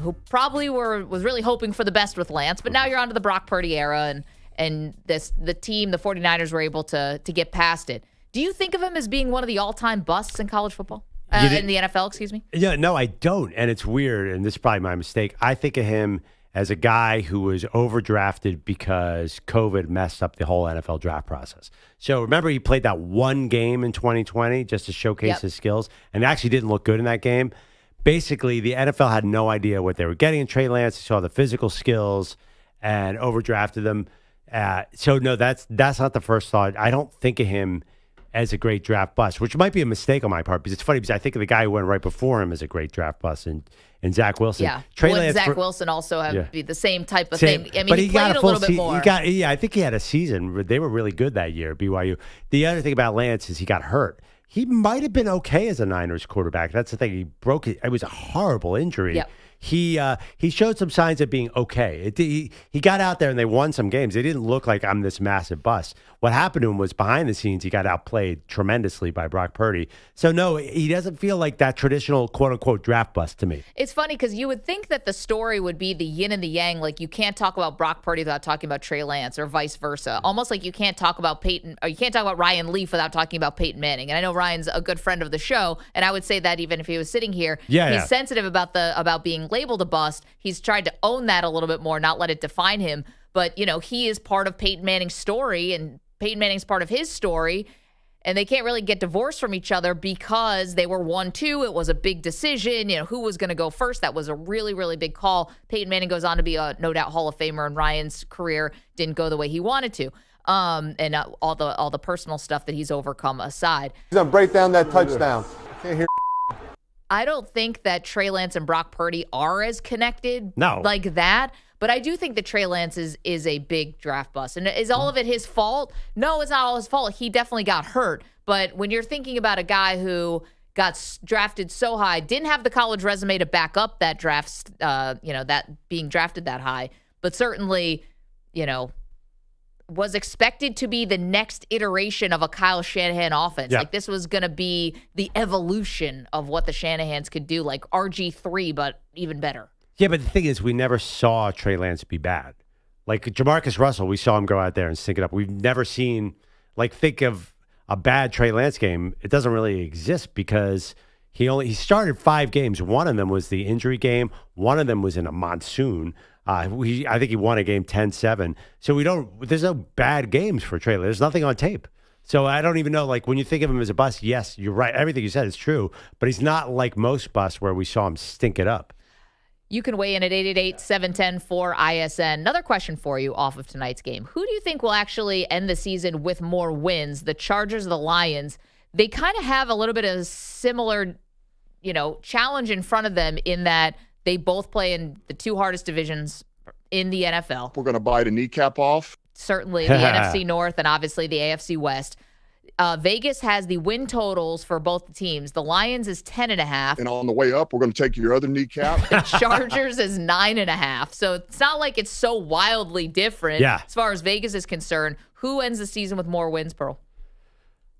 who probably was really hoping for the best with Lance, but now you're onto the Brock Purdy era, and the team, the 49ers, were able to get past it. Do you think of him as being one of the all-time busts in college football? In the NFL, excuse me? Yeah, no, I don't. And it's weird, and this is probably my mistake. I think of him as a guy who was overdrafted because COVID messed up the whole NFL draft process. So remember, he played that one game in 2020 just to showcase his skills, and actually didn't look good in that game. Basically, the NFL had no idea what they were getting in Trey Lance. They saw the physical skills and overdrafted them. So no, that's not the first thought. I don't think of him as a great draft bust, which might be a mistake on my part, because it's funny because I think of the guy who went right before him as a great draft bust, and Zach Wilson. Yeah, Trey Lance Zach Wilson also have be the same type of thing. I mean, he played a little bit more. I think he had a season. They were really good that year, BYU. The other thing about Lance is he got hurt. He might have been okay as a Niners quarterback. That's the thing. He broke it. It was a horrible injury. Yep. He showed some signs of being okay. He got out there and they won some games. They didn't look like I'm this massive bust. What happened to him was behind the scenes, he got outplayed tremendously by Brock Purdy. So no, he doesn't feel like that traditional quote unquote draft bust to me. It's funny because you would think that the story would be the yin and the yang. Like you can't talk about Brock Purdy without talking about Trey Lance, or vice versa. Almost like you can't talk about you can't talk about Ryan Leaf without talking about Peyton Manning. And I know Ryan's a good friend of the show, and I would say that even if he was sitting here, he's sensitive about being labeled a bust. He's tried to own that a little bit more, not let it define him. But, he is part of Peyton Manning's story, and Peyton Manning's part of his story. And they can't really get divorced from each other because they were 1-2. It was a big decision. Who was going to go first? That was a really, really big call. Peyton Manning goes on to be a no doubt Hall of Famer, and Ryan's career didn't go the way he wanted to. And all the personal stuff that he's overcome aside. He's going to break down that touchdown. Can't hear. I don't think that Trey Lance and Brock Purdy are as connected like that. But I do think that Trey Lance is a big draft bust. And is all of it his fault? No, it's not all his fault. He definitely got hurt. But when you're thinking about a guy who got drafted so high, didn't have the college resume to back up that draft, that being drafted that high, but certainly, was expected to be the next iteration of a Kyle Shanahan offense. Yeah. Like this was going to be the evolution of what the Shanahans could do, like RG3, but even better. Yeah, but the thing is, we never saw Trey Lance be bad. Like Jamarcus Russell, we saw him go out there and stink it up. We've never seen, think of a bad Trey Lance game. It doesn't really exist because he started 5 games. One of them was the injury game. One of them was in a monsoon. I think he won a game 10-7. So there's no bad games for Trey Lance. There's nothing on tape. So I don't even know, when you think of him as a bust, yes, you're right. Everything you said is true, but he's not like most busts where we saw him stink it up. You can weigh in at 888-710-4ISN. Another question for you off of tonight's game. Who do you think will actually end the season with more wins, the Chargers or the Lions? They kind of have a little bit of similar, challenge in front of them in that they both play in the 2 hardest divisions in the NFL. We're going to bite a kneecap off. Certainly the NFC North and obviously the AFC West. Vegas has the win totals for both the teams. The Lions is 10.5. And on the way up, we're going to take your other kneecap. The Chargers is 9.5. So it's not like it's so wildly different as far as Vegas is concerned. Who ends the season with more wins, Pearl?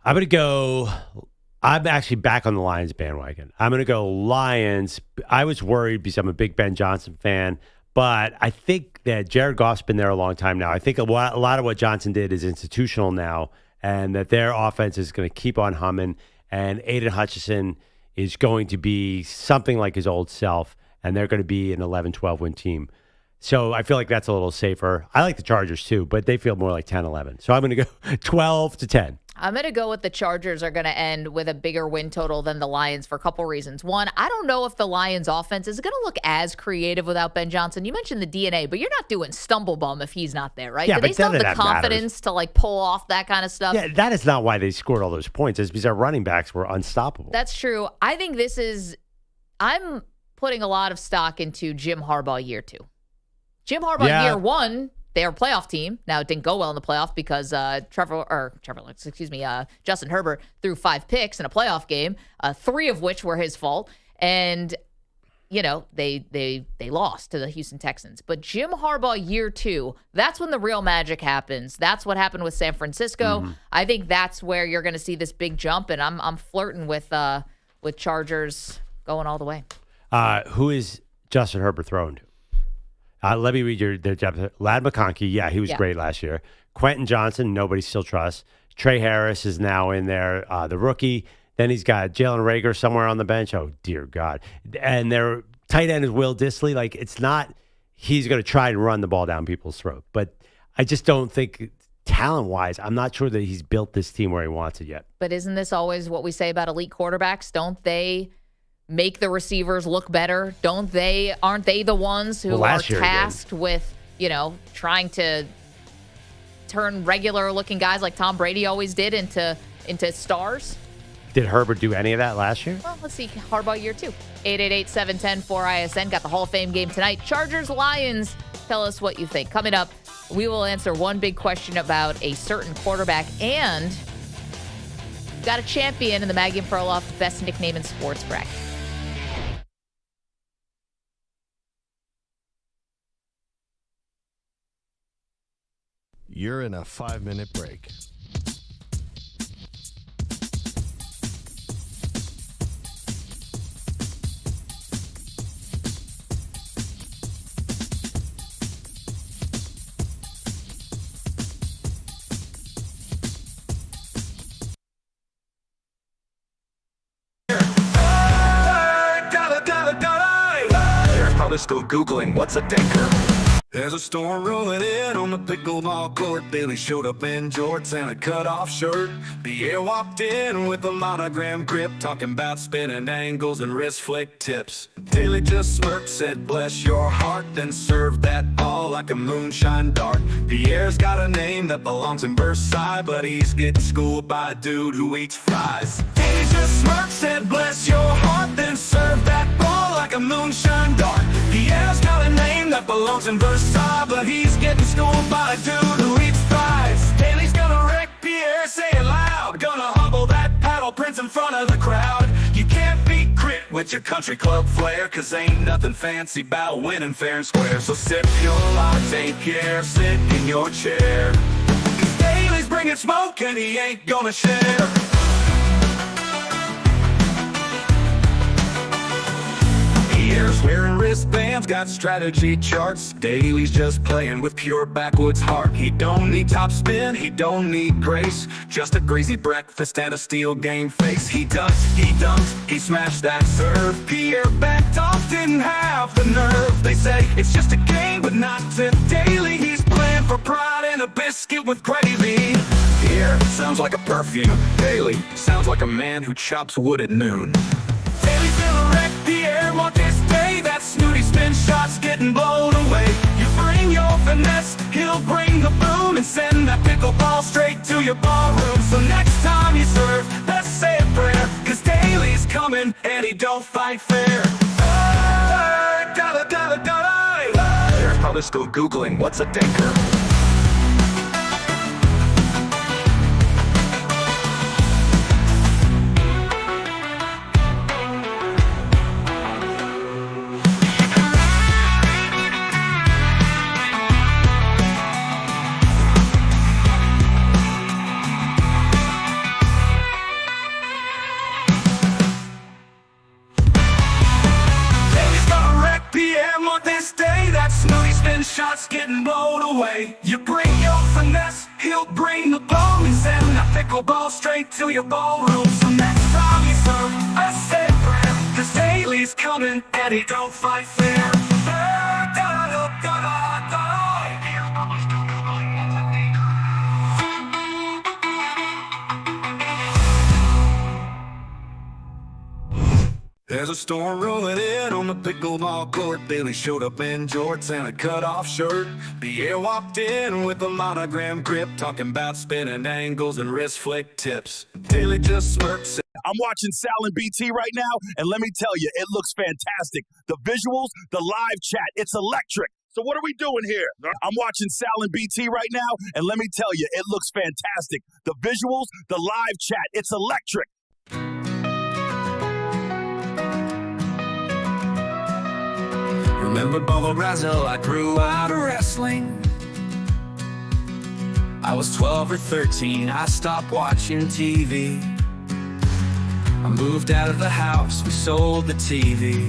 I'm actually back on the Lions bandwagon. I'm going to go Lions. I was worried because I'm a big Ben Johnson fan, but I think that Jared Goff's been there a long time now. I think a lot of what Johnson did is institutional now, and that their offense is going to keep on humming, and Aiden Hutchinson is going to be something like his old self, and they're going to be an 11-12 win team. So I feel like that's a little safer. I like the Chargers too, but they feel more like 10-11. So I'm going to go 12-10. I'm going to go with the Chargers are going to end with a bigger win total than the Lions for a couple reasons. One, I don't know if the Lions offense is going to look as creative without Ben Johnson. You mentioned the DNA, but you're not doing stumble bum if he's not there, right? Yeah, Do they still have the confidence to pull off that kind of stuff? Yeah, that is not why they scored all those points. It's because our running backs were unstoppable. That's true. I think I'm putting a lot of stock into Jim Harbaugh year 2. Jim Harbaugh year 1, they were a playoff team. Now, it didn't go well in the playoff because Justin Herbert threw 5 picks in a playoff game, 3 of which were his fault. And, they lost to the Houston Texans. But Jim Harbaugh year 2, that's when the real magic happens. That's what happened with San Francisco. Mm-hmm. I think that's where you're going to see this big jump. And I'm flirting with Chargers going all the way. Who is Justin Herbert throwing to? Let me read their job. Ladd McConkey, he was great last year. Quentin Johnson, nobody still trusts. Trey Harris is now in there, the rookie. Then he's got Jalen Reagor somewhere on the bench. Oh, dear God. And their tight end is Will Dissly. It's not he's going to try and run the ball down people's throat. But I just don't think talent-wise, I'm not sure that he's built this team where he wants it yet. But isn't this always what we say about elite quarterbacks? Don't they make the receivers look better? Aren't they the ones who are tasked with, trying to turn regular looking guys like Tom Brady always did into stars? Did Herbert do any of that last year? Well, let's see. Harbaugh year 2. 888-710-4ISN. Got the Hall of Fame game tonight. Chargers, Lions. Tell us what you think. Coming up, we will answer one big question about a certain quarterback, and got a champion in the Maggie Perloff Best Nickname in Sports bracket. You're in a 5-minute break. Let's go Googling what's a dinker. There's a storm rolling in on the pickleball court. Bailey showed up in jorts and a cut-off shirt. Pierre walked in with a monogram grip, talking about spinning angles and wrist flick tips. Bailey just smirked, said bless your heart, then served that ball like a moonshine dart. Pierre's got a name that belongs in Versailles, but he's getting schooled by a dude who eats fries. Bailey just smirked, said bless your heart, then served that ball like a moonshine dart. Pierre's got a name that belongs in Versailles, but he's getting schooled by a dude who eats fries. Haley's gonna wreck Pierre, say it loud. Gonna humble that paddle prince in front of the crowd. You can't celebrate with your country club flair, cause ain't nothing fancy about winning fair and square. So sip your latte, care, sit in your chair. Cause Daly's bringing smoke and he ain't gonna share. Ears wearing wristbands, got strategy charts. Daly's just playing with pure backwoods heart. He don't need top spin, he don't need grace, just a greasy breakfast and a steel game face. He dunks, he smashed that serve. Pierre backed off, didn't have the nerve. They say it's just a game, but not to Daly. He's playing for pride and a biscuit with gravy. Pierre sounds like a perfume. Daly sounds like a man who chops wood at noon. Daly's gonna wreck the air on this day. That snooty spin shot's getting blown away. You bring your finesse, he'll bring the boom and send that pickleball straight to your ballroom. So next time you serve, let's say a prayer, cause Daly's coming and he don't fight fair. They're probably still Googling what's a dinker. Shots getting blown away. You bring your finesse, he'll bring the blow and send that pickleball straight to your ballroom. So next time you serve, I said prayer, cause Daly's coming and he don't fight fair. There's a storm rolling in on the pickleball court. Daly showed up in jorts and a cut-off shirt. Pierre walked in with a monogram grip, talking about spinning angles and wrist flick tips. Daly just smirks. I'm watching Sal and BT right now, and let me tell you, it looks fantastic. The visuals, the live chat, it's electric. So what are we doing here? I'm watching Sal and BT right now, and let me tell you, it looks fantastic. The visuals, the live chat, it's electric. Remember Bogusch, I grew out of wrestling. I was 12 or 13, I stopped watching TV. I moved out of the house, we sold the TV.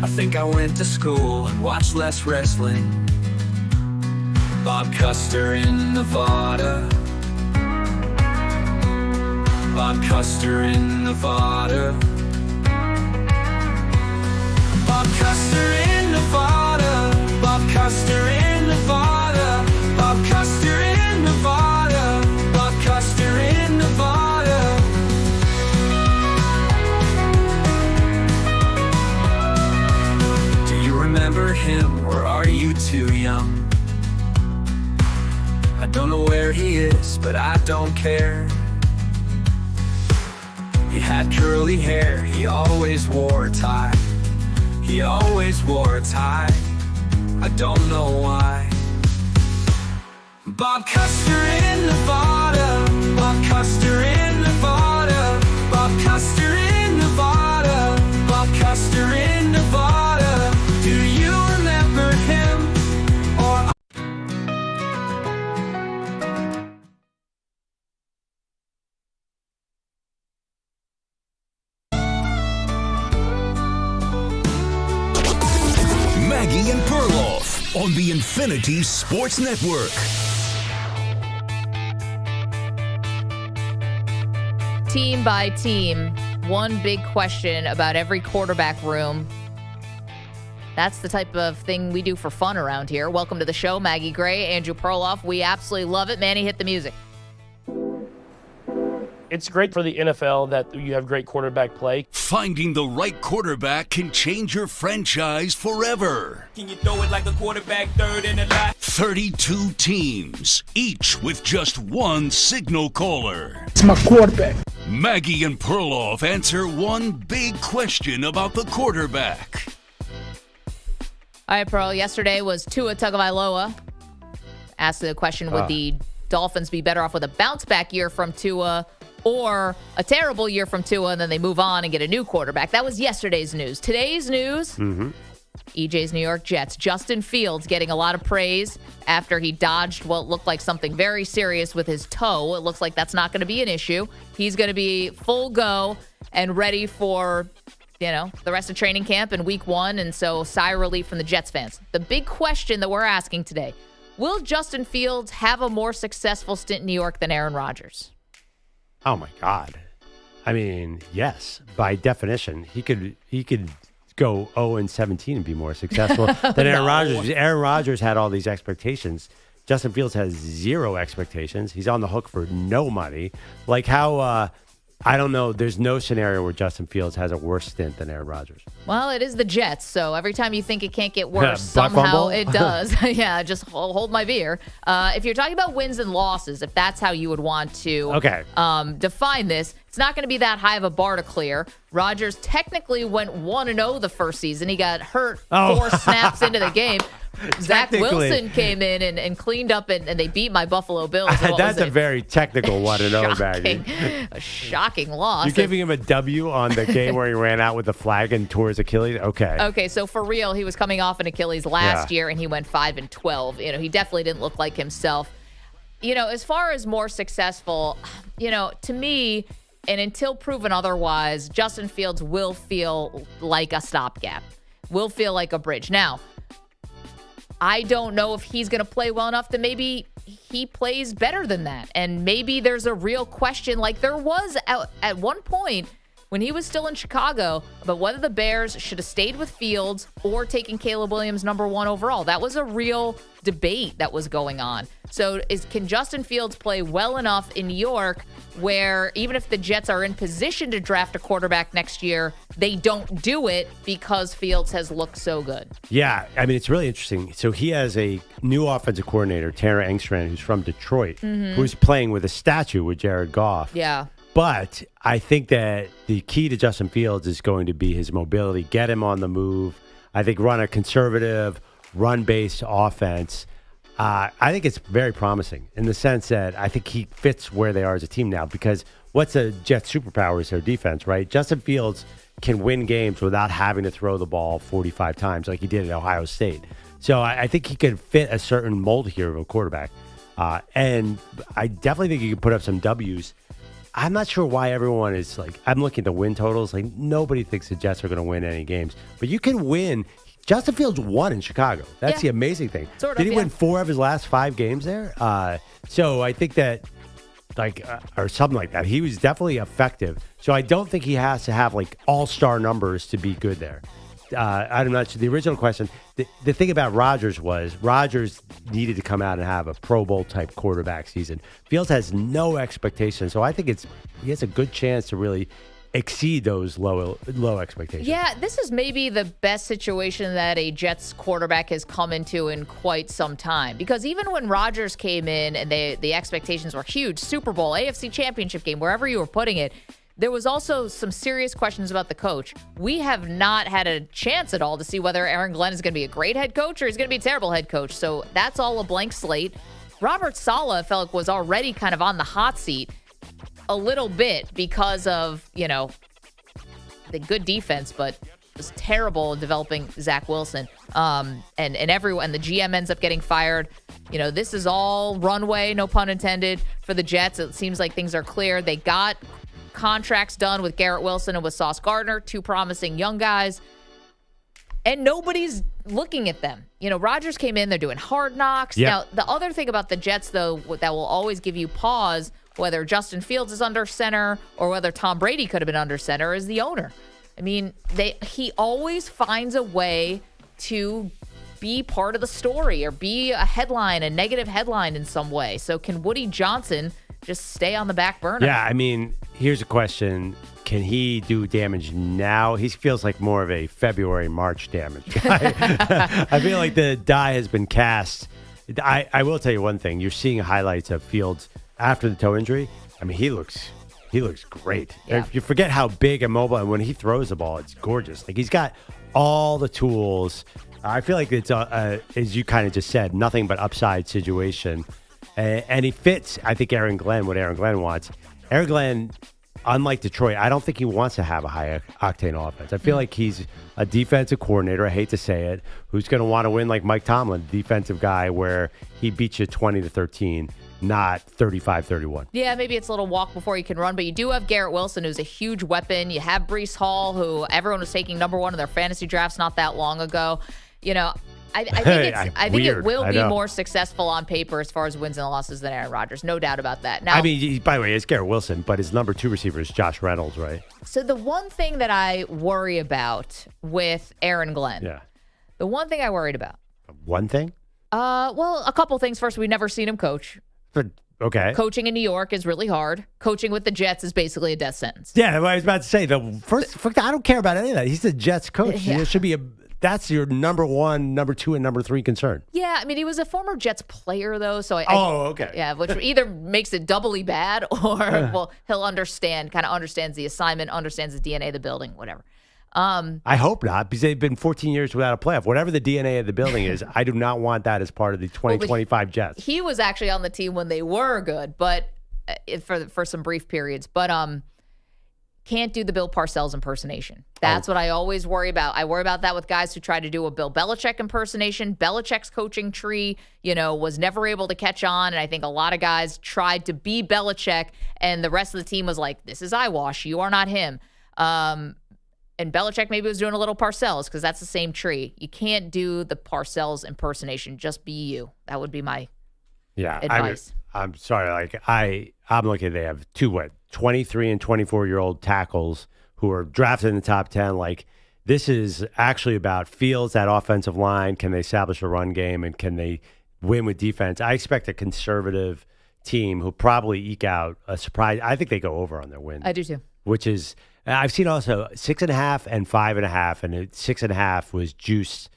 I think I went to school and watched less wrestling. Bob Custer in Nevada. Bob Custer in Nevada. Bob Custer in Nevada. Bob Custer in Nevada. Bob Custer in Nevada. Bob Custer in Nevada. Do you remember him, or are you too young? I don't know where he is, but I don't care. He had curly hair, he always wore a tie. He always wore a tie, I don't know why. Bob Custer in Nevada. Bob Custer in Nevada. Bob Custer in Nevada. Bob Custer in Nevada. Do you remember him? Or Maggie and Perloff on the Infinity Sports Network. Team by team, one big question about every quarterback room. That's the type of thing we do for fun around here. Welcome to the show, Maggie Gray, Andrew Perloff. We absolutely love it. Manny, hit the music. It's great for the NFL that you have great quarterback play. Finding the right quarterback can change your franchise forever. Can you throw it like a quarterback, third in the line? 32 teams, each with just one signal caller. It's my quarterback. Maggie and Perloff answer one big question about the quarterback. All right, Pearl, yesterday was Tua Tagovailoa. Asked the question, would the Dolphins be better off with a bounce-back year from Tua or a terrible year from Tua, and then they move on and get a new quarterback? That was yesterday's news. Today's news, EJ's New York Jets. Justin Fields getting a lot of praise after he dodged what looked like something very serious with his toe. It looks like that's not going to be an issue. He's going to be full go and ready for, the rest of training camp in week 1, and so sigh of relief from the Jets fans. The big question that we're asking today, will Justin Fields have a more successful stint in New York than Aaron Rodgers? Oh my God. I mean, yes, by definition, he could go 0-17 and be more successful than Aaron Rodgers. Aaron Rodgers had all these expectations. Justin Fields has 0 expectations. He's on the hook for no money. Like how I don't know. There's no scenario where Justin Fields has a worse stint than Aaron Rodgers. Well, it is the Jets, so every time you think it can't get worse, Butt somehow fumble? it does. Yeah, just hold my beer. If you're talking about wins and losses, if that's how you would want to define this, it's not going to be that high of a bar to clear. Rodgers technically went 1-0 the first season. He got hurt 4 snaps into the game. Zach Wilson came in and cleaned up, and they beat my Buffalo Bills. That's a very technical 1-0, Maggie. A shocking loss. You're giving him a W on the game where he ran out with the flag and tore his Achilles? Okay. Okay, so for real, he was coming off an Achilles last year, and he went 5-12. He definitely didn't look like himself. As far as more successful, to me, and until proven otherwise, Justin Fields will feel like a stopgap, will feel like a bridge. Now, I don't know if he's going to play well enough that maybe he plays better than that. And maybe there's a real question, like there was at one point when he was still in Chicago, about whether the Bears should have stayed with Fields or taken Caleb Williams #1 overall. That was a real debate that was going on. So can Justin Fields play well enough in New York where even if the Jets are in position to draft a quarterback next year, they don't do it because Fields has looked so good? Yeah, I mean, it's really interesting. So he has a new offensive coordinator, Tara Engstrand, who's from Detroit, who's playing with a statue with Jared Goff. Yeah. But I think that the key to Justin Fields is going to be his mobility, get him on the move. I think run a conservative, run-based offense. I think it's very promising in the sense that I think he fits where they are as a team now, because what's a Jets' superpower is their defense, right? Justin Fields can win games without having to throw the ball 45 times like he did at Ohio State. So I think he can fit a certain mold here of a quarterback. And I definitely think he can put up some W's. I'm not sure why everyone is like, I'm looking at the win totals. Like, nobody thinks the Jets are going to win any games. But you can win. Justin Fields won in Chicago. That's the amazing thing. Did he win 4 of his last 5 games there? So I think that, or something like that. He was definitely effective. So I don't think he has to have, all-star numbers to be good there. I'm not sure. The original question, the thing about Rodgers was Rodgers needed to come out and have a Pro Bowl type quarterback season. Fields has no expectations, so I think he has a good chance to really exceed those low expectations. Yeah, this is maybe the best situation that a Jets quarterback has come into in quite some time. Because even when Rodgers came in and the expectations were huge, Super Bowl, AFC Championship game, wherever you were putting it, there was also some serious questions about the coach. We have not had a chance at all to see whether Aaron Glenn is going to be a great head coach or he's going to be a terrible head coach. So that's all a blank slate. Robert Saleh, I felt like, was already kind of on the hot seat a little bit because of, the good defense, but was terrible developing Zach Wilson. And everyone, the GM ends up getting fired. This is all runway, no pun intended, for the Jets. It seems like things are clear. They got contracts done with Garrett Wilson and with Sauce Gardner, 2 promising young guys, and nobody's looking at them. Rodgers came in, they're doing hard knocks. Yep. Now, the other thing about the Jets, though, that will always give you pause, whether Justin Fields is under center or whether Tom Brady could have been under center, is the owner. I mean, he always finds a way to be part of the story or be a headline, a negative headline in some way. So can Woody Johnson just stay on the back burner? Yeah, I mean, here's a question. Can he do damage now? He feels like more of a February, March damage guy. I feel like the die has been cast. I will tell you one thing. You're seeing highlights of Fields after the toe injury. I mean, he looks great. Yeah. You forget how big and mobile, and when he throws the ball, it's gorgeous. Like, he's got all the tools. I feel like it's, as you kind of just said, nothing but upside situation. And he fits, I think, what Aaron Glenn wants. Aaron Glenn, unlike Detroit, I don't think he wants to have a high-octane offense. I feel like he's a defensive coordinator, I hate to say it, who's going to want to win like Mike Tomlin, defensive guy where he beats you 20-13, not 35-31. Yeah, maybe it's a little walk before you can run, but you do have Garrett Wilson, who's a huge weapon. You have Breece Hall, who everyone was taking number 1 in their fantasy drafts not that long ago. You know, I think it will be more successful on paper as far as wins and losses than Aaron Rodgers. No doubt about that. Now, I mean, by the way, it's Garrett Wilson, but his number 2 receiver is Josh Reynolds, right? So the one thing that I worry about with Aaron Glenn, the one thing I worried about. One thing? Well, a couple things. First, we've never seen him coach. But, okay. Coaching in New York is really hard. Coaching with the Jets is basically a death sentence. Yeah, I was about to say, I don't care about any of that. He's the Jets coach. Yeah. It should be that's your number 1, number 2, and number 3 concern. Yeah, I mean, he was a former Jets player, though. So okay. Yeah, which either makes it doubly bad or, well, he'll understands the assignment, understands the DNA of the building, whatever. I hope not, because they've been 14 years without a playoff. Whatever the DNA of the building is, I do not want that as part of the 2025 Jets. He was actually on the team when they were good, but for some brief periods. But can't do the Bill Parcells impersonation. That's what I always worry about. I worry about that with guys who try to do a Bill Belichick impersonation. Belichick's coaching tree, was never able to catch on, and I think a lot of guys tried to be Belichick, and the rest of the team was like, this is eyewash. You are not him. And Belichick maybe was doing a little Parcells because that's the same tree. You do the Parcells impersonation. Just be you. That would be my advice. I'm sorry. I'm looking. They have 23 and 24-year-old tackles who are drafted in the top 10. Like, this is actually about Fields, that offensive line. Can they establish a run game, and can they win with defense? I expect a conservative team who probably eke out a surprise. I think they go over on their win. I do too. Which is, I've seen also 6.5 and 5.5, and 6.5 was juiced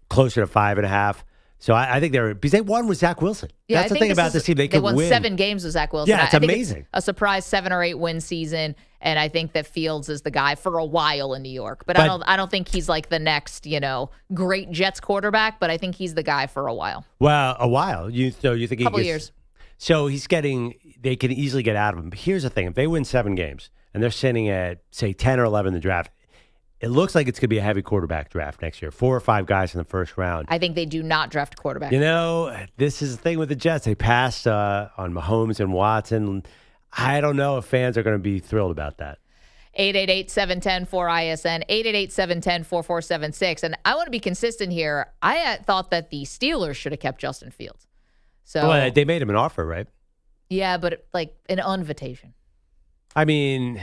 closer to 5.5. So I think because they won with Zach Wilson. Yeah, that's the thing about this team. They won win 7 games with Zach Wilson. Yeah, it's amazing. A surprise 7 or 8 win season, and I think that Fields is the guy for a while in New York. But I don't think he's like the next, great Jets quarterback. But I think he's the guy for a while. Well, a while. You think a couple years? So they can easily get out of him. But here's the thing: if they win 7 games and they're sitting at say 10 or 11 in the draft, it looks like it's going to be a heavy quarterback draft next year. 4 or 5 guys in the first round. I think they do not draft a quarterback. This is the thing with the Jets. They passed on Mahomes and Watson. I don't know if fans are going to be thrilled about that. 888-710-4ISN, 888-710-4476. And I want to be consistent here. I thought that the Steelers should have kept Justin Fields. So they made him an offer, right? Yeah, but like an invitation. I mean,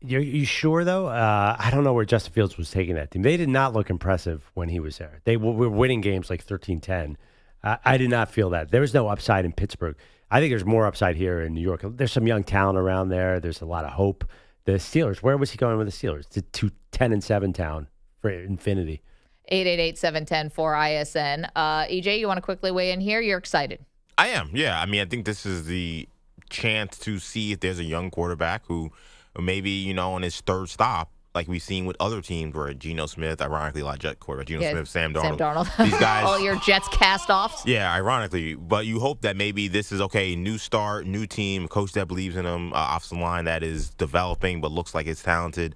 you sure, though? I don't know where Justin Fields was taking that team. They did not look impressive when he was there. They were winning games like 13-10. I did not feel that. There was no upside in Pittsburgh. I think there's more upside here in New York. There's some young talent around there. There's a lot of hope. The Steelers, where was he going with the Steelers? To 10-7 town for infinity. 888-710-4ISN. EJ, you want to quickly weigh in here? You're excited. I am, yeah. I mean, I think this is the chance to see if there's a young quarterback who maybe, on his third stop, like we've seen with other teams where Geno Smith, ironically, a lot of Jet quarterback, Smith, Sam Darnold. These guys. All your Jets cast-offs. Yeah, ironically. But you hope that maybe this is, new start, new team, a coach that believes in him, offensive line that is developing but looks like it's talented.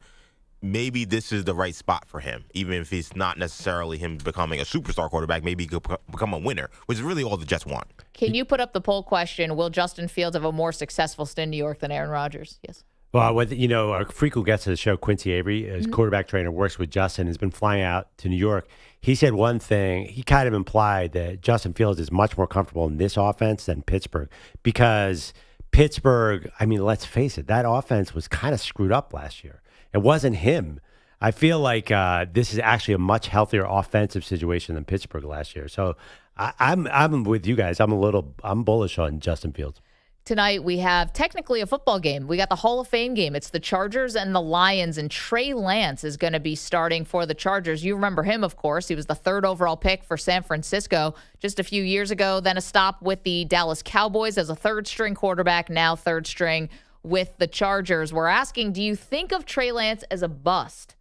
Maybe this is the right spot for him, even if it's not necessarily him becoming a superstar quarterback. Maybe he could become a winner, which is really all the Jets want. Can you put up the poll question, will Justin Fields have a more successful stint in New York than Aaron Rodgers? Yes. Well, a freak who gets to the show, Quincy Avery, his quarterback trainer, works with Justin, has been flying out to New York. He said one thing. He kind of implied that Justin Fields is much more comfortable in this offense than Pittsburgh because Pittsburgh, I mean, let's face it, that offense was kind of screwed up last year. It wasn't him. I feel like this is actually a much healthier offensive situation than Pittsburgh last year. So I'm with you guys. I'm bullish on Justin Fields. Tonight we have technically a football game. We got the Hall of Fame game. It's the Chargers and the Lions, and Trey Lance is going to be starting for the Chargers. You remember him, of course. He was the 3rd overall pick for San Francisco just a few years ago. Then a stop with the Dallas Cowboys as a 3rd-string quarterback, now 3rd string with the Chargers. We're asking, do you think of Trey Lance as a bust?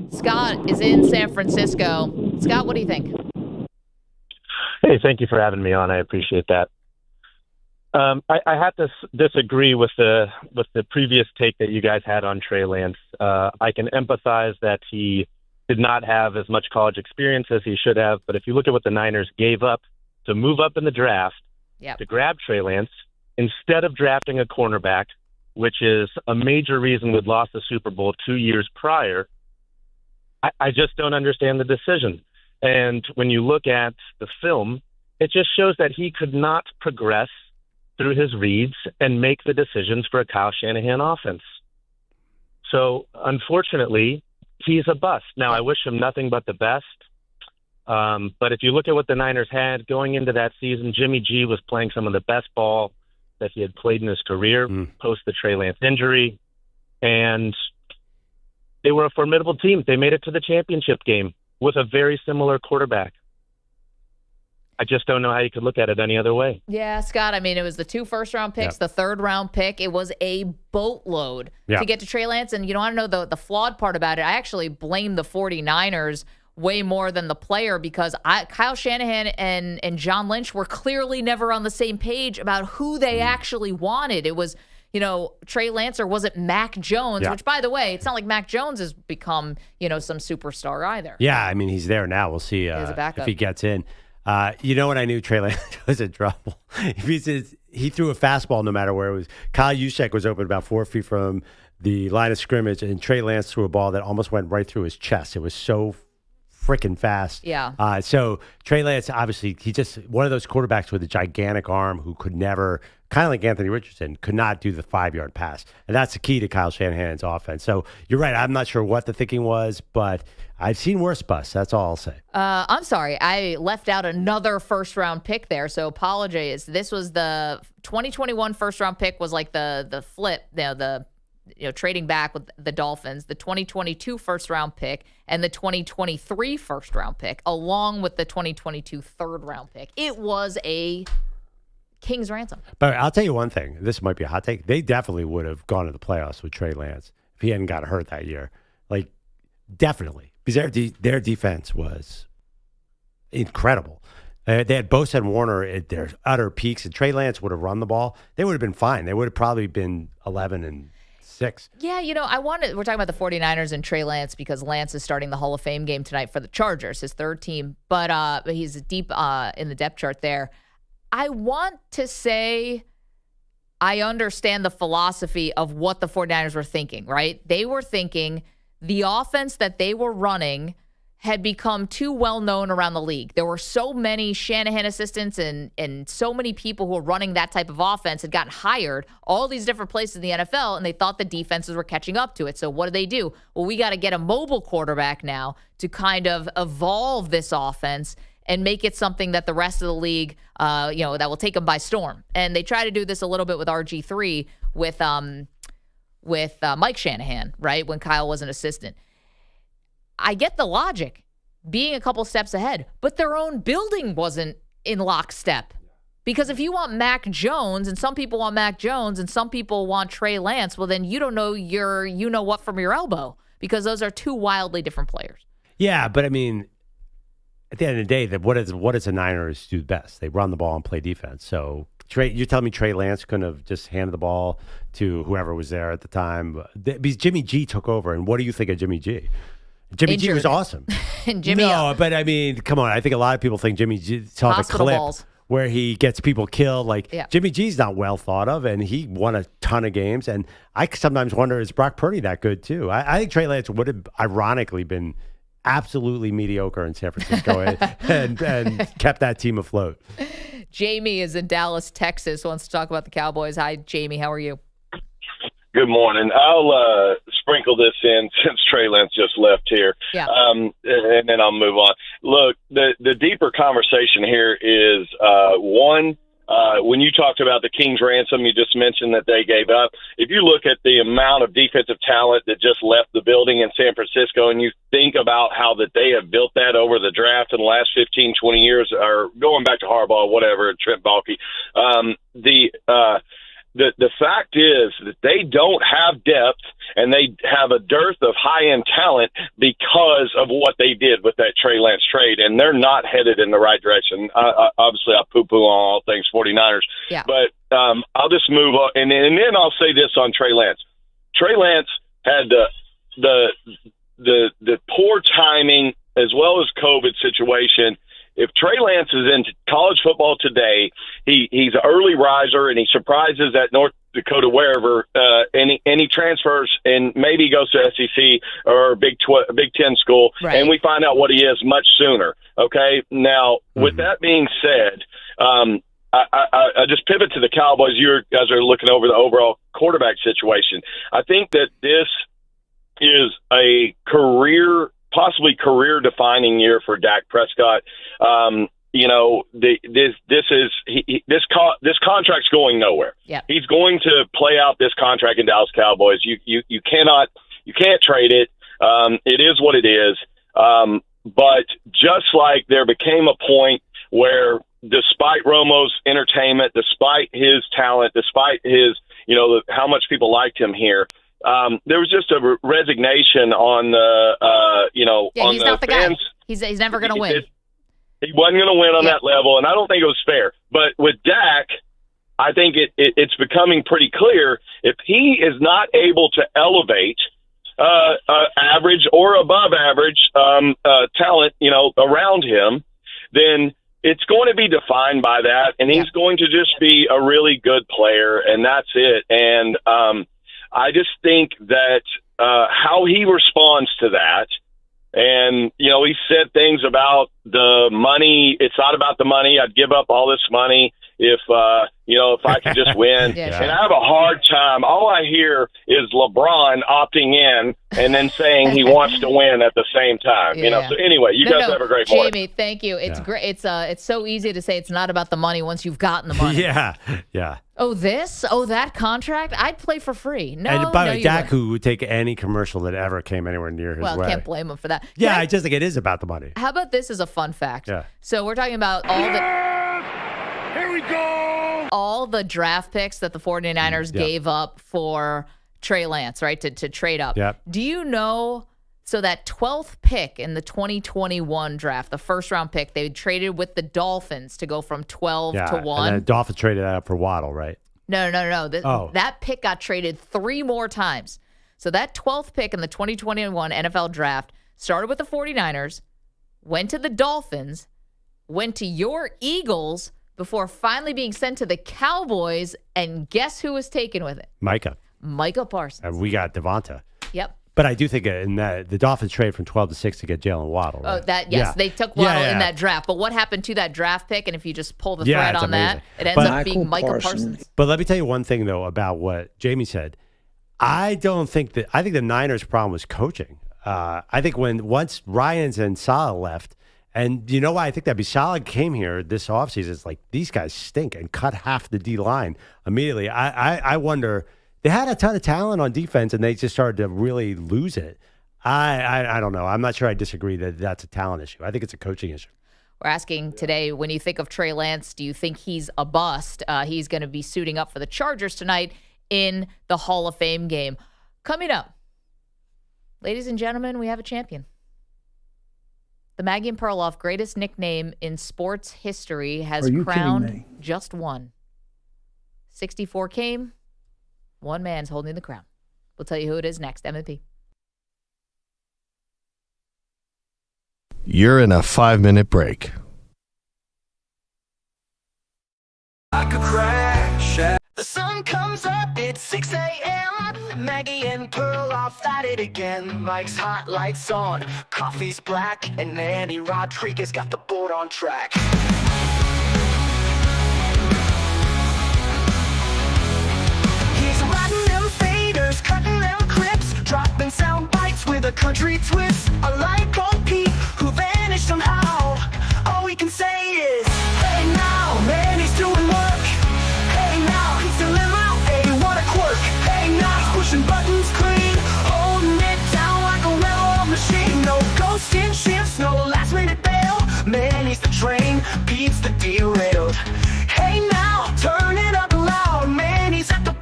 Scott is in San Francisco. Scott, what do you think? Hey, thank you for having me on. I appreciate that. I have to disagree with the previous take that you guys had on Trey Lance. I can empathize that he did not have as much college experience as he should have, but if you look at what the Niners gave up to move up in the draft to grab Trey Lance, instead of drafting a cornerback, which is a major reason we'd lost the Super Bowl 2 years prior, I just don't understand the decision. And when you look at the film, it just shows that he could not progress through his reads and make the decisions for a Kyle Shanahan offense. So, unfortunately, he's a bust. Now, I wish him nothing but the best. But if you look at what the Niners had going into that season, Jimmy G was playing some of the best ball that he had played in his career post the Trey Lance injury. And they were a formidable team. They made it to the championship game with a very similar quarterback. I just don't know how you could look at it any other way. Yeah, Scott, I mean, it was the 2 first-round picks, the 3rd-round pick. It was a boatload to get to Trey Lance. And, you know, I don't know the flawed part about it. I actually blame the 49ers way more than the player because Kyle Shanahan and John Lynch were clearly never on the same page about who they actually wanted. It was, you know, Trey Lance or was it Mac Jones, which, by the way, it's not like Mac Jones has become, you know, some superstar either. Yeah, I mean, he's there now. We'll see if he gets in. You know when I knew Trey Lance was in trouble? He threw a fastball no matter where it was. Kyle Juszczyk was open about 4 feet from the line of scrimmage, and Trey Lance threw a ball that almost went right through his chest. It was so freaking fast. Yeah. So Trey Lance, obviously, he's just one of those quarterbacks with a gigantic arm who could never, kind of like Anthony Richardson, could not do the 5-yard pass. And that's the key to Kyle Shanahan's offense. So you're right. I'm not sure what the thinking was, but I've seen worse busts. That's all I'll say. I'm sorry. I left out another first-round pick there, so apologies. This was the 2021 first-round pick was like the flip, trading back with the Dolphins, the 2022 first-round pick, and the 2023 first-round pick, along with the 2022 third-round pick. It was a king's ransom. But I'll tell you one thing. This might be a hot take. They definitely would have gone to the playoffs with Trey Lance if he hadn't got hurt that year. Like, definitely. Because their defense was incredible. They had Bosa and Warner at their utter peaks, and Trey Lance would have run the ball. They would have been fine. They would have probably been 11-6. Yeah, you know, we're talking about the 49ers and Trey Lance because Lance is starting the Hall of Fame game tonight for the Chargers, his 3rd team. But he's deep in the depth chart there. I want to say I understand the philosophy of what the 49ers were thinking, right? They were thinking the offense that they were running had become too well known around the league. There were so many Shanahan assistants and so many people who were running that type of offense had gotten hired all these different places in the NFL, and they thought the defenses were catching up to it. So what do? Well, we got to get a mobile quarterback now to kind of evolve this offense and make it something that the rest of the league, that will take them by storm. And they try to do this a little bit with RG3 with Mike Shanahan, right, when Kyle was an assistant. I get the logic, being a couple steps ahead, but their own building wasn't in lockstep. Because if you want Mac Jones, and some people want Mac Jones, and some people want Trey Lance, well, then you don't know what from your elbow, because those are 2 wildly different players. Yeah, but I mean, at the end of the day, what does the Niners do best? They run the ball and play defense. So you're telling me Trey Lance couldn't have just handed the ball to whoever was there at the time? Because Jimmy G took over, and what do you think of Jimmy G? Jimmy G was awesome. But I mean, come on. I think a lot of people think Jimmy G saw the clip where he gets people killed. Jimmy G's not well thought of, and he won a ton of games. And I sometimes wonder, is Brock Purdy that good too? I think Trey Lance would have ironically been absolutely mediocre in San Francisco and kept that team afloat. Jamie is in Dallas, Texas, wants to talk about the Cowboys. Hi, Jamie. How are you? Good morning. I'll sprinkle this in since Trey Lance just left here, and then I'll move on. Look, the deeper conversation here is, when you talked about the King's ransom, you just mentioned that they gave up. If you look at the amount of defensive talent that just left the building in San Francisco, and you think about how that they have built that over the draft in the last 15, 20 years, or going back to Harbaugh, whatever, Trent Baalke, the fact is that they don't have depth and they have a dearth of high-end talent because of what they did with that Trey Lance trade, and they're not headed in the right direction. Obviously, I poo-poo on all things 49ers, but I'll just move on, and then I'll say this on Trey Lance. Trey Lance had the poor timing as well as COVID situation. If Trey Lance is in college football today, he's an early riser and he surprises at North Dakota, wherever, and he transfers and maybe he goes to SEC or Big Ten school, and we find out what he is much sooner. Okay, now with that being said, I just pivot to the Cowboys. You guys are looking over the overall quarterback situation. I think that this is a possibly career-defining year for Dak Prescott. This contract's going nowhere. Yep. He's going to play out this contract in Dallas Cowboys. You can't trade it. It is what it is. But just like there became a point where, despite Romo's entertainment, despite his talent, despite his how much people liked him here, there was just a resignation on the he's the not the fans. guy. He's never going to win. He wasn't going to win on that level, and I don't think it was fair. But with Dak, I think it's becoming pretty clear if he is not able to elevate average or above average talent, around him, then it's going to be defined by that, and he's going to just be a really good player, and that's it. And I just think that how he responds to that, and, he said things about the money. It's not about the money. I'd give up all this money if I could just win. And I have a hard time. All I hear is LeBron opting in and then saying he wants to win at the same time. So anyway, you guys have a great morning. Jamie, thank you. It's great. It's so easy to say it's not about the money once you've gotten the money. Yeah. Oh, that contract? I'd play for free. No, and by the way, Dak, who would take any commercial that ever came anywhere near his way. Well, can't blame him for that. Yeah, I just think it is about the money. How about this as a fun fact? Yeah. So we're talking about Here we go. All the draft picks that the 49ers gave up for Trey Lance, right, to trade up. Yep. Do you know, so that 12th pick in the 2021 draft, the first-round pick, they traded with the Dolphins to go from 12 to 1. And the Dolphins traded that up for Waddle, right? No. That pick got traded 3 more times. So that 12th pick in the 2021 NFL draft started with the 49ers, went to the Dolphins, went to your Eagles, before finally being sent to the Cowboys, and guess who was taken with it? Micah Parsons. And we got Devonta. Yep. But I do think in that the Dolphins traded from 12 to 6 to get Jalen Waddle. Right? They took Waddle in that draft. But what happened to that draft pick? And if you just pull the thread on amazing. that, it ends up being Micah Parsons. But let me tell you one thing though about what Jamie said. I think the Niners' problem was coaching. I think once Ryans and Saleh left. And you know why I think that? Saleh came here this offseason. It's like, these guys stink, and cut half the D-line immediately. I wonder, they had a ton of talent on defense, and they just started to really lose it. I don't know. I'm not sure I disagree that that's a talent issue. I think it's a coaching issue. We're asking today, when you think of Trey Lance, do you think he's a bust? He's going to be suiting up for the Chargers tonight in the Hall of Fame game. Coming up, ladies and gentlemen, we have a champion. The Maggie and Perloff greatest nickname in sports history has crowned just one. 64 came. One man's holding the crown. We'll tell you who it is next. M&P. You're in a 5-minute break. I could crash. The sun comes up, it's 6 a.m. Maggie and Perloff at it again. Mike's hot, lights on, coffee's black, and Andy Rodriguez got the board on track. He's riding them faders, cutting them clips, dropping sound bites with a country twist. A light bulb peep who vanished somehow. All we can say is, hey now, man, he's doing work. Hey now, he's delivering. Hey, what a quirk. Hey now, he's pushing buttons clean, holding it down like a well-oiled machine. No ghosting shifts, no last-minute bail. Man, he's the train, Pete's the derailed. Hey now, turn it up loud. Man, he's at the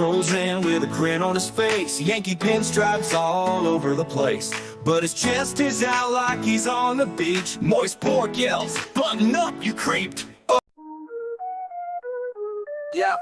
strolls in with a grin on his face. Yankee pinstripes all over the place, but his chest is out like he's on the beach. Moist pork yells, button up, you creeped. Yeah.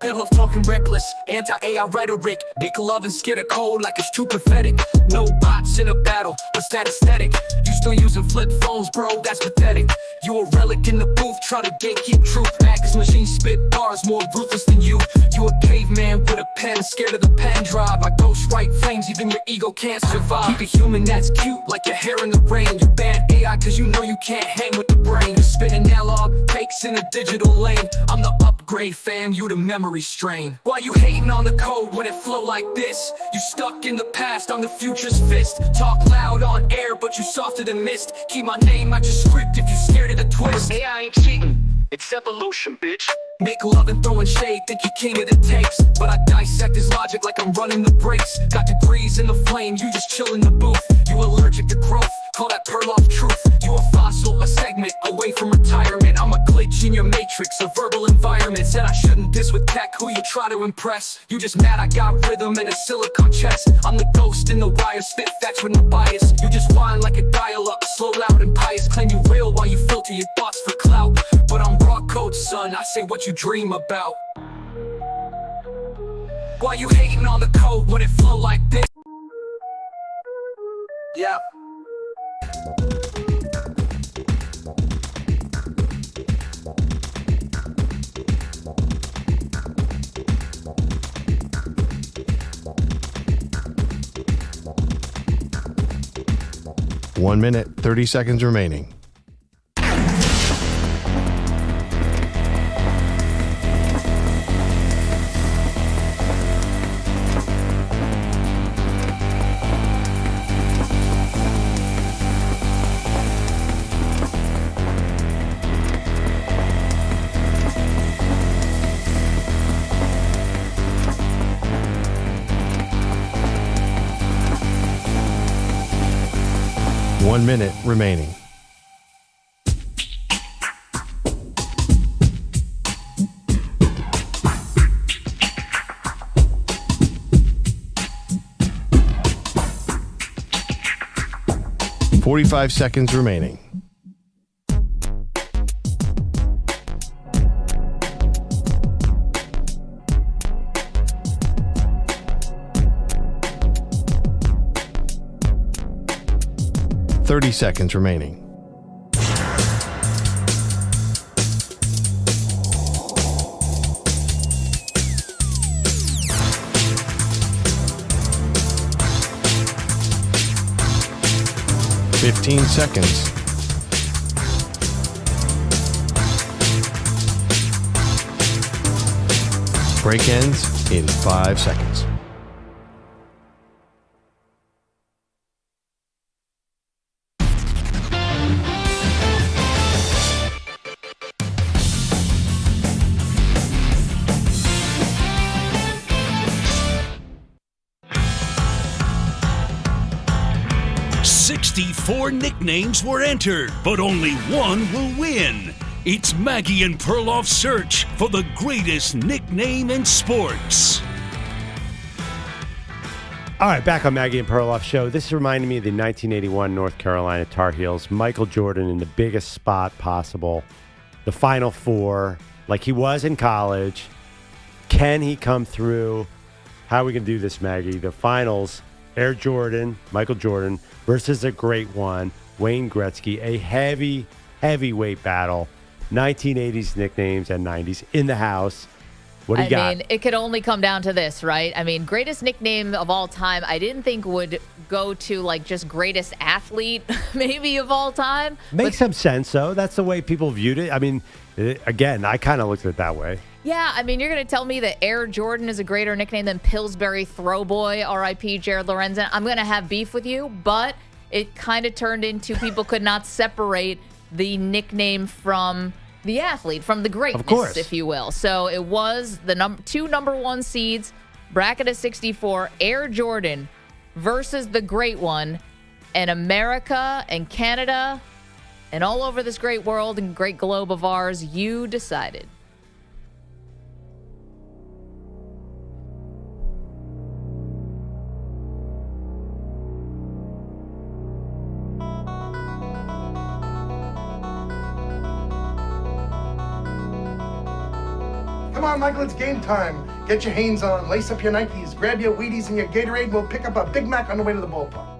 Perloff talking reckless, anti-AI rhetoric. Nick loving scared of cold like it's too pathetic. No bots in a battle, what's that aesthetic? You still using flip phones, bro, that's pathetic. You a relic in the booth, try to gatekeep truth. Max machine spit bars more ruthless than you. You a caveman with a pen, scared of the pen drive. I ghost write flames, even your ego can't survive. Keep a human that's cute, like your hair in the rain. You ban AI cause you know you can't hang with the brain. You spit analog, takes in a digital lane. I'm the upgrade fan, you the memory strain. Why you hating on the code when it flow like this? You stuck in the past, I'm the future's fist. Talk loud on air, but you softer than mist. Keep my name out your script if you scared of the twist. AI ain't cheating, it's evolution, bitch. Make love and throwing shade, think you king of the tapes. But I dissect his logic like I'm running the brakes. Got degrees in the flame, you just chill in the booth. You allergic to growth, call that Perloff truth. You a fossil, a segment away from retirement. I'm a glitch in your matrix, a verbal environment. Said I shouldn't diss with tech, who you try to impress. You just mad I got rhythm and a silicone chest. I'm the ghost in the wire, spit facts with no bias. You just whine like a dial-up, slow, loud, and pious. Claim you real while you filter your thoughts for clout. But I'm raw code, son, I say what you dream about. Why you hating on the code when it flow like this? Yeah. One minute, 30 seconds remaining. One minute remaining. $45 seconds remaining. $30 seconds remaining. $15 seconds. Break ends in 5 seconds. Four nicknames were entered, but only one will win. It's Maggie and Perloff's search for the greatest nickname in sports. All right, back on Maggie and Perloff show. This reminded me of the 1981 North Carolina Tar Heels. Michael Jordan in the biggest spot possible. The Final Four, like he was in college. Can he come through? How are we going to do this, Maggie? The finals, Air Jordan, Michael Jordan, versus a great one, Wayne Gretzky. A heavyweight battle. 1980s nicknames and 90s in the house. What do you got? I mean, it could only come down to this, right? I mean, greatest nickname of all time, I didn't think would go to like just greatest athlete maybe of all time. Makes some sense, though. That's the way people viewed it. I mean, again, I kind of looked at it that way. Yeah, I mean, you're going to tell me that Air Jordan is a greater nickname than Pillsbury Throwboy, R.I.P. Jared Lorenzen. I'm going to have beef with you, but it kind of turned into people could not separate the nickname from the athlete, from the greatness, if you will. So it was the two number one seeds, bracket of 64, Air Jordan versus the great one, and America and Canada and all over this great world and great globe of ours, you decided. Come on, Michael, it's game time. Get your Hanes on, lace up your Nikes, grab your Wheaties and your Gatorade, and we'll pick up a Big Mac on the way to the ballpark.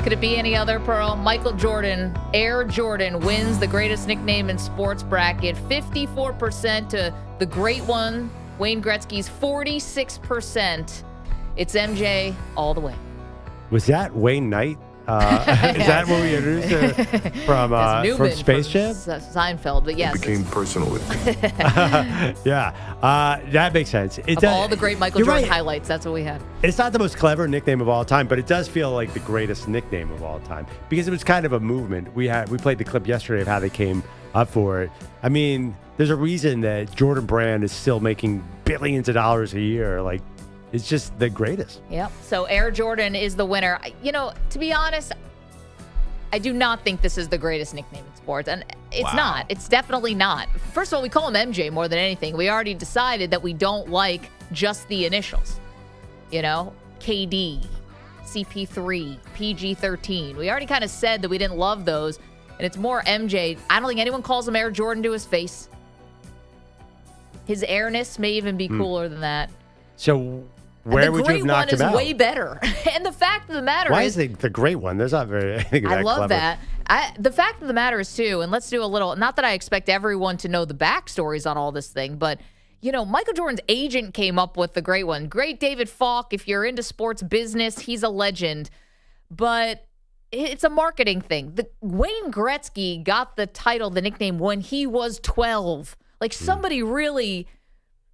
Could it be any other, Pearl? Michael Jordan, Air Jordan, wins the greatest nickname in sports bracket. 54% to the great one, Wayne Gretzky's 46%. It's MJ all the way. Was that Wayne Knight? Is that what we introduced from Space Jam? Seinfeld, but yes. It became personal with me. Yeah, that makes sense. All the great Michael Jordan highlights, that's what we had. It's not the most clever nickname of all time, but it does feel like the greatest nickname of all time because it was kind of a movement. We played the clip yesterday of how they came up for it. I mean, there's a reason that Jordan Brand is still making billions of dollars a year. Like, it's just the greatest. Yep. So Air Jordan is the winner. You know, to be honest, I do not think this is the greatest nickname in sports. And it's not. It's definitely not. First of all, we call him MJ more than anything. We already decided that we don't like just the initials. You know, KD, CP3, PG-13. We already kind of said that we didn't love those. And it's more MJ. I don't think anyone calls him Air Jordan to his face. His airness may even be cooler than that. So where would you have knocked him out? The great one is way better. And the fact of the matter Why is the great one? There's not very anything that I love clever. that. The fact of the matter is, too, and let's do a little, not that I expect everyone to know the backstories on all this thing, but, you know, Michael Jordan's agent came up with the great one. Great David Falk. If you're into sports business, he's a legend. But it's a marketing thing. Wayne Gretzky got the title, the nickname, when he was 12. Like, somebody really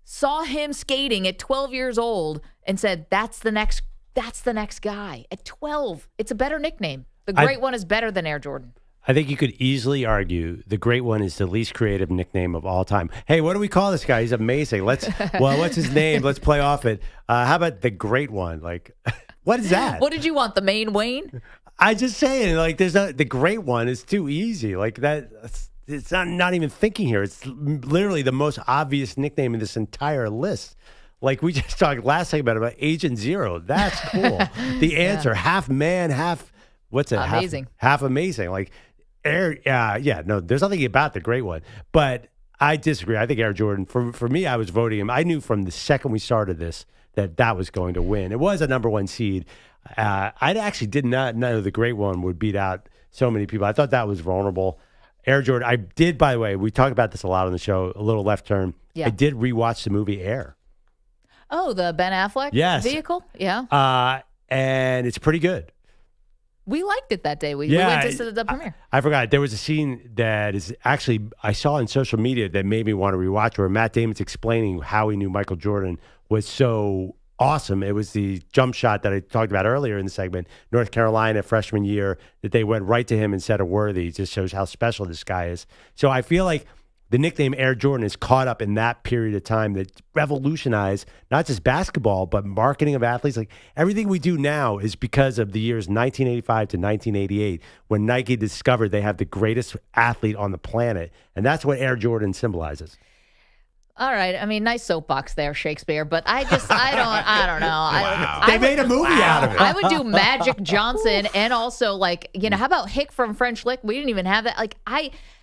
saw him skating at 12 years old and said, that's the next guy. At 12, it's a better nickname. The great one is better than Air Jordan. I think you could easily argue the great one is the least creative nickname of all time. Hey, what do we call this guy? He's amazing. What's his name? Let's play off it. How about the great one? Like, what is that? What did you want? The main Wayne? I just saying, like, the great one is too easy. Like that. It's not even thinking here. It's literally the most obvious nickname in this entire list. Like we just talked last segment about Agent Zero. That's cool. The answer, half man, half what's it? Amazing. Half amazing. Like Air. No, there's nothing about the great one. But I disagree. I think Air Jordan. For me, I was voting him. I knew from the second we started this that was going to win. It was a number one seed. I actually did not know the great one would beat out so many people. I thought that was vulnerable. Air Jordan. I did, by the way, we talk about this a lot on the show, a little left turn. Yeah. I did rewatch the movie Air. Oh, the Ben Affleck vehicle? Yeah. And it's pretty good. We liked it that day. We went to the premiere. I forgot. There was a scene that is actually, I saw on social media that made me want to rewatch where Matt Damon's explaining how he knew Michael Jordan was so awesome. It was the jump shot that I talked about earlier in the segment, North Carolina freshman year, that they went right to him and said a worthy. It just shows how special this guy is. So I feel like the nickname Air Jordan is caught up in that period of time that revolutionized not just basketball, but marketing of athletes. Like everything we do now is because of the years 1985 to 1988, when Nike discovered they have the greatest athlete on the planet. And that's what Air Jordan symbolizes. All right. I mean, nice soapbox there, Shakespeare, but I don't know. Wow. They made a movie out of it. I would do Magic Johnson and also how about Hick from French Lick? We didn't even have that.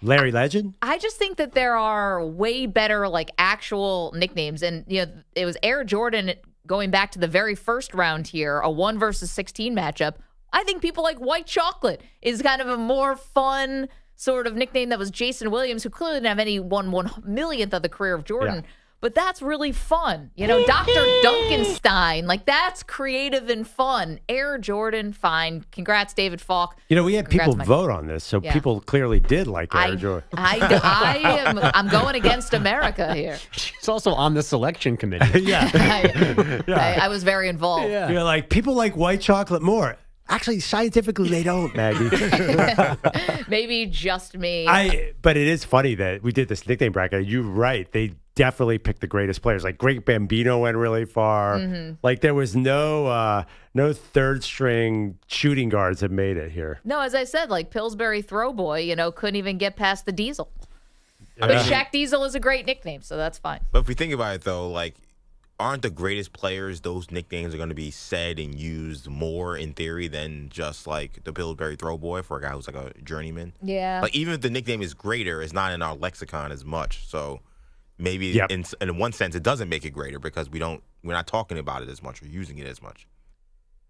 Larry Legend? I just think that there are way better actual nicknames. And, it was Air Jordan going back to the very first round here, a 1 versus 16 matchup. I think people like White Chocolate is kind of a more fun sort of nickname that was Jason Williams, who clearly didn't have any 1/1,000,000th of the career of Jordan. Yeah. But that's really fun. Dr. Duncanstein, that's creative and fun. Air Jordan, fine. Congrats, David Falk. We had people vote on this, so people clearly did like Air Jordan. I'm going against America here. She's also on the selection committee. I was very involved. Yeah. You're like, people like White Chocolate more. Actually, scientifically, they don't, Maggie. Maybe just me. But it is funny that we did this nickname bracket. You're right. They definitely picked the greatest players. Like Greg Bambino went really far. Mm-hmm. Like there was no third string shooting guards that made it here. No, as I said, Pillsbury Throwboy, couldn't even get past the Diesel. But Shaq Diesel is a great nickname, so that's fine. But if we think about it, though, aren't the greatest players, those nicknames are going to be said and used more in theory than just like the Pillsbury throw boy for a guy who's like a journeyman. Yeah. Like even if the nickname is greater, it's not in our lexicon as much. So maybe in one sense it doesn't make it greater because we're not talking about it as much or using it as much.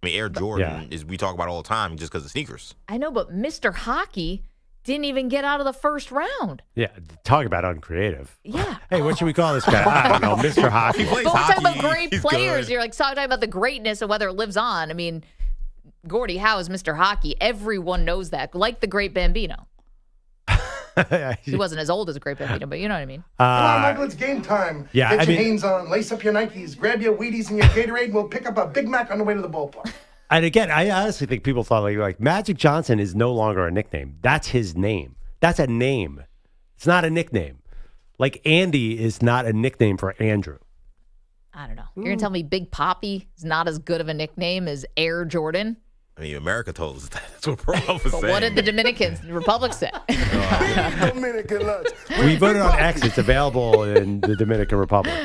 I mean, Air Jordan is we talk about all the time just because of sneakers. I know, but Mr. Hockey didn't even get out of the first round. Yeah, talk about uncreative. Yeah. Hey, what should we call this guy? I don't know, Mr. Hockey. But we're talking about great players. You're like talking about the greatness and whether it lives on. I mean, Gordie Howe is Mr. Hockey. Everyone knows that. Like the great Bambino. He wasn't as old as a great Bambino, but you know what I mean. Come on, Michael, it's game time. Yeah, Get your Hanes on, lace up your Nikes, grab your Wheaties and your Gatorade, and we'll pick up a Big Mac on the way to the ballpark. And again, I honestly think people thought like Magic Johnson is no longer a nickname. That's his name. That's a name. It's not a nickname. Like Andy is not a nickname for Andrew. I don't know. You're going to tell me Big Papi is not as good of a nickname as Air Jordan? I mean, America told us that. That's what Burrow was saying. What did the Dominican Republic say? Dominican lunch. We voted on X. It's available in the Dominican Republic.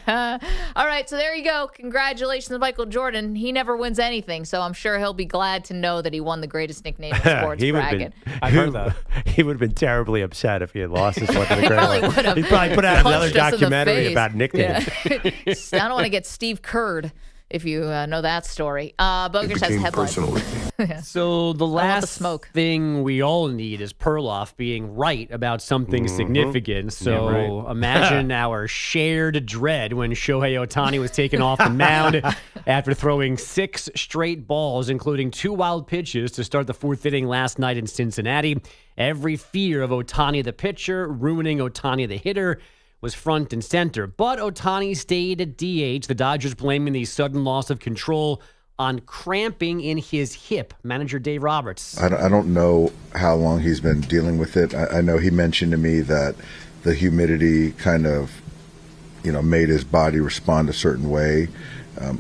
All right, so there you go. Congratulations to Michael Jordan. He never wins anything, so I'm sure he'll be glad to know that he won the greatest nickname in sports bracket. I heard that. He would have been terribly upset if he had lost his one to the great. He'd probably put out another documentary about nicknames. Yeah. I don't want to get Steve Curd, if you know that story. Bogusch has headlines. So the last thing we all need is Perloff being right about something significant. So imagine our shared dread when Shohei Ohtani was taken off the mound after throwing 6 straight balls, including 2 wild pitches to start the 4th inning last night in Cincinnati. Every fear of Ohtani the pitcher ruining Ohtani the hitter was front and center. But Ohtani stayed at DH, the Dodgers blaming the sudden loss of control on cramping in his hip. Manager Dave Roberts. I don't know how long he's been dealing with it. I know he mentioned to me that the humidity kind of, made his body respond a certain way.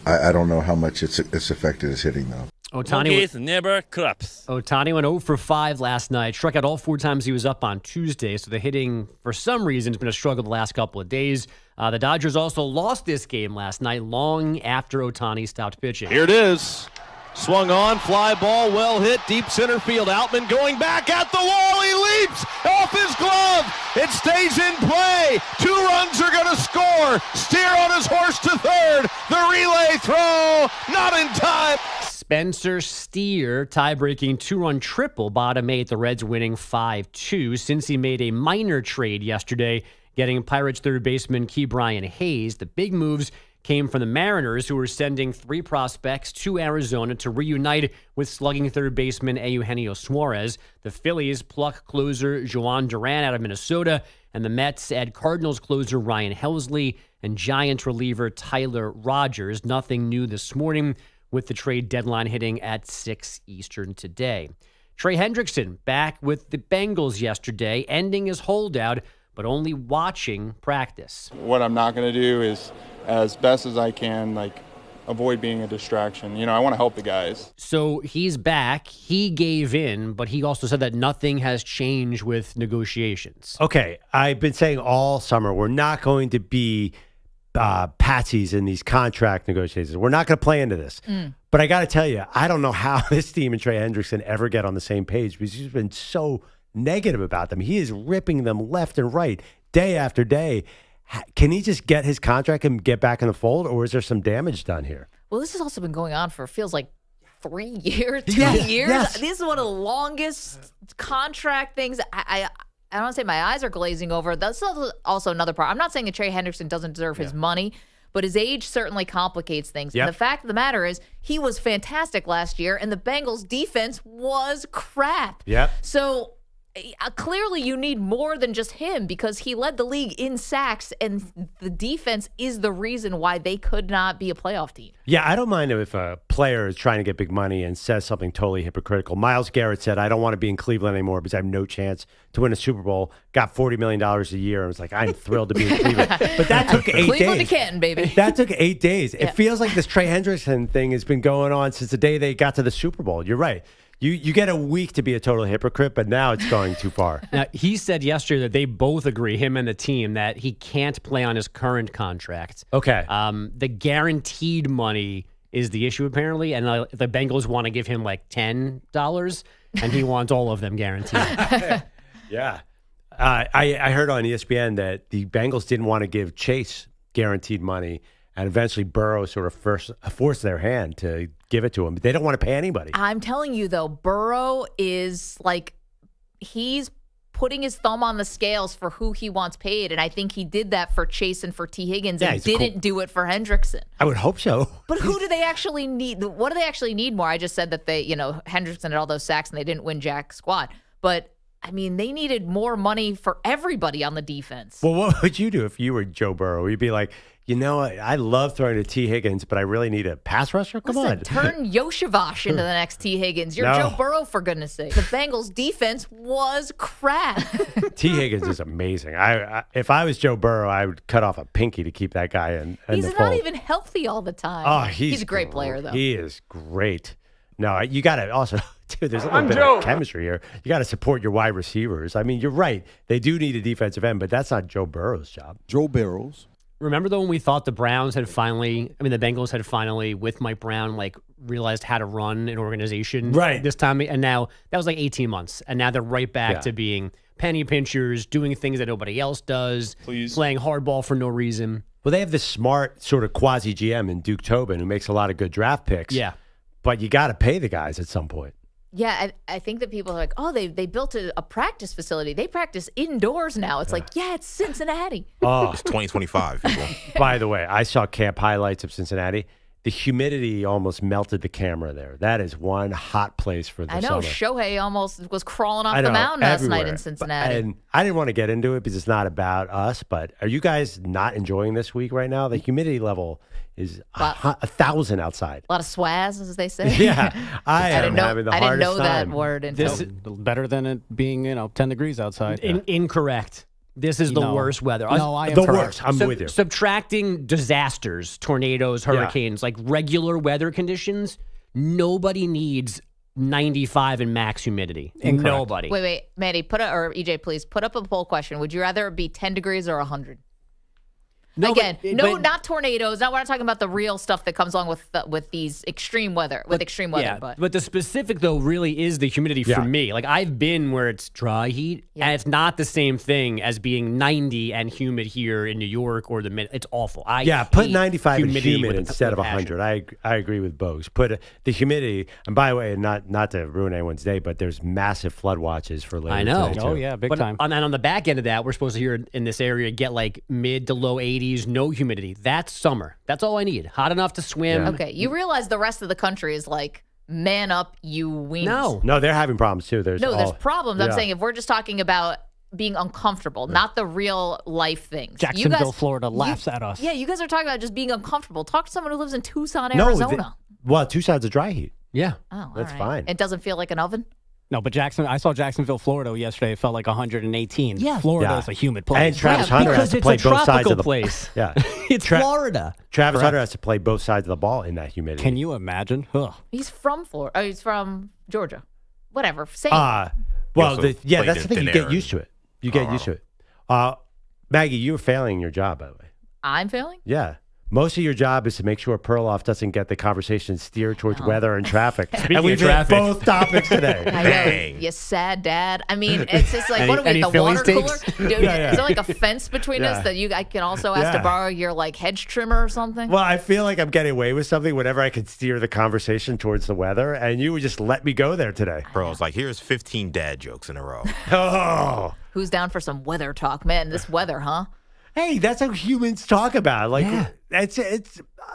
I don't know how much it's affected his hitting, though. Ohtani never collapse. Ohtani went 0 for 5 last night. Struck out all 4 times he was up on Tuesday. So the hitting, for some reason, has been a struggle the last couple of days. The Dodgers also lost this game last night, long after Ohtani stopped pitching. Here it is. Swung on, fly ball, well hit, deep center field. Outman going back at the wall. He leaps off his glove. It stays in play. 2 runs are going to score. Steer on his horse to third. The relay throw, not in time. Spencer Steer, tie-breaking 2-run triple, bottom 8, the Reds winning 5-2 since he made a minor trade yesterday, getting Pirates third baseman Key Brian Hayes. The big moves came from the Mariners, who were sending 3 prospects to Arizona to reunite with slugging third baseman Eugenio Suarez. The Phillies pluck closer Juan Duran out of Minnesota, and the Mets add Cardinals closer Ryan Helsley and Giants reliever Tyler Rogers. Nothing new this morning, with the trade deadline hitting at 6 Eastern today. Trey Hendrickson back with the Bengals yesterday, ending his holdout, but only watching practice. What I'm not going to do is, as best as I can, avoid being a distraction. I want to help the guys. So he's back. He gave in, but he also said that nothing has changed with negotiations. Okay, I've been saying all summer, we're not going to be patsies in these contract negotiations. We're not going to play into this. But I got to tell you, I don't know how this team and Trey Hendrickson ever get on the same page because he's been so negative about them. He is ripping them left and right, day after day. Can he just get his contract and get back in the fold, or is there some damage done here? Well, this has also been going on for, feels like 3 years, 2 Yes, years. yes. This is one of the longest contract things. I don't want to say my eyes are glazing over. That's also another part. I'm not saying that Trey Hendrickson doesn't deserve his money, but his age certainly complicates things. Yep. And the fact of the matter is he was fantastic last year, and the Bengals' defense was crap. Yep. So clearly you need more than just him because he led the league in sacks, and the defense is the reason why they could not be a playoff team. Yeah, I don't mind if a player is trying to get big money and says something totally hypocritical. Myles Garrett said, I don't want to be in Cleveland anymore because I have no chance to win a Super Bowl. Got $40 million a year. I was like, I'm thrilled to be in Cleveland. But that took 8 days. Cleveland to Canton, baby. That took 8 days. Yeah. It feels like this Trey Hendrickson thing has been going on since the day they got to the Super Bowl. You're right. You get a week to be a total hypocrite, but now it's going too far. Now, he said yesterday that they both agree, him and the team, that he can't play on his current contract. Okay. The guaranteed money is the issue, apparently, and the Bengals want to give him like $10, and he wants all of them guaranteed. Yeah. I heard on ESPN that the Bengals didn't want to give Chase guaranteed money, and eventually Burrow sort of forced their hand to give it to him. But they don't want to pay anybody. I'm telling you, though, Burrow is like, he's putting his thumb on the scales for who he wants paid. And I think he did that for Chase and for T. Higgins and didn't do it for Hendrickson. I would hope so. But who do they actually need? What do they actually need more? I just said that they, Hendrickson had all those sacks and they didn't win jack squat. But I mean, they needed more money for everybody on the defense. Well, what would you do if you were Joe Burrow? You'd be like, I love throwing to T. Higgins, but I really need a pass rusher? Come on. Turn Yoshavash into the next T. Higgins. You're Joe Burrow, for goodness sake. The Bengals' defense was crap. T. Higgins is amazing. If I was Joe Burrow, I would cut off a pinky to keep that guy in He's the not fold. even healthy all the time. Oh, he's a great player, though. He is great. No, you got to also, dude, there's a little bit of chemistry here. You got to support your wide receivers. I mean, you're right. They do need a defensive end, but that's not Joe Burrow's job. Joe Burrow's. Remember, though, when we thought the Bengals had finally, with Mike Brown, realized how to run an organization this time? And now, that was like 18 months. And now they're right back to being penny pinchers, doing things that nobody else does, playing hardball for no reason. Well, they have this smart sort of quasi-GM in Duke Tobin who makes a lot of good draft picks. Yeah. But you got to pay the guys at some point. Yeah, I think that people are like, oh, they built a practice facility. They practice indoors now. It's like, it's Cincinnati. Oh, it's 2025, people. By the way, I saw camp highlights of Cincinnati. The humidity almost melted the camera there. That is one hot place for the I know. summer. Shohei almost was crawling off the mountain last night in Cincinnati. And I didn't want to get into it because it's not about us, but are you guys not enjoying this week right now? The humidity level is 1,000 outside. A lot of swaz, as they say. Yeah. I didn't know that word until This is better than it being, 10 degrees outside. Incorrect. This is the worst weather. No, I am the correct. worst. I'm with you. Subtracting disasters, tornadoes, hurricanes, like regular weather conditions, nobody needs 95 in max humidity. Incorrect. Nobody. Wait, Maddie, or EJ, please put up a poll question. Would you rather it be 10 degrees or 100? No, Again, not tornadoes. We're not talking about the real stuff that comes along with these extreme weather. Yeah, but the specific though really is the humidity for me. Like I've been where it's dry heat, and it's not the same thing as being 90 and humid here in New York or the mid. It's awful. Put 95 in humid with instead of 100. I agree with Bogusch. Put the humidity. And by the way, not to ruin anyone's day, but there's massive flood watches for later. I know. Today, too. Oh yeah, big time. And on the back end of that, we're supposed to here in this area get like mid to low 80s. No humidity. That's summer. That's all I need. Hot enough to swim. Yeah. Okay, you realize the rest of the country is like, man up, you weenies. No, they're having problems too. There's problems. I'm saying if we're just talking about being uncomfortable, not the real life things. Jacksonville, Florida laughs at us. Yeah, you guys are talking about just being uncomfortable. Talk to someone who lives in Tucson, No, Arizona. Tucson's a dry heat. Yeah. Oh, that's right. fine. It doesn't feel like an oven? No, but I saw Jacksonville, Florida yesterday. It felt like 118. Yeah. Florida is a humid place. And Travis Hunter has to play both sides of the place. Yeah. It's Florida. Travis Hunter has to play both sides of the ball in that humidity. Can you imagine? Ugh. He's from Florida. He's from Georgia. Whatever. Same. That's the thing. You get used to it. You get used to it. Maggie, you're failing your job, by the way. I'm failing? Yeah. Most of your job is to make sure Perloff doesn't get the conversation steered towards weather and traffic. Speaking and we've of hit both topics today. I know. You sad dad. I mean, it's just like, what are we, any the Phillies water cooler? takes? Dude, Is there like a fence between us that I can also ask to borrow your like hedge trimmer or something? Well, I feel like I'm getting away with something whenever I can steer the conversation towards the weather, and you would just let me go there today. Bro, it's like, here's 15 dad jokes in a row. Oh. Who's down for some weather talk? Man, this weather, huh? Hey, that's how humans talk about it. Like,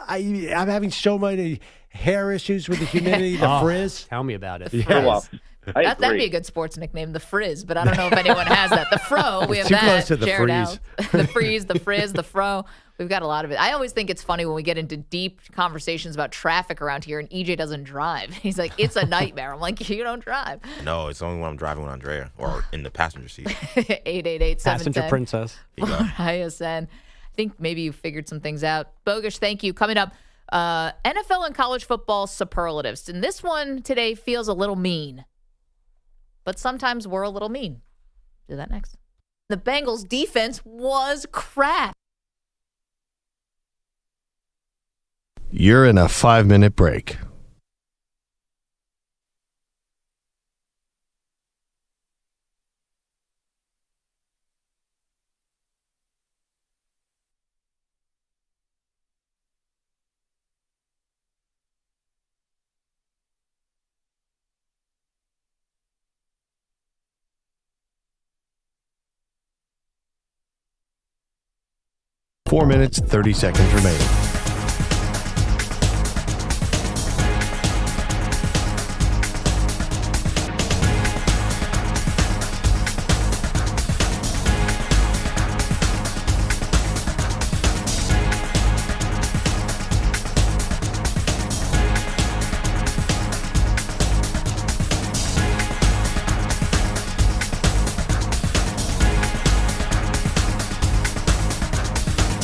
I'm having so many hair issues with the humidity, the frizz. Tell me about it. Yeah. That'd be a good sports nickname, the Frizz, but I don't know if anyone has that. The Fro, we have too that. close to the Jared freeze. out. The Freeze, the Frizz, the Fro. We've got a lot of it. I always think it's funny when we get into deep conversations about traffic around here and EJ doesn't drive. He's like, it's a nightmare. I'm like, you don't drive. No, it's only when I'm driving with Andrea or in the passenger seat. 888-710. Passenger princess. ISN. I think maybe you figured some things out. Bogusch, thank you. Coming up, NFL and college football superlatives. And this one today feels a little mean. But sometimes we're a little mean. Do that next. The Bengals defense was crap. You're in a 5-minute break. Four minutes, 30 seconds remaining.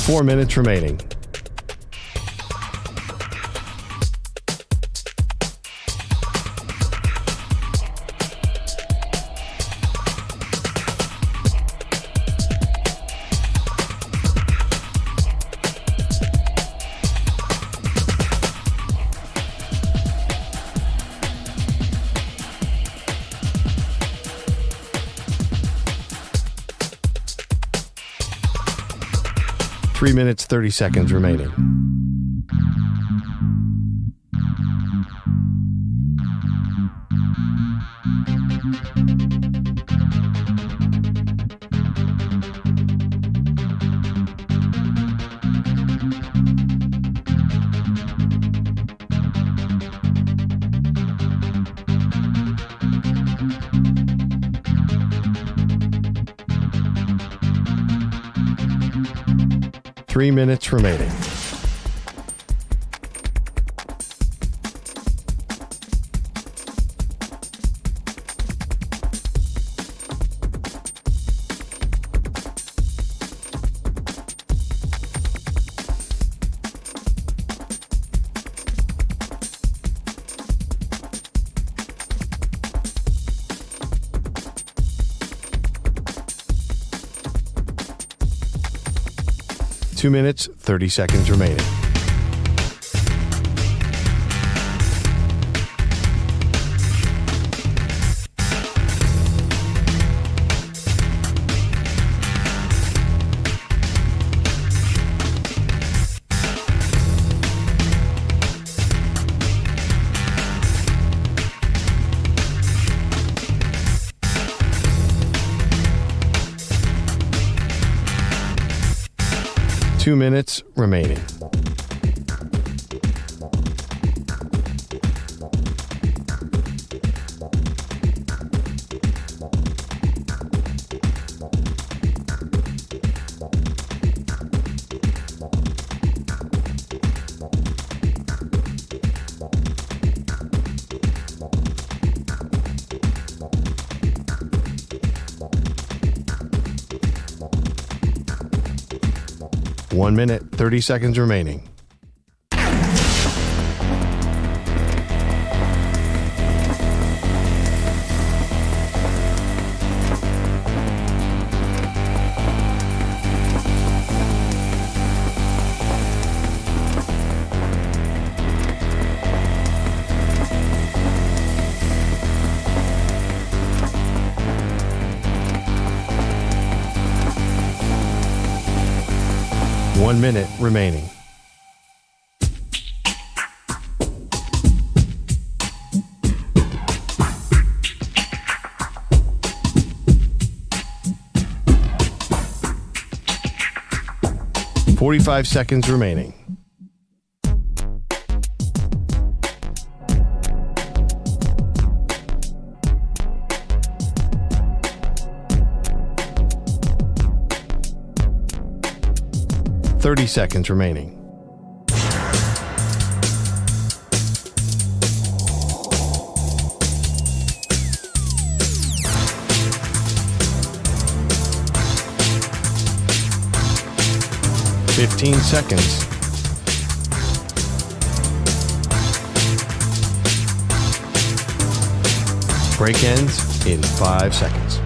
Four minutes remaining. Three minutes, 30 seconds remaining. Three minutes remaining. Two minutes, 30 seconds remaining. Two minutes remaining. One minute, 30 seconds remaining. One minute remaining. .45 seconds remaining. .30 seconds remaining. .15 seconds. Break ends in 5 seconds.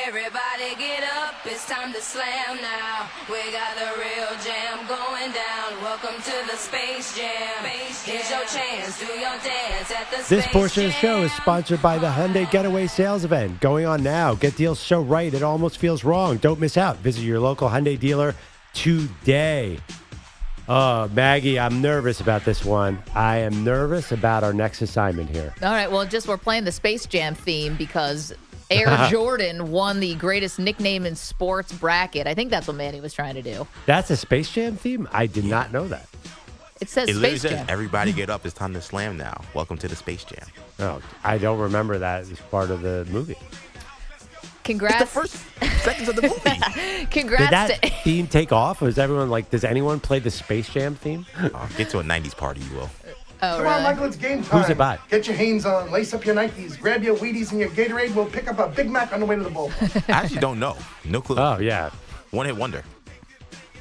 Everybody get up, it's time to slam now. We got the real jam going down. Welcome to the Space Jam. Here's your chance, do your dance at the Space This portion Jam. of the show is sponsored by the Hyundai Getaway Sales Event going on now. Get deals so right it almost feels wrong. Don't miss out. Visit your local Hyundai dealer today. Maggie, I'm nervous about this one. I am nervous about our next assignment here. All right, well, we're playing the Space Jam theme because Air Jordan won the greatest nickname in sports bracket. I think that's what Manny was trying to do. That's a Space Jam theme? I did not know that. It says Space Jam. Everybody get up. It's time to slam now. Welcome to the Space Jam. Oh, I don't remember that as part of the movie. Congrats. It's the first seconds of the movie. Congrats. Did that theme take off? Was everyone like, does anyone play the Space Jam theme? Get to a 90s party, you will. Oh, Come on, Michael, it's game time. Who's it by? Get your Hanes on, lace up your Nikes, grab your Wheaties and your Gatorade. We'll pick up a Big Mac on the way to the bowl. I actually don't know. No clue. Oh, yeah. One hit wonder.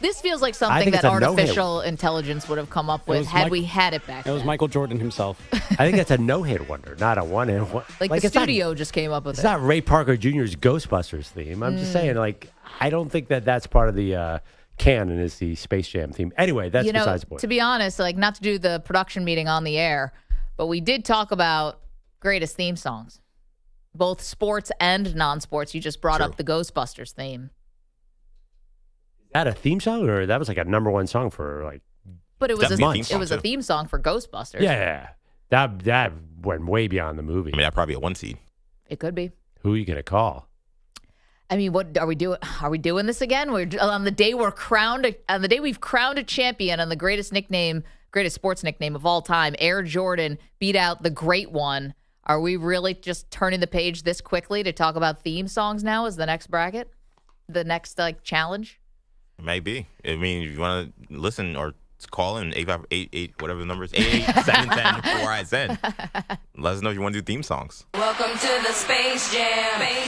This feels like I something think that it's a no-hit. artificial intelligence would have come up with had we had it back It was then. Michael Jordan himself. I think that's a no-hit wonder, not a one-hit wonder. Like the studio just came up with It's it. not Ray Parker Jr.'s Ghostbusters theme. I'm just saying, like, I don't think that that's part of the canon is the Space Jam theme. Anyway, that's besides the point. To be honest, like not to do the production meeting on the air, but we did talk about greatest theme songs, both sports and non-sports. You just brought up the Ghostbusters theme. Is that a theme song, or that was like a number one song for like? But it was months. a theme song for Ghostbusters. Yeah. That went way beyond the movie. I mean, that's probably a 1 seed. It could be. Who are you gonna call? I mean, what are we doing? Are we doing this again? We're on the day we've crowned a champion on the greatest sports nickname of all time. Air Jordan beat out the great one. Are we really just turning the page this quickly to talk about theme songs now as the next bracket, the next challenge? Maybe. I mean, if you want to listen or call in 8588, whatever the number is, 88710 Let us know if you want to do theme songs. Welcome to the Space Jam.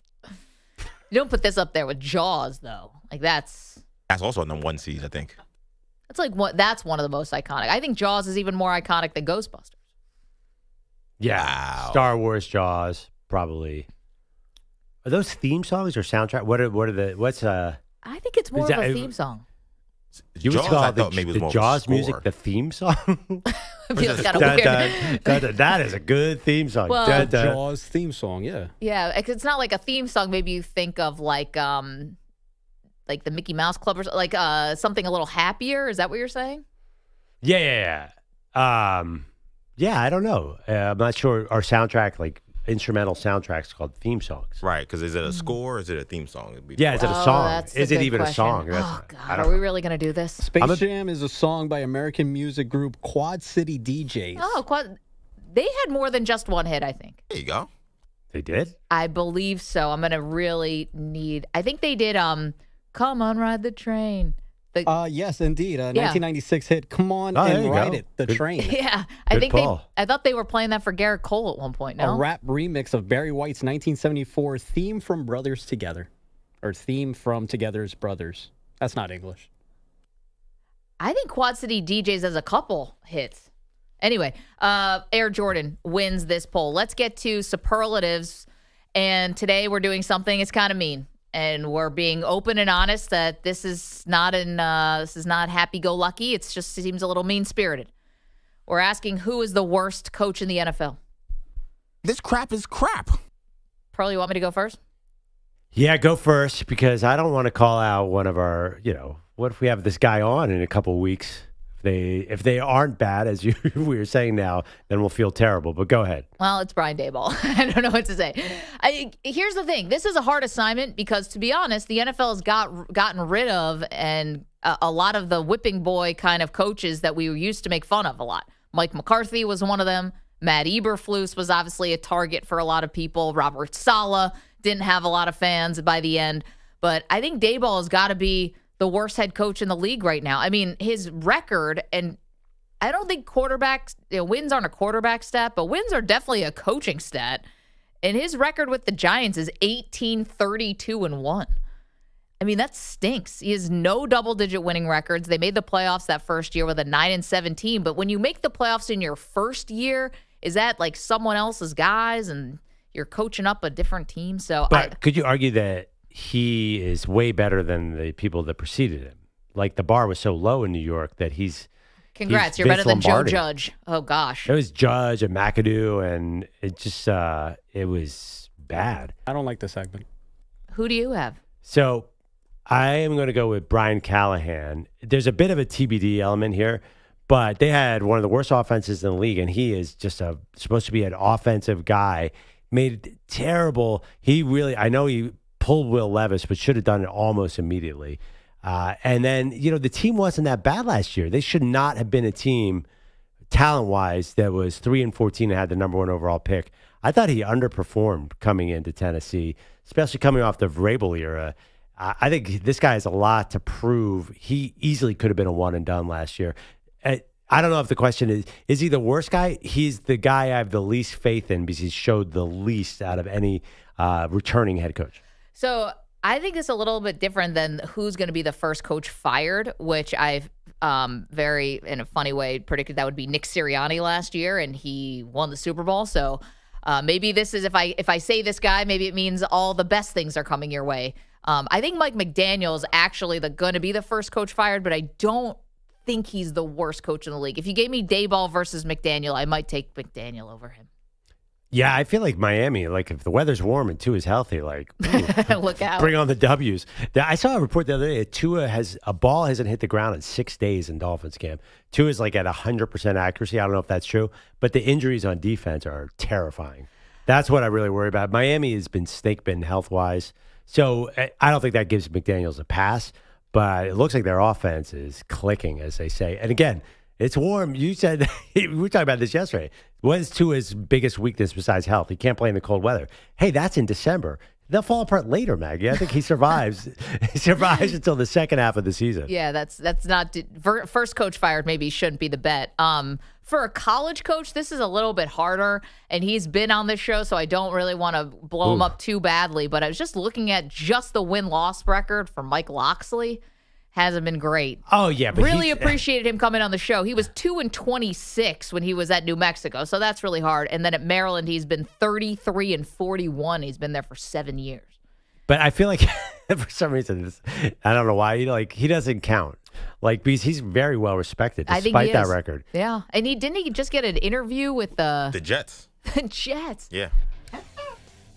You don't put this up there with Jaws, though. Like that's also a number 1 seed, I think. That's one of the most iconic. I think Jaws is even more iconic than Ghostbusters. Yeah, Wow. Star Wars, Jaws, probably. Are those theme songs or soundtrack? What's I think it's more of a theme song. You would Jaws, call I the thought maybe it was more of a Jaws score. music the theme song? Feels kind of weird. That is a good theme song. Well- Dun, dun. Jaws theme song, yeah. Yeah, it's not like a theme song. Maybe you think of like the Mickey Mouse Club or something a little happier. Is that what you're saying? Yeah. Yeah, I don't know. I'm not sure. Our soundtrack, like instrumental soundtracks, called theme songs. Right, because is it a score or is it a theme song? Yeah, is it a song? That's Is a it good even question. a song? Oh God, are we really gonna do this? Space Jam is a song by American music group Quad City DJs. Oh, they had more than just one hit. I think. There you go. They did? I believe so. I'm gonna really need. I think they did. Come on, ride the train. Yes, indeed. 1996 hit "Come On Oh, there and you Ride go. It," the train. Yeah, Good I think call. I thought they were playing that for Garrett Cole at one point. No, A rap remix of Barry White's 1974 theme from Brothers Together, or theme from Together's Brothers. That's not English. I think Quad City DJs has a couple hits. Anyway, Air Jordan wins this poll. Let's get to superlatives. And today we're doing something it's kind of mean. And we're being open and honest that this is not happy-go-lucky. It just seems a little mean-spirited. We're asking who is the worst coach in the NFL. This crap is crap. Pearl, you want me to go first? Yeah, go first, because I don't want to call out one of our, what if we have this guy on in a couple of weeks? If they aren't bad, as we were saying now, then we'll feel terrible. But go ahead. Well, it's Brian Daboll. I don't know what to say. Here's the thing. This is a hard assignment because, to be honest, the NFL has gotten rid of a lot of the whipping boy kind of coaches that we used to make fun of a lot. Mike McCarthy was one of them. Matt Eberflus was obviously a target for a lot of people. Robert Saleh didn't have a lot of fans by the end. But I think Daboll has got to be the worst head coach in the league right now. I mean, his record, and I don't think quarterbacks, wins aren't a quarterback stat, but wins are definitely a coaching stat. And his record with the Giants is 18-32-1. I mean, that stinks. He has no double-digit winning records. They made the playoffs that first year with a 9-17. But when you make the playoffs in your first year, is that like someone else's guys and you're coaching up a different team? But could you argue that he is way better than the people that preceded him? Like the bar was so low in New York that Congrats, he's you're better than Lombardi. Joe Judge. Oh, gosh. It was Judge and McAdoo, and it just it was bad. I don't like the segment. Who do you have? So I am going to go with Brian Callahan. There's a bit of a TBD element here, but they had one of the worst offenses in the league, and he is just supposed to be an offensive guy. Made it terrible. I know he pulled Will Levis, but should have done it almost immediately. And then, the team wasn't that bad last year. They should not have been a team, talent-wise, that was 3-14 and had the number 1 overall pick. I thought he underperformed coming into Tennessee, especially coming off the Vrabel era. I think this guy has a lot to prove. He easily could have been a one-and-done last year. I don't know if the question is he the worst guy? He's the guy I have the least faith in because he showed the least out of any returning head coach. So I think it's a little bit different than who's going to be the first coach fired, which I've very, in a funny way, predicted that would be Nick Sirianni last year, and he won the Super Bowl. So maybe this is, if I say this guy, maybe it means all the best things are coming your way. I think Mike McDaniel is actually going to be the first coach fired, but I don't think he's the worst coach in the league. If you gave me Dayball versus McDaniel, I might take McDaniel over him. Yeah, I feel like Miami, if the weather's warm and Tua is healthy, look out. Bring on the W's. I saw a report the other day that Tua a ball hasn't hit the ground in 6 days in Dolphins camp. Tua is at 100% accuracy. I don't know if that's true, but the injuries on defense are terrifying. That's what I really worry about. Miami has been snake bitten health-wise, so I don't think that gives McDaniels a pass, but it looks like their offense is clicking, as they say. And again, it's warm. You said, we were talking about this yesterday. What is Tua's biggest weakness besides health? He can't play in the cold weather. Hey, that's in December. They'll fall apart later, Maggie. I think he survives. He survives until the second half of the season. Yeah, that's not first coach fired. Maybe shouldn't be the bet. For a college coach, this is a little bit harder, and he's been on this show, so I don't really want to blow him up too badly. But I was just looking at just the win-loss record for Mike Locksley. Hasn't been great. Oh, yeah. But really appreciated him coming on the show. He was 2-26 when he was at New Mexico, so that's really hard. And then at Maryland, he's been 33-41. He's been there for 7 years. But I feel like for some reason, I don't know why, he doesn't count. Because he's very well respected despite that record. Yeah. And didn't he just get an interview with the Jets? The Jets. Yeah.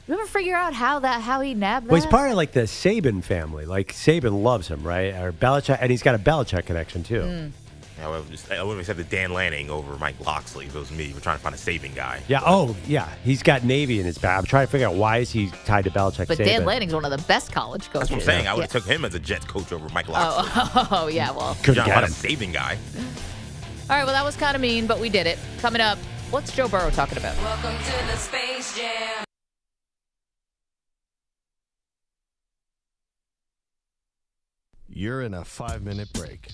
You ever figure out how he nabbed that? Well, he's part of the Saban family. Saban loves him, right? Or Belichick, and he's got a Belichick connection too. Yeah, I would have accepted Dan Lanning over Mike Locksley if it was me. We're trying to find a Saban guy. Yeah. Oh, yeah. He's got Navy in his back. I'm trying to figure out why is he tied to Belichick. But Saban. Dan Lanning's one of the best college coaches. That's what I'm saying. I would have took him as a Jets coach over Mike Locksley. Oh, yeah. Well, couldn't find a Saban guy. All right. Well, that was kind of mean, but we did it. Coming up, what's Joe Burrow talking about? Welcome to the Space Jam. You're in a 5-minute break.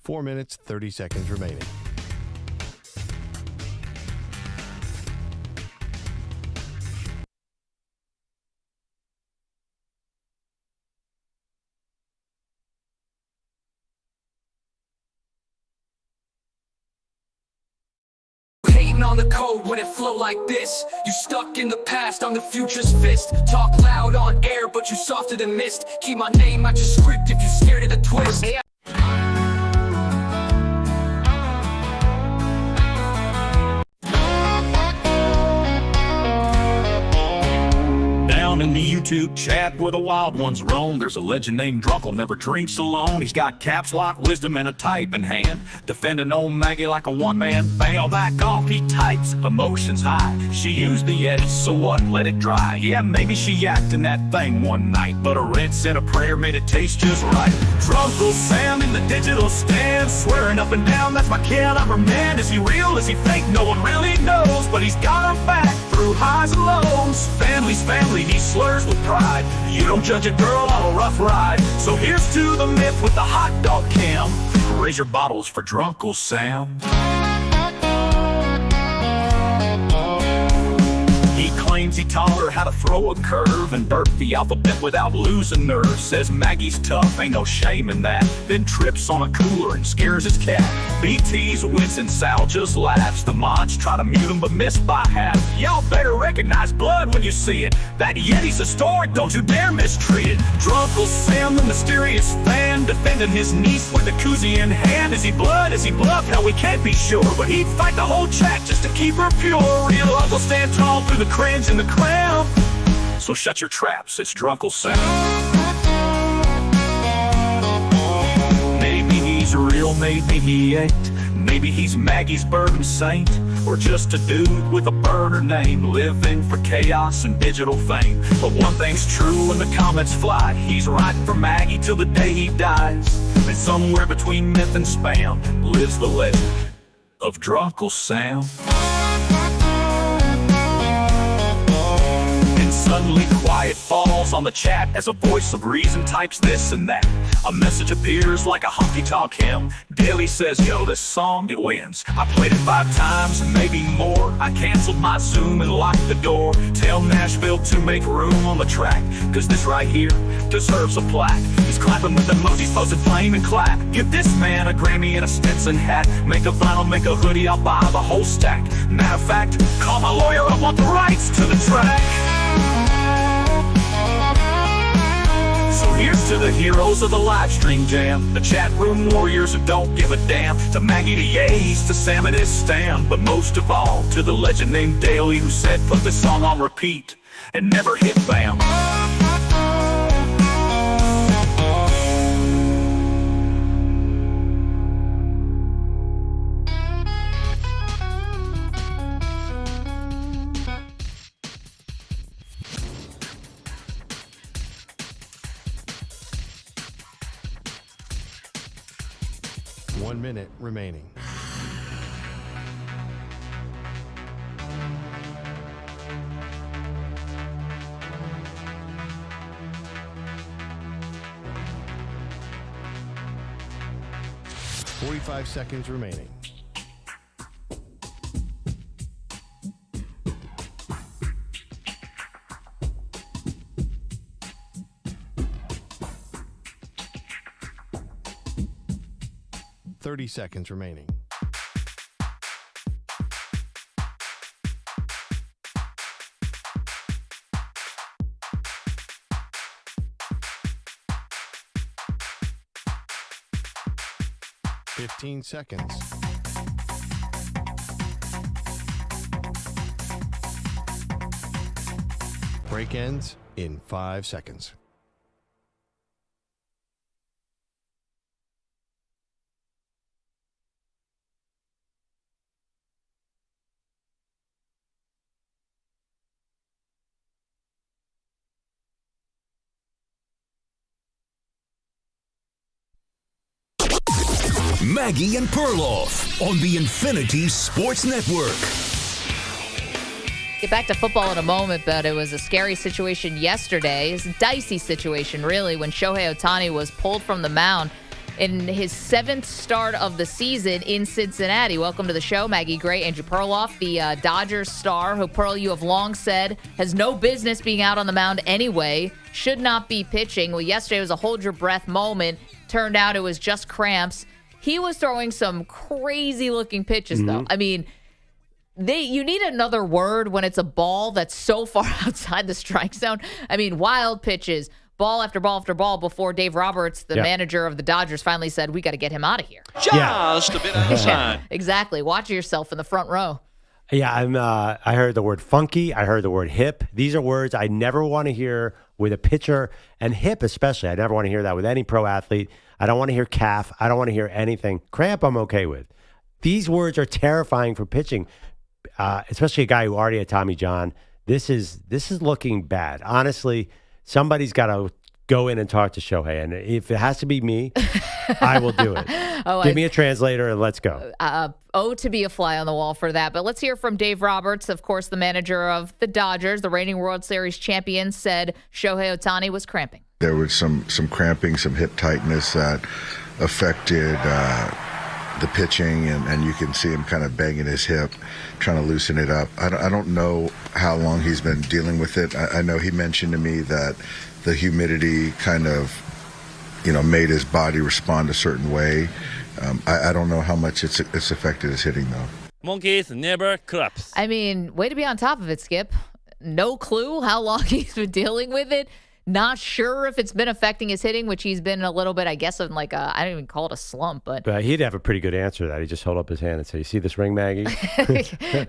Four minutes, 30 seconds remaining. On the code when it flow like this. You stuck in the past, I'm the future's fist. Talk loud on air, but you softer than mist. Keep my name out your script if you're scared of the twist. Down in New YouTube chat where the wild ones roam. There's a legend named Drunkle, never drinks alone. He's got caps lock, wisdom, and a type in hand. Defending old Maggie like a one-man band. Back off, he types, emotions high. She used the edge, so what, let it dry. Yeah, maybe she yacked in that thing one night, but a rinse and a prayer made it taste just right. Drunkle Sam in the digital stand, swearing up and down, that's my kid, I'm her man. Is he real, is he fake, no one really knows, but he's got her back through highs and lows. Family's family, he slurs with pride. You don't judge a girl on a rough ride. So here's to the myth with the hot dog cam. Raise your bottles for Drunkle Sam. Claims he taught her how to throw a curve and burp the alphabet without losing nerve. Says Maggie's tough, ain't no shame in that. Then trips on a cooler and scares his cat. BT's wits and Sal just laughs. The mods try to mute him but miss by half. Y'all better recognize blood when you see it. That Yeti's historic, don't you dare mistreat it. Drunkle Sam, the mysterious fan, defending his niece with the koozie in hand. Is he blood, is he bluff? Hell, we can't be sure, but he'd fight the whole chat just to keep her pure. Real love will stand tall through the cringe and the clown. So shut your traps, it's Drunkle Sam. Maybe he's real, maybe he ain't. Maybe he's Maggie's burden saint, or just a dude with a burner name, living for chaos and digital fame. But one thing's true when the comments fly, he's riding for Maggie till the day he dies. And somewhere between myth and spam lives the legend of Drunkle Sam. Suddenly quiet falls on the chat as a voice of reason types this and that. A message appears like a honky-tonk hymn. Daily says, yo, this song, it wins. I played it 5 times and maybe more. I canceled my Zoom and locked the door. Tell Nashville to make room on the track, cause this right here deserves a plaque. He's clapping with emojis, posted flame and clap. Give this man a Grammy and a Stetson hat. Make a vinyl, make a hoodie, I'll buy the whole stack. Matter of fact, call my lawyer, I want the rights to the track. So here's to the heroes of the live stream jam, the chat room warriors who don't give a damn. To Maggie, to Yates, to Sam and his Stam, but most of all to the legend named Daly who said put this song on repeat and never hit bam. One minute remaining. $45 seconds remaining. $30 seconds remaining. $15 seconds. Break ends in 5 seconds. Maggie and Perloff on the Infinity Sports Network. Get back to football in a moment, but it was a scary situation yesterday. It's a dicey situation, really, when Shohei Ohtani was pulled from the mound in his 7th start of the season in Cincinnati. Welcome to the show, Maggie Gray, Andrew Perloff, the Dodgers star, who, Pearl, you have long said has no business being out on the mound anyway, should not be pitching. Well, yesterday was a hold-your-breath moment. Turned out it was just cramps. He was throwing some crazy-looking pitches, though. I mean, you need another word when it's a ball that's so far outside the strike zone. I mean, wild pitches, ball after ball after ball before Dave Roberts, the manager of the Dodgers, finally said, we got to get him out of here. Just a bit outside. Exactly. Watch yourself in the front row. Yeah, I heard the word funky. I heard the word hip. These are words I never want to hear with a pitcher and hip especially. I never want to hear that with any pro athlete. I don't want to hear calf. I don't want to hear anything. Cramp, I'm okay with. These words are terrifying for pitching, especially a guy who already had Tommy John. This is looking bad. Honestly, somebody's got to go in and talk to Shohei. And if it has to be me, I will do it. Give me a translator and let's go. To be a fly on the wall for that. But let's hear from Dave Roberts, of course, the manager of the Dodgers, the reigning World Series champions, said Shohei Ohtani was cramping. There was some cramping, some hip tightness that affected the pitching, and you can see him kind of banging his hip, trying to loosen it up. I don't know how long he's been dealing with it. I know he mentioned to me that the humidity kind of, made his body respond a certain way. I don't know how much it's affected his hitting, though. Monkeys never claps. I mean, way to be on top of it, Skip. No clue how long he's been dealing with it. Not sure if it's been affecting his hitting, which he's been a little bit, I guess, in like I don't even call it a slump, but he'd have a pretty good answer to that. He'd just hold up his hand and say, "You see this ring, Maggie?"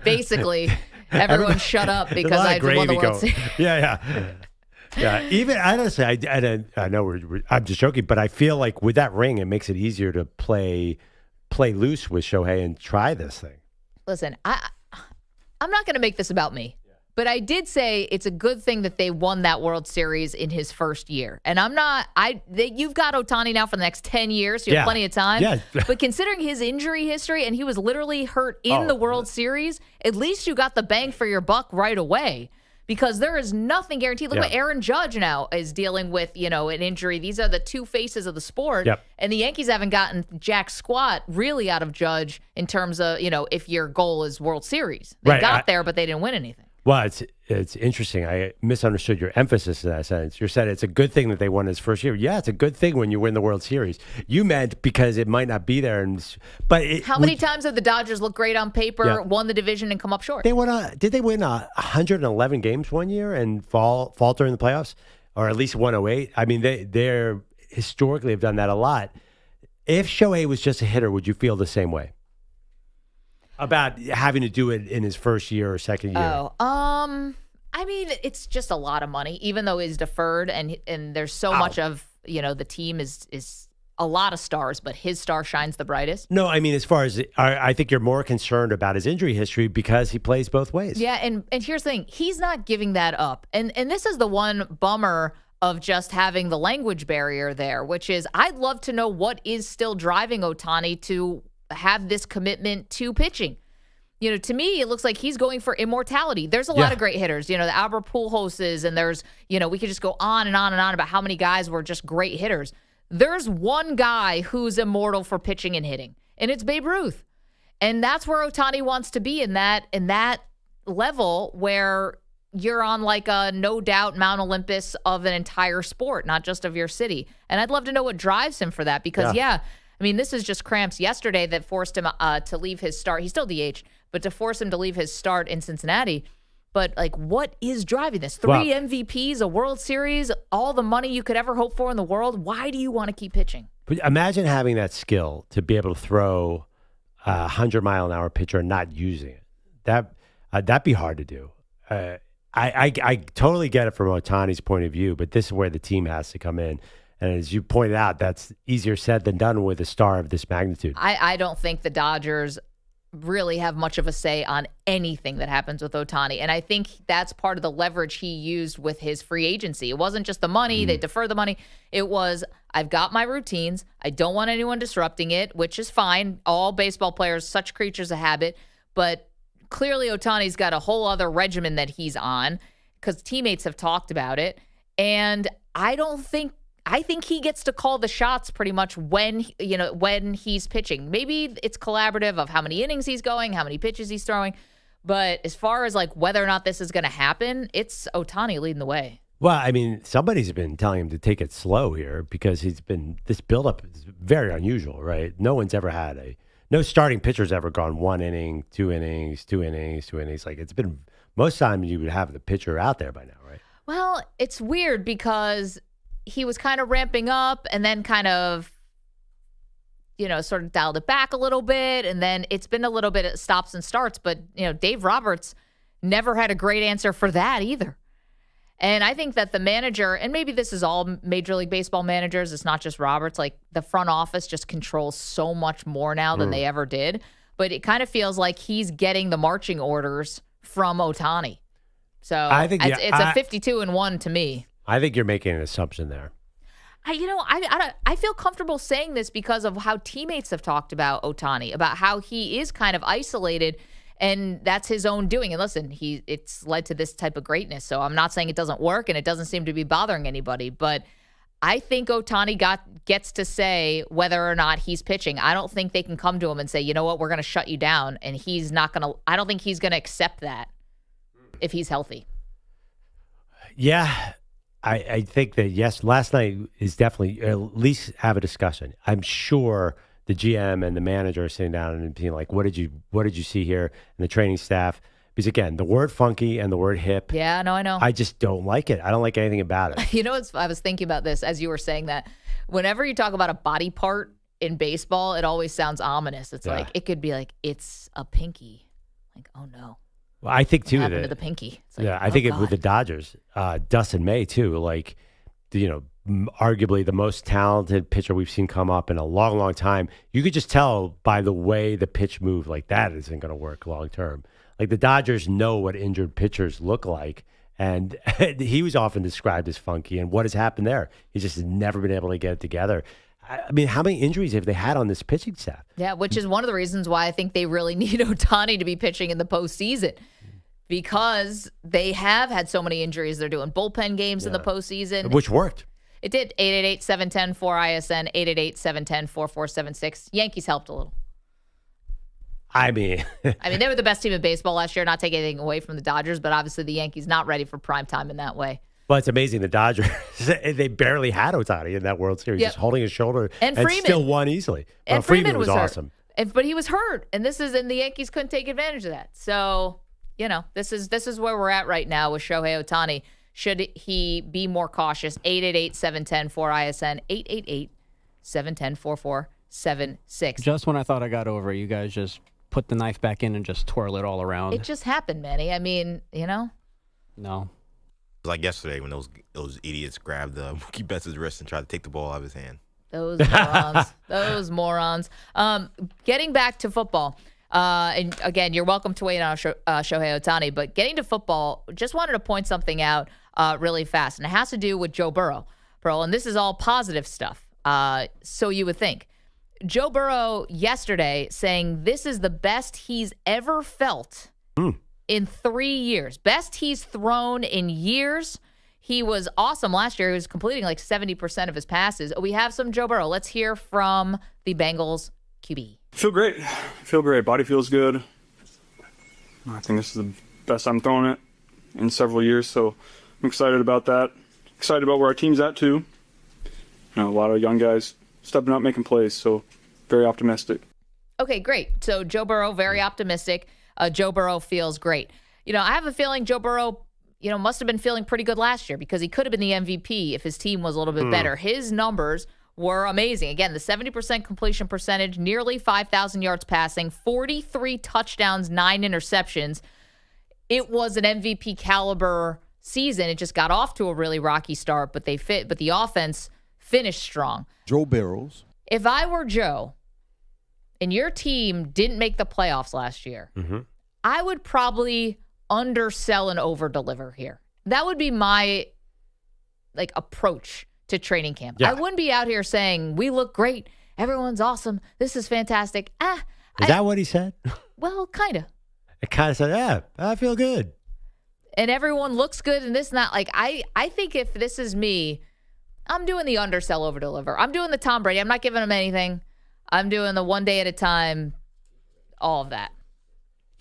Basically, everyone shut up because I won the World Series. Yeah. Even honestly, I know I'm just joking, but I feel like with that ring, it makes it easier to play loose with Shohei and try this thing. Listen, I'm not going to make this about me. But I did say it's a good thing that they won that World Series in his first year. And you've got Ohtani now for the next 10 years. So you have plenty of time. Yeah. But considering his injury history, and he was literally hurt in the World Series, at least you got the bang for your buck right away. Because there is nothing guaranteed. Look what Aaron Judge now is dealing with, an injury. These are the two faces of the sport. Yep. And the Yankees haven't gotten jack squat really out of Judge in terms of, if your goal is World Series. They got there, but they didn't win anything. Well, it's interesting. I misunderstood your emphasis in that sentence. You said it's a good thing that they won his first year. Yeah, it's a good thing when you win the World Series. You meant because it might not be there. How many times have the Dodgers looked great on paper, won the division, and come up short? Did they win 111 games one year and falter in the playoffs, or at least 108? I mean, they're historically have done that a lot. If Shohei was just a hitter, would you feel the same way about having to do it in his first year or second year? I mean, it's just a lot of money, even though he's deferred and there's so much of, the team is a lot of stars, but his star shines the brightest. No, I mean, as far as I think you're more concerned about his injury history because he plays both ways. Yeah, and here's the thing. He's not giving that up. And this is the one bummer of just having the language barrier there, which is I'd love to know what is still driving Ohtani to have this commitment to pitching. To me, it looks like he's going for immortality. There's a lot of great hitters, the Albert Pujols, and there's, we could just go on and on and on about how many guys were just great hitters. There's one guy who's immortal for pitching and hitting, and it's Babe Ruth. And that's where Ohtani wants to be in that level where you're on like a no doubt Mount Olympus of an entire sport, not just of your city. And I'd love to know what drives him for that because, I mean, this is just cramps yesterday that forced him to leave his start. He's still DH, but to force him to leave his start in Cincinnati. But, what is driving this? 3 MVPs, a World Series, all the money you could ever hope for in the world. Why do you want to keep pitching? But imagine having that skill to be able to throw a 100-mile-an-hour pitcher and not using it. That'd be hard to do. I totally get it from Ohtani's point of view, but this is where the team has to come in. And as you pointed out, that's easier said than done with a star of this magnitude. I don't think the Dodgers really have much of a say on anything that happens with Ohtani. And I think that's part of the leverage he used with his free agency. It wasn't just the money. They deferred the money. It was, I've got my routines. I don't want anyone disrupting it, which is fine. All baseball players, such creatures of habit. But clearly Ohtani's got a whole other regimen that he's on because teammates have talked about it. And I think he gets to call the shots pretty much when he's pitching. Maybe it's collaborative of how many innings he's going, how many pitches he's throwing. But as far as whether or not this is going to happen, it's Ohtani leading the way. Well, I mean, somebody's been telling him to take it slow here because this buildup is very unusual, right? No one's ever had no starting pitcher's ever gone 1 inning, 2 innings, 2 innings, 2 innings. It's been most times you would have the pitcher out there by now, right? Well, it's weird because he was kind of ramping up and then kind of, sort of dialed it back a little bit. And then it's been a little bit of stops and starts. But, Dave Roberts never had a great answer for that either. And I think that the manager, and maybe this is all Major League Baseball managers, it's not just Roberts, like the front office just controls so much more now than they ever did. But it kind of feels like he's getting the marching orders from Ohtani. So I think it's a 52-1 to me. I think you're making an assumption there. I feel comfortable saying this because of how teammates have talked about Ohtani, about how he is kind of isolated, and that's his own doing. And listen, it's led to this type of greatness. So I'm not saying it doesn't work, and it doesn't seem to be bothering anybody. But I think Ohtani gets to say whether or not he's pitching. I don't think they can come to him and say, you know what, we're going to shut you down, and he's not going to. I don't think he's going to accept that if he's healthy. Yeah. I think that, yes, last night is definitely, at least have a discussion. I'm sure the GM and the manager are sitting down and being like, what did you see here? And the training staff, because again, the word funky and the word hip. Yeah, no, I know. I just don't like it. I don't like anything about it. You know, I was thinking about this as you were saying that. Whenever you talk about a body part in baseball, it always sounds ominous. It's like, it could be like, it's a pinky. Like, oh no. Well, I think too happened to the pinky. Like, I think it with the Dodgers, Dustin May too. Like, arguably the most talented pitcher we've seen come up in a long, long time. You could just tell by the way the pitch moved. Like that isn't going to work long term. Like the Dodgers know what injured pitchers look like, and he was often described as funky. And what has happened there? He's just never been able to get it together. I mean, how many injuries have they had on this pitching staff? Yeah, which is one of the reasons why I think they really need Ohtani to be pitching in the postseason, because they have had so many injuries. They're doing bullpen games in the postseason. Which worked. It did. 888-710-4ISN, 888-710-4476. Yankees helped a little. I mean, they were the best team in baseball last year, not taking anything away from the Dodgers, but obviously the Yankees not ready for prime time in that way. Well, it's amazing. The Dodgers, they barely had Ohtani in that World Series, just holding his shoulder and still won easily. And Freeman was awesome. But he was hurt, and the Yankees couldn't take advantage of that. So, this is where we're at right now with Shohei Ohtani. Should he be more cautious? 888-710-4ISN, 888-710-4476. Just when I thought I got over it, you guys just put the knife back in and just twirl it all around. It just happened, Manny. I mean, No. Like yesterday when those idiots grabbed Mookie Betts' wrist and tried to take the ball out of his hand. Those morons. Those morons. Getting back to football. And again, you're welcome to weigh in on Shohei Ohtani, but getting to football, just wanted to point something out really fast. And it has to do with Joe Burrow. And this is all positive stuff. So you would think. Joe Burrow yesterday saying this is the best he's ever felt in 3 years. Best he's thrown in years. He was awesome last year. He was completing like 70% of his passes. We have some Joe Burrow. Let's hear from the Bengals QB. Feel great. Body feels good. I think this is the best I'm throwing it in several years, so I'm excited about that. Excited about where our team's at, too. A lot of young guys stepping up, making plays, so very optimistic. Okay, great. So Joe Burrow, very optimistic. Joe Burrow feels great. I have a feeling Joe Burrow, must have been feeling pretty good last year because he could have been the MVP if his team was a little bit better. His numbers were amazing. Again, the 70% completion percentage, nearly 5,000 yards passing, 43 touchdowns, 9 interceptions. It was an MVP caliber season. It just got off to a really rocky start, but the offense finished strong. Joe Burrows. If I were Joe and your team didn't make the playoffs last year, I would probably undersell and overdeliver here. That would be my approach to training camp. Yeah. I wouldn't be out here saying, we look great. Everyone's awesome. This is fantastic. Is that what he said? Well, kind of. It kind of said, yeah, I feel good. And everyone looks good and this and that. I think if this is me, I'm doing the undersell, overdeliver. I'm doing the Tom Brady. I'm not giving him anything. I'm doing the one day at a time, all of that.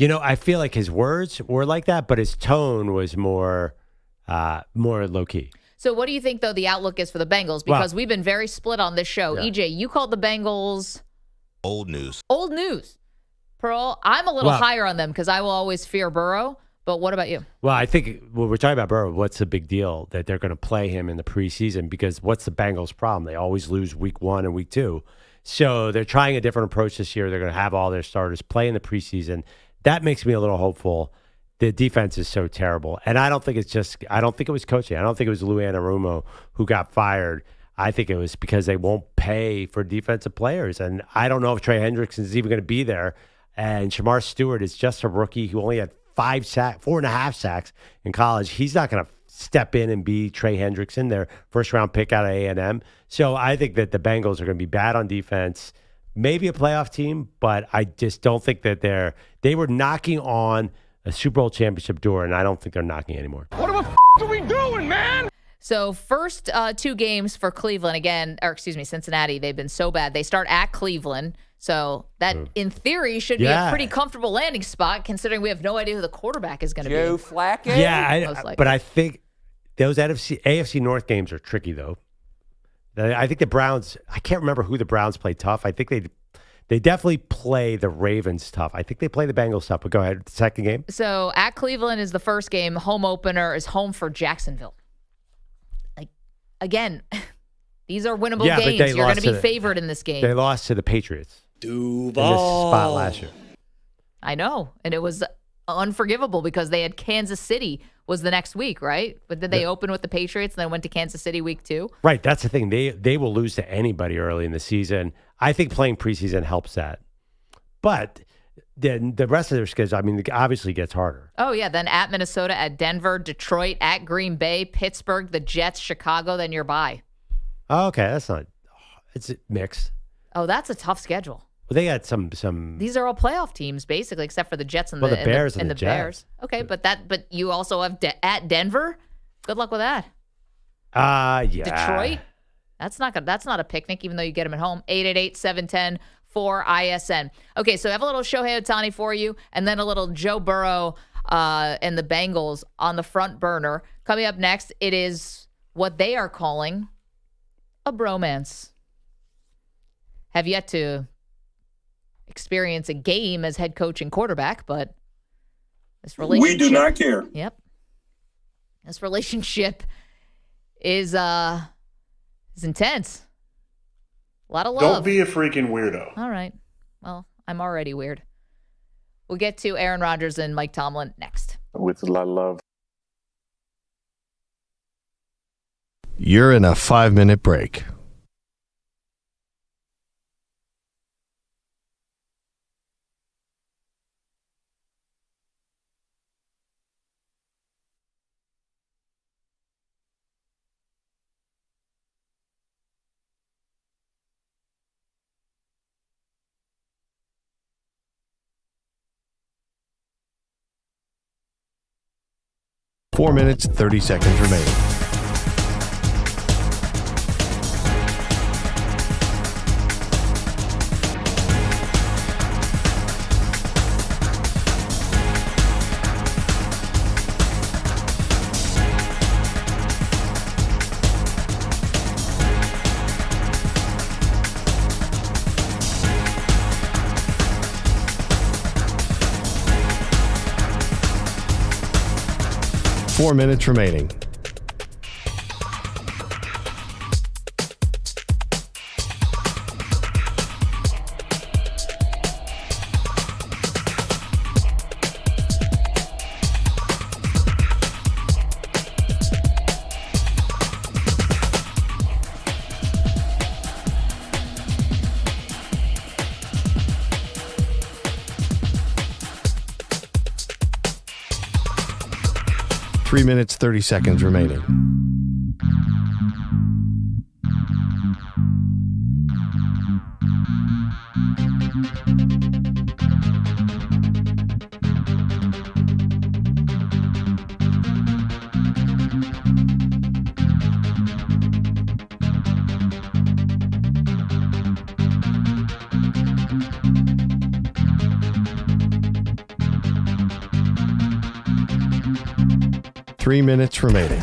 I feel like his words were like that, but his tone was more low-key. So what do you think, though, the outlook is for the Bengals? Because we've been very split on this show. Yeah. EJ, you called the Bengals... Old news. Old news. Pearl, I'm a little higher on them because I will always fear Burrow. But what about you? Well, I think when we're talking about Burrow, what's the big deal that they're going to play him in the preseason? Because what's the Bengals' problem? They always lose week 1 and week 2. So they're trying a different approach this year. They're going to have all their starters play in the preseason. That makes me a little hopeful the defense is so terrible. And I don't think it was coaching. I don't think it was Lou Anarumo who got fired. I think it was because they won't pay for defensive players. And I don't know if Trey Hendrickson is even going to be there. And Shamar Stewart is just a rookie who only had 4.5 sacks in college. He's not going to step in and be Trey Hendrickson, their first-round pick out of A&M. So I think that the Bengals are going to be bad on defense, maybe a playoff team, but I just don't think that they were knocking on a Super Bowl championship door, and I don't think they're knocking anymore. What the f*** are we doing, man? So first 2 games for Cleveland Cincinnati, they've been so bad. They start at Cleveland. So that, in theory, should be a pretty comfortable landing spot, considering we have no idea who the quarterback is going to be. Joe Flacco? Yeah, but I think those AFC North games are tricky, though. I think the Browns, I can't remember who the Browns play tough. I think they definitely play the Ravens tough. I think they play the Bengals tough, but go ahead. Second game? So at Cleveland is the first game. Home opener is home for Jacksonville. Again, these are winnable games. You're going to be favored in this game. They lost to the Patriots. Duval. In this spot last year. I know. And it was unforgivable because they had Kansas City was the next week, right? But then they opened with the Patriots and then went to Kansas City week 2. Right. That's the thing. They will lose to anybody early in the season. I think playing preseason helps that. But then the rest of their schedule, I mean, it obviously gets harder. Oh, yeah. Then at Minnesota, at Denver, Detroit, at Green Bay, Pittsburgh, the Jets, Chicago, then you're bye. Oh, okay. That's not – it's mixed. Oh, that's a tough schedule. Well, they got some. These are all playoff teams, basically, except for the Jets and the Bears and the Bears. Okay, but you also have at Denver. Good luck with that. Yeah. Detroit. That's not a picnic, even though you get them at home. 888-710-4ISN. Okay, so I have a little Shohei Ohtani for you, and then a little Joe Burrow and the Bengals on the front burner. Coming up next, it is what they are calling a bromance. Have yet to experience a game as head coach and quarterback, but this relationship... We do not care. Yep. This relationship is intense. A lot of love. Don't be a freaking weirdo. All right. Well, I'm already weird. We'll get to Aaron Rodgers and Mike Tomlin next. With a lot of love. You're in a 5-minute break. Four minutes, 30 seconds remaining. Four minutes remaining. Three minutes, 30 seconds remaining. Three minutes remaining.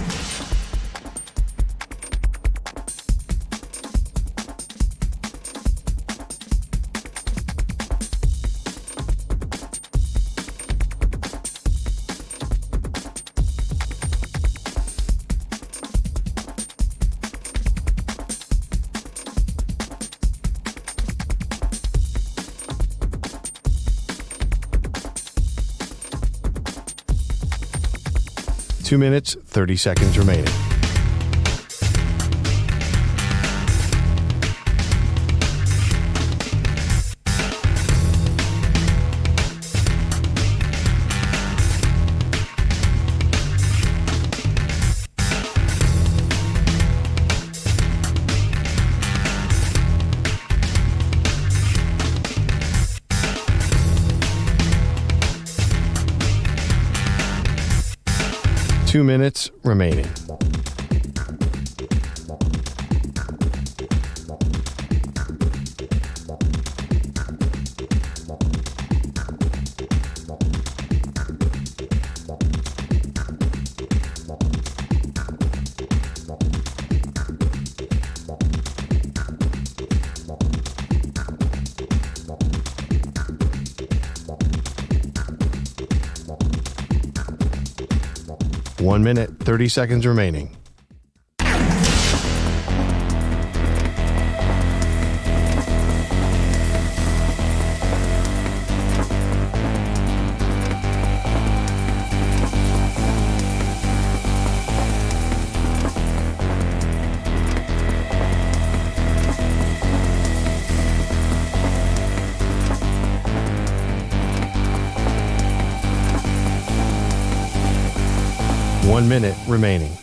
2 minutes, 30 seconds remaining. Two minutes remaining. One minute, 30 seconds remaining. One minute remaining.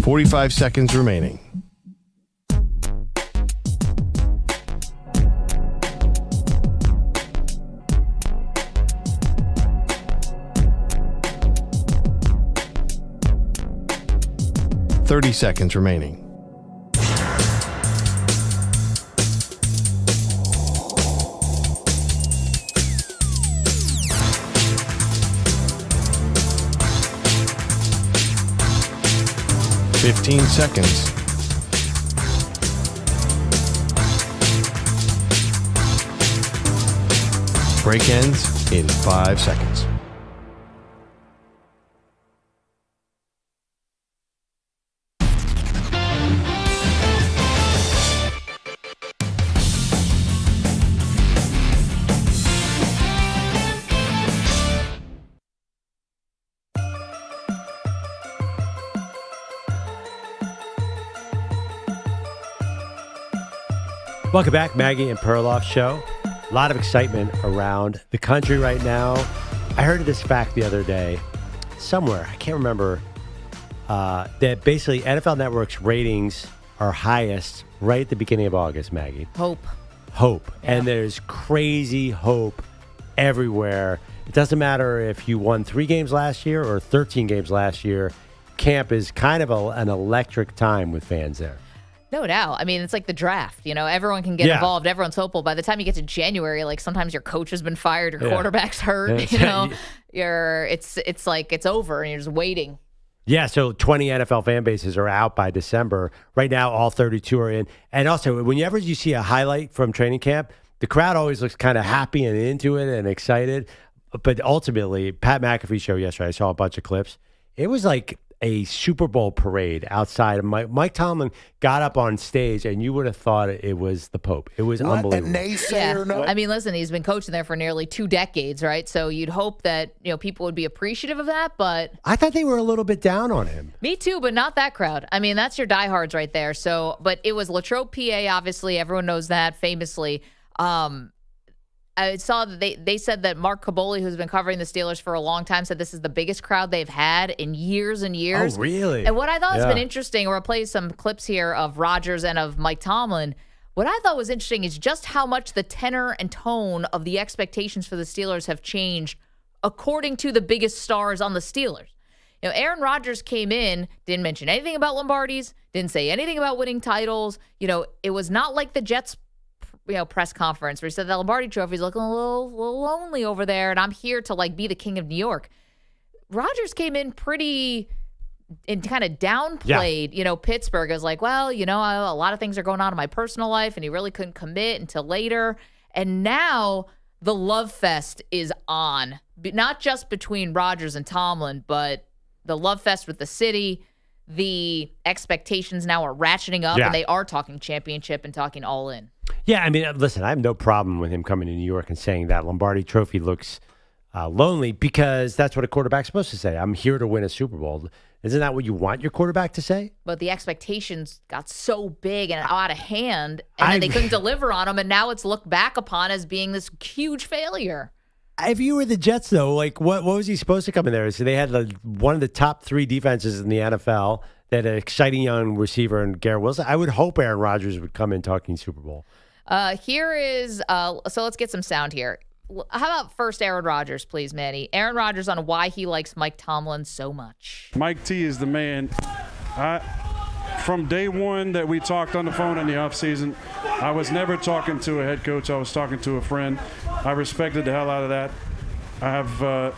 Forty-five seconds remaining. Thirty seconds remaining. Fifteen seconds. Break ends in 5 seconds. Welcome back, Maggie and Perloff Show. A lot of excitement around the country right now. I heard this fact the other day somewhere. I can't remember. That basically NFL Network's ratings are highest right at the beginning of August, Maggie. Hope. Yeah. And there's crazy hope everywhere. It doesn't matter if you won 3 games last year or 13 games last year. Camp is kind of an electric time with fans there. No doubt. I mean, it's like the draft. You know, everyone can get involved. Everyone's hopeful. By the time you get to January, like sometimes your coach has been fired, your quarterback's hurt. You know, it's like it's over, and you're just waiting. Yeah, so 20 NFL fan bases are out by December. Right now, all 32 are in. And also, whenever you see a highlight from training camp, the crowd always looks kind of happy and into it and excited. But ultimately, Pat McAfee show yesterday, I saw a bunch of clips. It was like a Super Bowl parade outside. Mike Tomlin got up on stage, and you would have thought it was the Pope. It was unbelievable. I mean, listen, he's been coaching there for nearly 2 decades, right? So you'd hope that people would be appreciative of that, but I thought they were a little bit down on him. Me too, but not that crowd. I mean, that's your diehards right there. So, but it was Latrobe, PA. Obviously, everyone knows that famously. I saw that they said that Mark Caboli, who's been covering the Steelers for a long time, said this is the biggest crowd they've had in years and years. Oh, really? And what I thought has been interesting, we'll play some clips here of Rodgers and of Mike Tomlin. What I thought was interesting is just how much the tenor and tone of the expectations for the Steelers have changed according to the biggest stars on the Steelers. Aaron Rodgers came in, didn't mention anything about Lombardies, didn't say anything about winning titles. It was not like the Jets press conference where he said the Lombardi Trophy's looking a little lonely over there, and I'm here to be the king of New York. Rodgers came in pretty and kind of downplayed, Pittsburgh as like, well, a lot of things are going on in my personal life, and he really couldn't commit until later. And now the love fest is on, not just between Rodgers and Tomlin, but the love fest with the city. the expectations now are ratcheting up, and they are talking championship and talking all in. Yeah, I mean, listen, I have no problem with him coming to New York and saying that Lombardi Trophy looks lonely, because that's what a quarterback's supposed to say. I'm here to win a Super Bowl. Isn't that what you want your quarterback to say? But the expectations got so big and out of hand, and then they couldn't deliver on them, and now it's looked back upon as being this huge failure. If you were the Jets, though, like what was he supposed to come in there? So they had one of the top 3 defenses in the NFL. They had an exciting young receiver in Garrett Wilson. I would hope Aaron Rodgers would come in talking Super Bowl. Here is, so let's get some sound here. How about first Aaron Rodgers, please, Manny? Aaron Rodgers on why he likes Mike Tomlin so much. Mike T is the man. From day one that we talked on the phone in the offseason, I was never talking to a head coach. I was talking to a friend. I respected the hell out of that. I have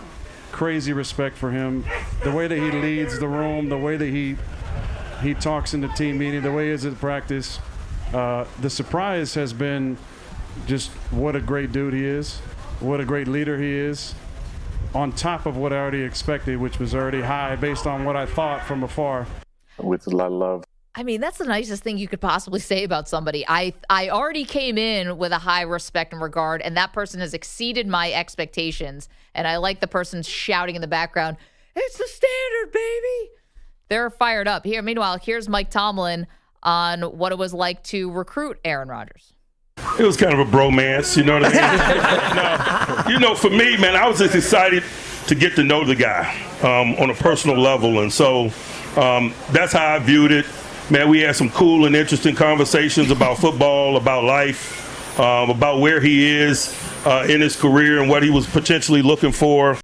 crazy respect for him. The way that he leads the room, the way that he talks in the team meeting, the way he is at practice. The surprise has been just what a great dude he is. What a great leader he is, on top of what I already expected, which was already high based on what I thought from afar. With a lot of love. I mean, that's the nicest thing you could possibly say about somebody. I already came in with a high respect and regard, and that person has exceeded my expectations. And I like the person shouting in the background, "It's the standard, baby!" They're fired up. Here, meanwhile, here's Mike Tomlin on what it was like to recruit Aaron Rodgers. It was kind of a bromance, you know what I mean? No, for me, man, I was just excited to get to know the guy on a personal level. And so that's how I viewed it. Man, we had some cool and interesting conversations about football, about life, about where he is in his career and what he was potentially looking for.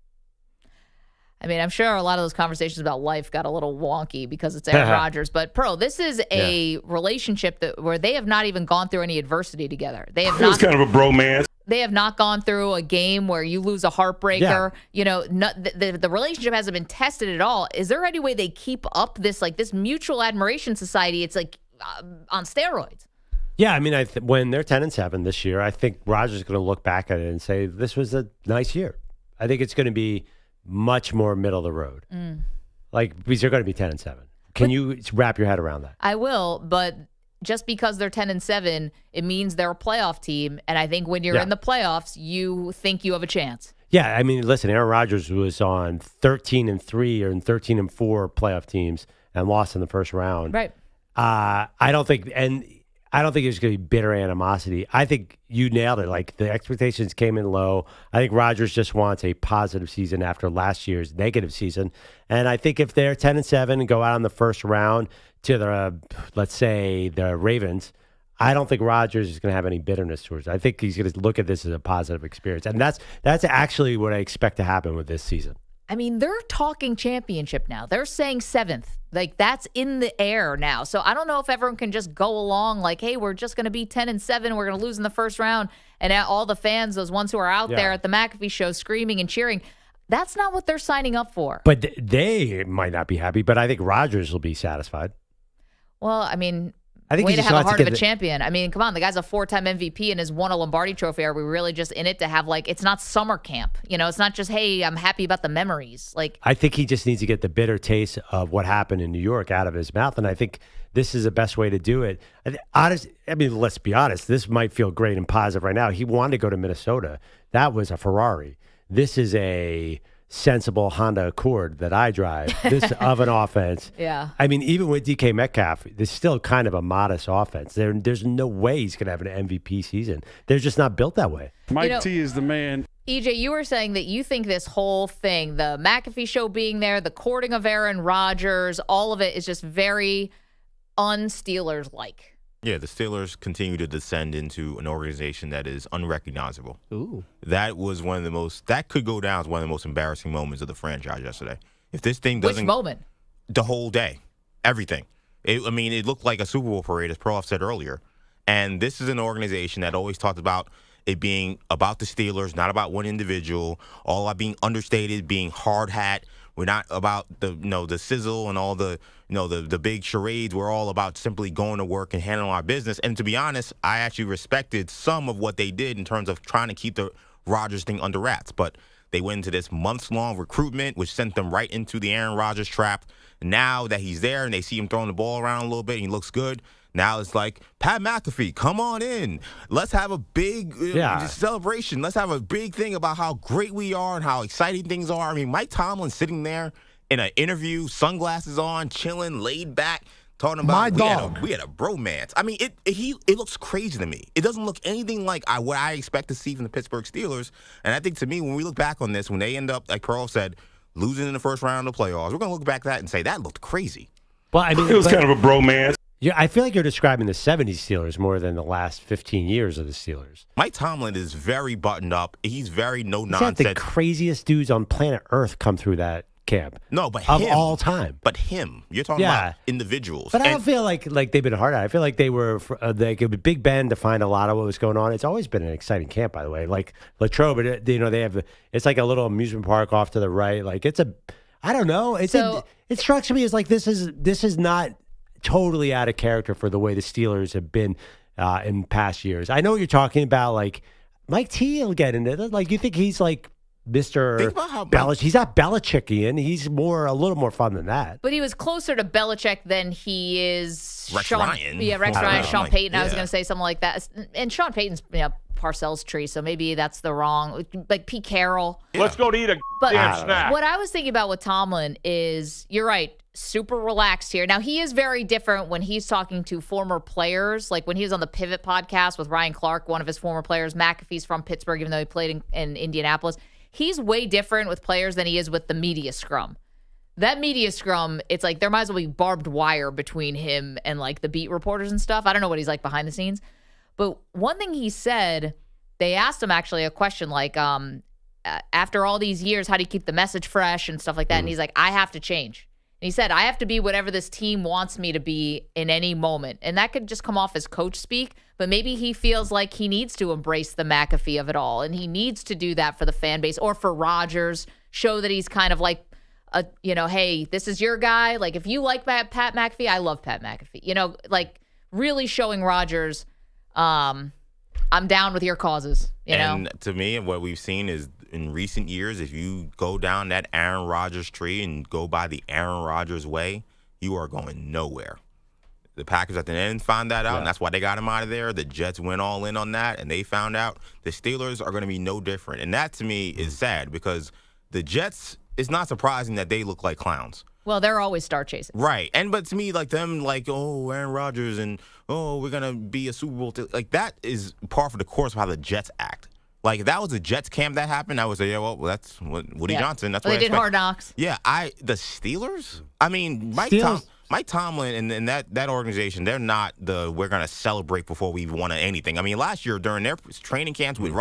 I mean, I'm sure a lot of those conversations about life got a little wonky because it's Aaron Rodgers. But, Pro, this is a relationship where they have not even gone through any adversity together. It was kind of a bromance. They have not gone through a game where you lose a heartbreaker. Yeah. You know, the relationship hasn't been tested at all. Is there any way they keep up this mutual admiration society? It's like on steroids. Yeah, I mean, when they're 10-7 this year, I think Rodgers is going to look back at it and say, this was a nice year. I think it's going to be much more middle of the road. Because they're going to be 10-7. Can you wrap your head around that? I will, but just because they're 10-7, it means they're a playoff team. And I think when you're in the playoffs, you think you have a chance. Yeah, I mean, listen, Aaron Rodgers was on 13-3 or 13-4 playoff teams and lost in the first round. Right. I don't think there's going to be bitter animosity. I think you nailed it. Like, the expectations came in low. I think Rodgers just wants a positive season after last year's negative season. And I think if they're 10-7 and go out in the first round to the, let's say, the Ravens, I don't think Rodgers is going to have any bitterness towards it. I think he's going to look at this as a positive experience. And that's actually what I expect to happen with this season. I mean, they're talking championship now. They're saying 7th. Like, that's in the air now. So I don't know if everyone can just go along like, hey, we're just going to be 10-7. We're going to lose in the first round. And all the fans, those ones who are out there at the McAfee show screaming and cheering, that's not what they're signing up for. But they might not be happy, but I think Rodgers will be satisfied. Well, I mean, I think way to have a heart of a champion. I mean, come on, the guy's a 4-time MVP and has won a Lombardi Trophy. Are we really just in it to have, it's not summer camp? You know, it's not just, hey, I'm happy about the memories. I think he just needs to get the bitter taste of what happened in New York out of his mouth, and I think this is the best way to do it. Let's be honest, this might feel great and positive right now. He wanted to go to Minnesota. That was a Ferrari. This is a sensible Honda Accord that I drive, this of an offense. Yeah. I mean, even with DK Metcalf, there's still kind of a modest offense. There's no way he's going to have an MVP season. They're just not built that way. Mike T is the man. EJ, you were saying that you think this whole thing, the McAfee show being there, the courting of Aaron Rodgers, all of it is just very un-Steelers-like. Yeah, the Steelers continue to descend into an organization that is unrecognizable. Ooh. That was that could go down as one of the most embarrassing moments of the franchise yesterday. If this thing doesn't... Which moment? The whole day. Everything. It looked like a Super Bowl parade, as Perloff said earlier. And this is an organization that always talked about it being about the Steelers, not about one individual, all about being understated, being hard hat. We're not about the sizzle and all the big charades. We're all about simply going to work and handling our business. And to be honest, I actually respected some of what they did in terms of trying to keep the Rodgers thing under wraps. But They went into this months-long recruitment, which sent them right into the Aaron Rodgers trap. Now that he's there and they see him throwing the ball around a little bit and he looks good, now it's like, Pat McAfee, come on in. Let's have a big celebration. Let's have a big thing about how great we are and how exciting things are. I mean, Mike Tomlin sitting there in an interview, sunglasses on, chilling, laid back, talking about we had a bromance. I mean, it looks crazy to me. It doesn't look anything like what I expect to see from the Pittsburgh Steelers. And I think, to me, when we look back on this, when they end up, like Pearl said, losing in the first round of the playoffs, we're going to look back at that and say, that looked crazy. Well, I mean, it was kind of a bromance. Yeah, I feel like you're describing the 70s Steelers more than the last 15 years of the Steelers. Mike Tomlin is very buttoned up. He's very no-nonsense. He's had the craziest dudes on planet Earth come through that camp. No, but of him. all time. But him. You're talking about individuals. But I don't feel like they've been hard at it. I feel like they were like a Big Ben to find a lot of what was going on. It's always been an exciting camp, by the way. Like Latrobe, they have it's like a little amusement park off to the right. Like I don't know. It strikes me as like this is not totally out of character for the way the Steelers have been in past years. I know what you're talking about. Like Mike T will get into it. Like you think he's like Mr. Belichick. He's not Belichickian. He's a little more fun than that. But he was closer to Belichick than he is Rex Ryan. Yeah, Rex Ryan, Sean Payton. I was going to say something like that. And Sean Payton's Parcells tree, so maybe that's the wrong. Like Pete Carroll. Let's go to eat a damn snack. What I was thinking about with Tomlin is, you're right, super relaxed here. Now, he is very different when he's talking to former players. Like when he was on the Pivot podcast with Ryan Clark, one of his former players. McAfee's from Pittsburgh, even though he played in Indianapolis. He's way different with players than he is with the media scrum. That media scrum, it's like there might as well be barbed wire between him and like the beat reporters and stuff. I don't know what he's like behind the scenes. But one thing he said, they asked him actually a question like, after all these years, how do you keep the message fresh and stuff like that? And he's like, I have to change. And he said, I have to be whatever this team wants me to be in any moment. And that could just come off as coach speak, but maybe he feels like he needs to embrace the McAfee of it all. And he needs to do that for the fan base or for Rodgers, show that he's kind of like, hey, this is your guy. Like, if you like Pat McAfee, I love Pat McAfee. Like really showing Rodgers, I'm down with your causes. And to me, what we've seen is in recent years, if you go down that Aaron Rodgers tree and go by the Aaron Rodgers way, you are going nowhere. The Packers at the end found that out, and that's why they got him out of there. The Jets went all in on that, and they found out the Steelers are going to be no different. And that, to me, is sad because the Jets, it's not surprising that they look like clowns. Well, they're always star chasing. Right. But to me, like them, like, Aaron Rodgers and, we're going to be a Super Bowl. Like, that is par for the course of how the Jets act. Like, if that was a Jets camp that happened, I would say, that's Woody Johnson. That's what they did Hard Knocks. Yeah, the Steelers? I mean, Mike Tomlin and that organization, they're not we're going to celebrate before we've won anything. I mean, last year during their training camps with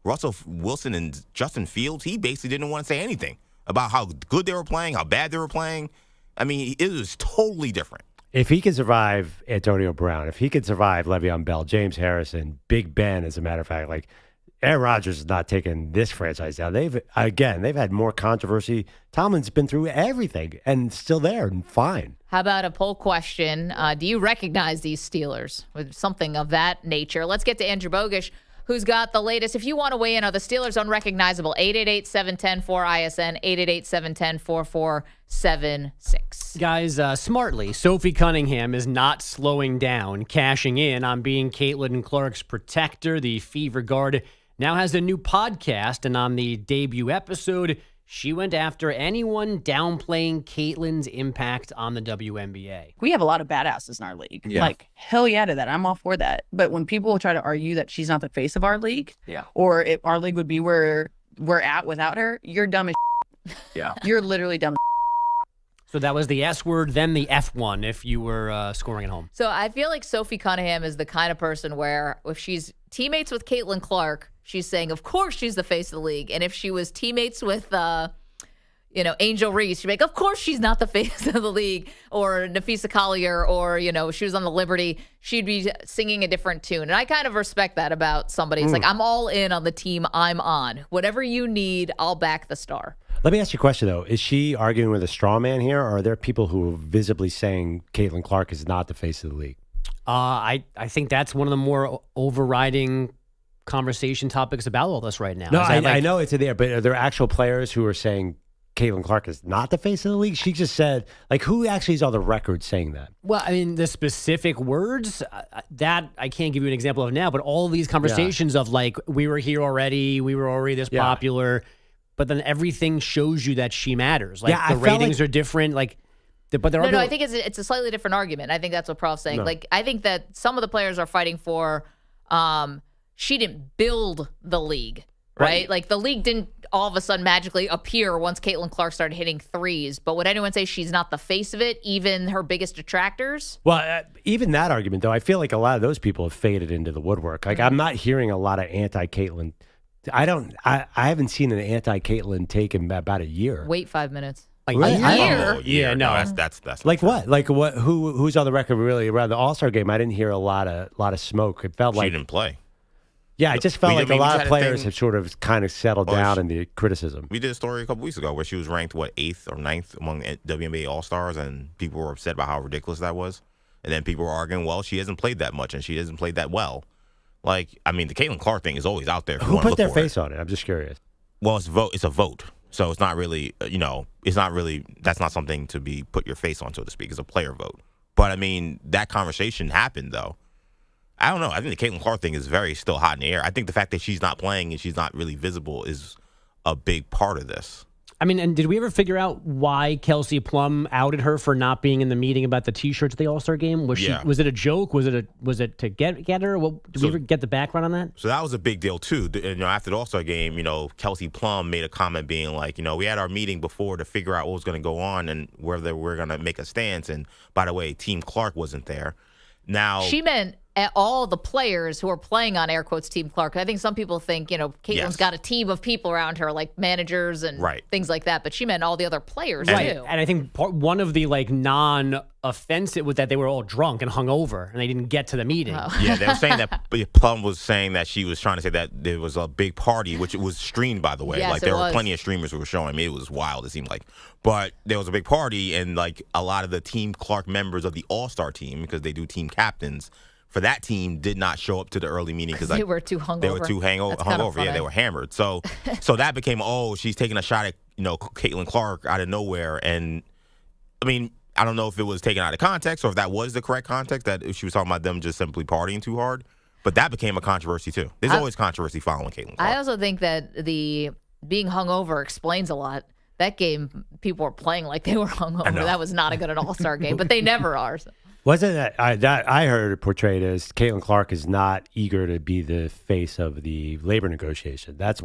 Russell Wilson and Justin Fields, he basically didn't want to say anything about how good they were playing, how bad they were playing. I mean, it was totally different. If he could survive Antonio Brown, if he could survive Le'Veon Bell, James Harrison, Big Ben, as a matter of fact, like Aaron Rodgers is not taking this franchise down. They've had more controversy. Tomlin's been through everything and still there and fine. How about a poll question? Do you recognize these Steelers with something of that nature? Let's get to Andrew Bogusch, who's got the latest. If you want to weigh in, are the Steelers unrecognizable? 888-710-4ISN, 888-710-4476. Guys, smartly, Sophie Cunningham is not slowing down, cashing in on being Caitlin Clark's protector. The Fever Guard now has a new podcast, and on the debut episode, she went after anyone downplaying Caitlin's impact on the WNBA. We have a lot of badasses in our league. Yeah. Like, hell yeah to that. I'm all for that. But when people try to argue that she's not the face of our league, or if our league would be where we're at without her, you're dumb as Yeah. You're literally dumb as So that was the S word, then the F one if you were scoring at home. So I feel like Sophie Cunningham is the kind of person where if she's teammates with Caitlin Clark, she's saying, of course she's the face of the league. And if she was teammates with, Angel Reese, she'd be like, of course she's not the face of the league. Or Nafisa Collier, or, she was on the Liberty, she'd be singing a different tune. And I kind of respect that about somebody. It's like, I'm all in on the team I'm on. Whatever you need, I'll back the star. Let me ask you a question, though. Is she arguing with a straw man here, or are there people who are visibly saying Caitlin Clark is not the face of the league? I think that's one of the more overriding conversation topics about all this right now. No, I know it's in there, but are there actual players who are saying Caitlin Clark is not the face of the league? She just said, like, who actually is on the record saying that? Well, I mean, the specific words, that I can't give you an example of now, but all these conversations of, like, we were here already, we were already this popular, but then everything shows you that she matters. Like, the ratings are different, like... But there are I think it's a slightly different argument. I think that's what Prof's saying. No. Like, I think that some of the players are fighting for, she didn't build the league, right? Like, the league didn't all of a sudden magically appear once Caitlin Clark started hitting threes. But would anyone say she's not the face of it, even her biggest detractors? Well, even that argument, though, I feel like a lot of those people have faded into the woodwork. Like, I'm not hearing a lot of anti-Caitlin. I haven't seen an anti-Caitlin take in about a year. Wait 5 minutes. Like a year? Yeah, no. That's like what? Like what? Who's on the record really around the All-Star game? I didn't hear a lot of smoke. It felt like she didn't play. Yeah, it just felt like a lot of players thing, have sort of kind of settled down in the criticism. We did a story a couple weeks ago where she was ranked, 8th or 9th among WNBA All-Stars, and people were upset about how ridiculous that was. And then people were arguing, well, she hasn't played that much, and she hasn't played that well. Like, I mean, the Caitlin Clark thing is always out there. Who put their face on it? I'm just curious. Well, it's a vote. So it's not really, that's not something to be put your face on, so to speak. It's a player vote. But, I mean, that conversation happened, though. I don't know. I think the Caitlin Clark thing is still hot in the air. I think the fact that she's not playing and she's not really visible is a big part of this. I mean, and did we ever figure out why Kelsey Plum outed her for not being in the meeting about the T-shirts at the All-Star game? Was it a joke? Was it to get her? Did we ever get the background on that? So that was a big deal too. After the All-Star game, Kelsey Plum made a comment being like, we had our meeting before to figure out what was going to go on and whether we're going to make a stance. And by the way, Team Clark wasn't there. Now she meant all the players who are playing on air quotes Team Clark. I think some people think, Caitlin's got a team of people around her, like managers and things like that. But she meant all the other players too. And I think one of the non-offensive was that they were all drunk and hungover and they didn't get to the meeting. Oh. Yeah, they were saying that Plum was saying that she was trying to say that there was a big party, which it was streamed, by the way. Yes, like there were plenty of streamers who were showing me. It was wild, it seemed like. But there was a big party, and like a lot of the Team Clark members of the All-Star team, because they do team captains, for that team did not show up to the early meeting because they were too hungover. They were too hungover. Yeah, they were hammered. So that became, she's taking a shot at Caitlin Clark out of nowhere. And I mean, I don't know if it was taken out of context or if that was the correct context, that if she was talking about them just simply partying too hard. But that became a controversy too. There's always controversy following Caitlin Clark. I also think that the being hungover explains a lot. That game, people were playing like they were hungover. That was not a good All-Star game, but they never are. So. Wasn't that I heard it portrayed as Caitlin Clark is not eager to be the face of the labor negotiation. That's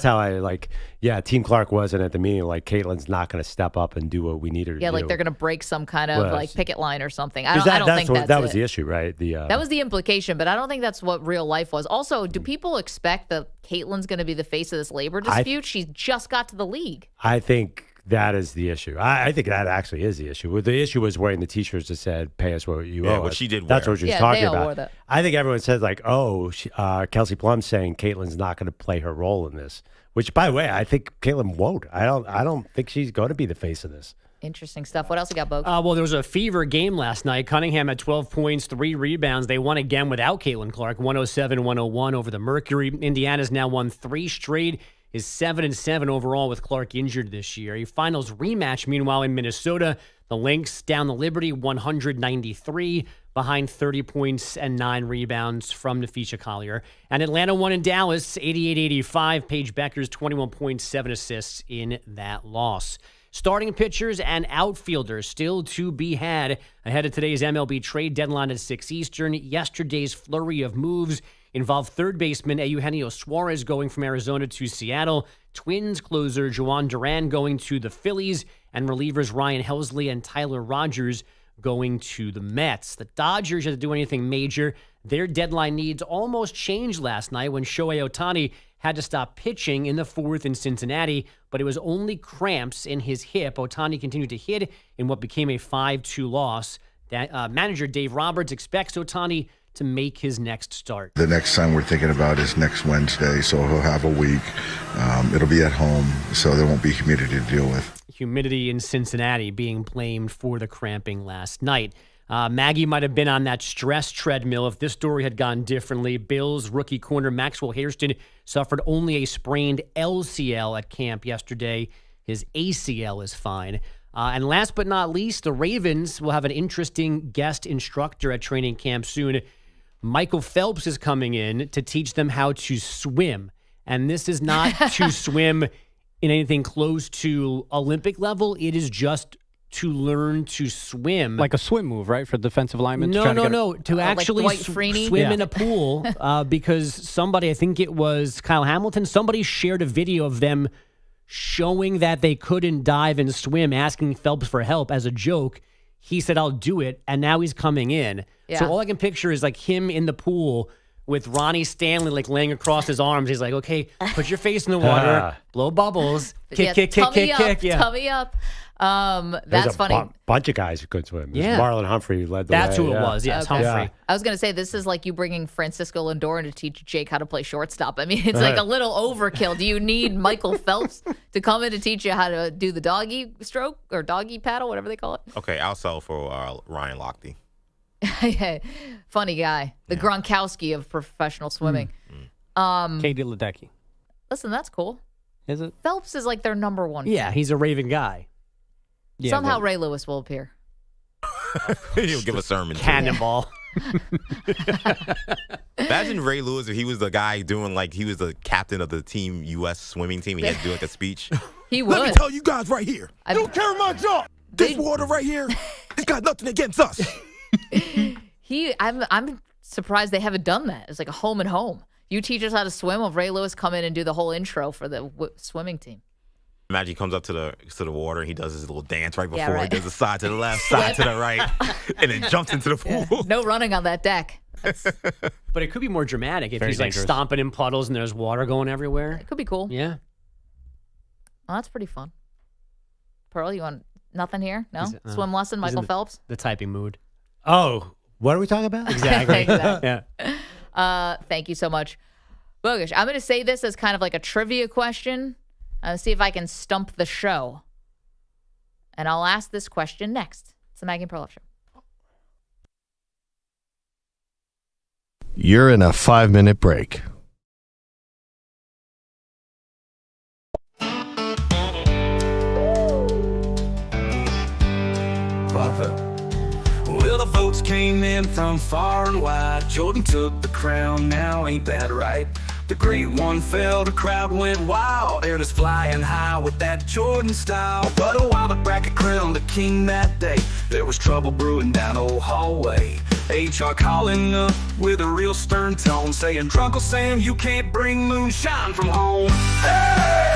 how I like. Yeah, Team Clark wasn't at the meeting. Like Caitlin's not going to step up and do what we need her to do. Yeah, like they're going to break some kind of picket line or something. I don't think that was the issue, right? That was the implication, but I don't think that's what real life was. Also, do people expect that Caitlin's going to be the face of this labor dispute? She just got to the league. I think that is the issue. I think that actually is the issue. The issue was wearing the T-shirts that said "Pay us what you owe us." What she did. That's what she was talking they all about. wore that. I think everyone says like, Kelsey Plum saying Caitlin's not going to play her role in this. Which, by the way, I think Caitlin won't. I don't think she's going to be the face of this. Interesting stuff. What else we got, Bogusch? Well, there was a fever game last night. Cunningham had 12 points, 3 rebounds. They won again without Caitlin Clark, 107-101 over the Mercury. Indiana's now won 3 straight, is 7-7 overall with Clark injured this year. A finals rematch, meanwhile, in Minnesota. The Lynx down the Liberty, 193, behind 30 points and 9 rebounds from Nafisha Collier. And Atlanta won in Dallas, 88-85. Paige Becker's 21 points, 7 assists in that loss. Starting pitchers and outfielders still to be had ahead of today's MLB trade deadline at 6 Eastern. Yesterday's flurry of moves involved third baseman Eugenio Suarez going from Arizona to Seattle, Twins closer Juan Duran going to the Phillies, and relievers Ryan Helsley and Tyler Rogers going to the Mets. The Dodgers had to do anything major. Their deadline needs almost changed last night when Shohei Ohtani had to stop pitching in the 4th in Cincinnati, but it was only cramps in his hip. Ohtani continued to hit in what became a 5-2 loss. Manager Dave Roberts expects Ohtani to make his next start. The next time we're thinking about is next Wednesday, so he'll have a week. It'll be at home, so there won't be humidity to deal with. Humidity in Cincinnati being blamed for the cramping last night. Maggie might have been on that stress treadmill if this story had gone differently. Bills rookie corner Maxwell Hairston suffered only a sprained LCL at camp yesterday. His ACL is fine. And last but not least, the Ravens will have an interesting guest instructor at training camp soon. Michael Phelps is coming in to teach them how to swim. And this is not to swim in anything close to Olympic level. It is just to learn to swim. Like a swim move, right? For defensive linemen? No. To actually like swim in a pool because somebody, I think it was Kyle Hamilton, somebody shared a video of them showing that they couldn't dive and swim, asking Phelps for help as a joke. He said, I'll do it, and now he's coming in. Yeah. So all I can picture is like him in the pool with Ronnie Stanley like laying across his arms. He's like, okay, put your face in the water, blow bubbles, kick. Yeah. Tummy up. That's funny. A bunch of guys who could swim. Yeah. Marlon Humphrey led the That's way. who it was. Yes, Okay. Humphrey. I was going to say, this is like you bringing Francisco Lindor to teach Jake how to play shortstop. I mean, it's like a little overkill. Do you need Michael Phelps to come in to teach you how to do the doggy stroke or doggy paddle, whatever they call it? Okay, I'll sell for Ryan Lochte. Funny guy. The Gronkowski of professional swimming. Katie Ledecky. Listen, that's cool. Is it? Phelps is like their number one. Yeah, he's a Raven guy. Yeah, Somehow Ray Lewis will appear. He'll give a sermon. Cannonball. Imagine Ray Lewis if he was the guy doing like he was the captain of the team U.S. swimming team. He had to do like a speech. He would. Let me tell you guys right here. You don't carry my job. This water right here, it's got nothing against us. I'm surprised they haven't done that. It's like a home and home. You teach us how to swim. Of Ray Lewis come in and do the whole intro for the swimming team. Imagine he comes up to the water and he does his little dance right before. Yeah, right. He does the side to the left, side to the right, and then jumps into the pool. No running on that deck. But it could be more dramatic if Very he's dangerous. like stomping in puddles and there's water going everywhere. It could be cool. Yeah. Well, that's pretty fun. Pearl, you want nothing here? No? He's- Swim lesson, he's in Michael the- Phelps? The typing mood. Oh, what are we talking about? Exactly. Exactly. Yeah. Thank you so much. Bogusch, I'm going to say this as kind of like a trivia question. See if I can stump the show. And I'll ask this question next. It's the Maggie Perloff Show. You're in a 5-minute break. Well, the votes came in from far and wide. Jordan took the crown, now ain't that right? The great one fell, the crowd went wild. Air is flying high with that Jordan style. But a while the bracket crowned the king that day, there was trouble brewing down old hallway. HR calling up with a real stern tone, saying, Drunkle Sam, you can't bring moonshine from home. Hey!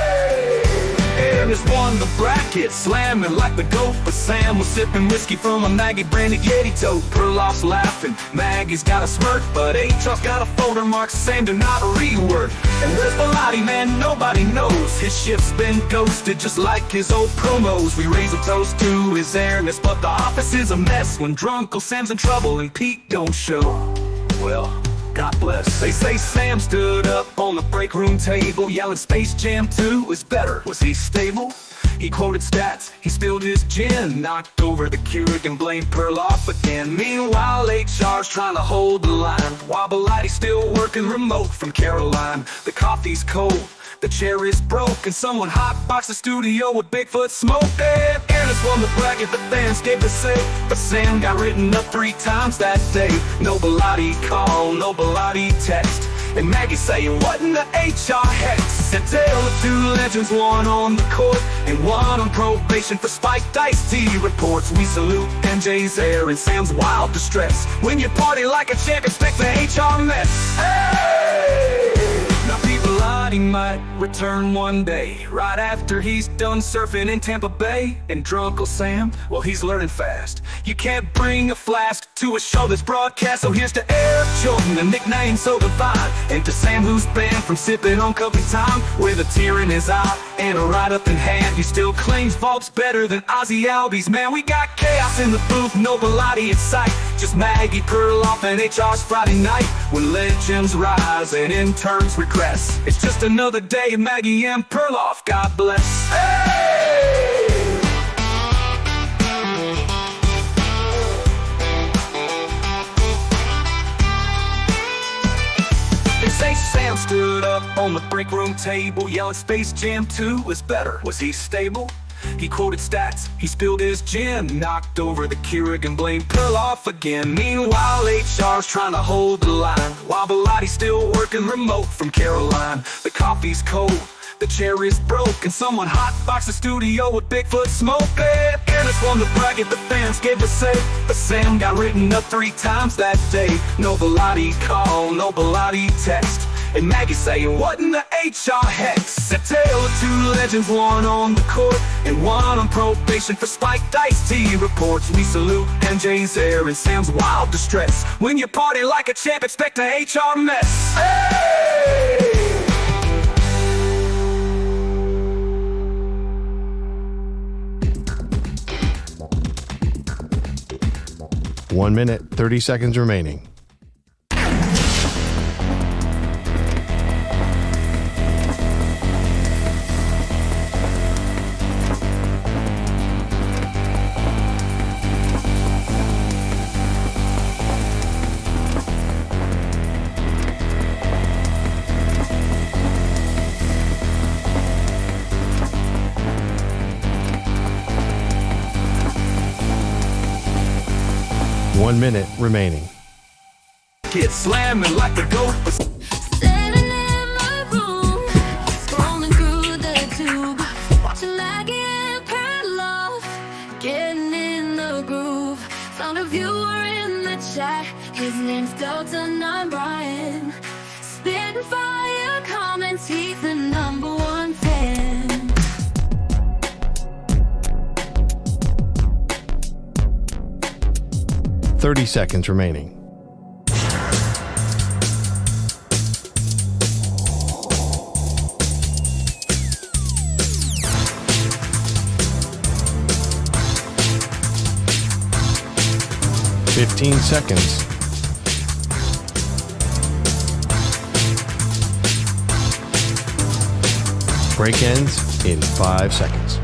Ernest won the bracket, slamming like the goat. But Sam was sipping whiskey from a Maggie branded Yeti tote. Perloff's laughing, Maggie's got a smirk, but HR's got a folder marked Sam do not rework. And where's Bellotti, man? Nobody knows. His ship's been ghosted just like his old promos. We raise a toast to his Ernest, but the office is a mess when Drunkle Sam's in trouble and Pete don't show. Well, God bless. They say Sam stood up on the break room table, yelling Space Jam 2 is better. Was he stable? He quoted stats, he spilled his gin, knocked over the Keurig and blamed Perloff again. Meanwhile, HR's trying to hold the line, while Bellatti's still working remote from Caroline. The coffee's cold, the chair is broke, and someone hotboxed the studio with Bigfoot smoke. And Ernest won the bracket, the fans gave the say, but Sam got written up 3 times that day. No Bellotti call, no Bellotti text, and Maggie saying, what in the HR hex? A tale of 2 legends, one on the court and one on probation for spiked iced tea reports. We salute MJ's air and Sam's wild distress. When you party like a champ, expect the HR mess. Hey! Now Bellotti might return one day, right after he's done surfing in Tampa Bay. And Drunkle Sam, well, he's learning fast. You can't bring a flask to a show that's broadcast. So here's to Air Jordan, a nickname so divine. And to Sam, who's banned from sipping on company time, with a tear in his eye and a write-up in hand. He still claims vault's better than Ozzy Albies. Man, we got chaos in the booth, no Bellotti in sight. Just Maggie Perloff and HR's Friday night, when legends rise and interns regress. It's just another day, Maggie and Perloff, God bless. Hey! stood up on the break room table, yelling Space Jam 2 is better. Was he stable? He quoted stats, he spilled his gin, knocked over the Keurig and blamed Perloff again. Meanwhile, HR's trying to hold the line, while Belotti's still working remote from Caroline. The coffee's cold, the chair is broke, and someone hotboxed the studio with Bigfoot smoke. And it's one to brag at the fans gave the say, but Sam got written up 3 times that day. No Belotti call, no Belotti text, and Maggie saying, what in the HR hex? A tale of 2 legends, one on the court and one on probation for spiked iced tea reports. We salute MJ's air and Sam's wild distress. When you party like a champ, expect a HR mess. Hey! One minute, 30 seconds remaining. One minute remaining. Get slamming like the goat. Standing in my room, scrolling through the tube, watching Maggie Perloff, getting in the groove. Found a viewer in the chat, his name's Dalton, I'm Brian. Spitting fire comments, he's the #1 fan. 30 seconds remaining. Fifteen seconds. Break ends in 5 seconds.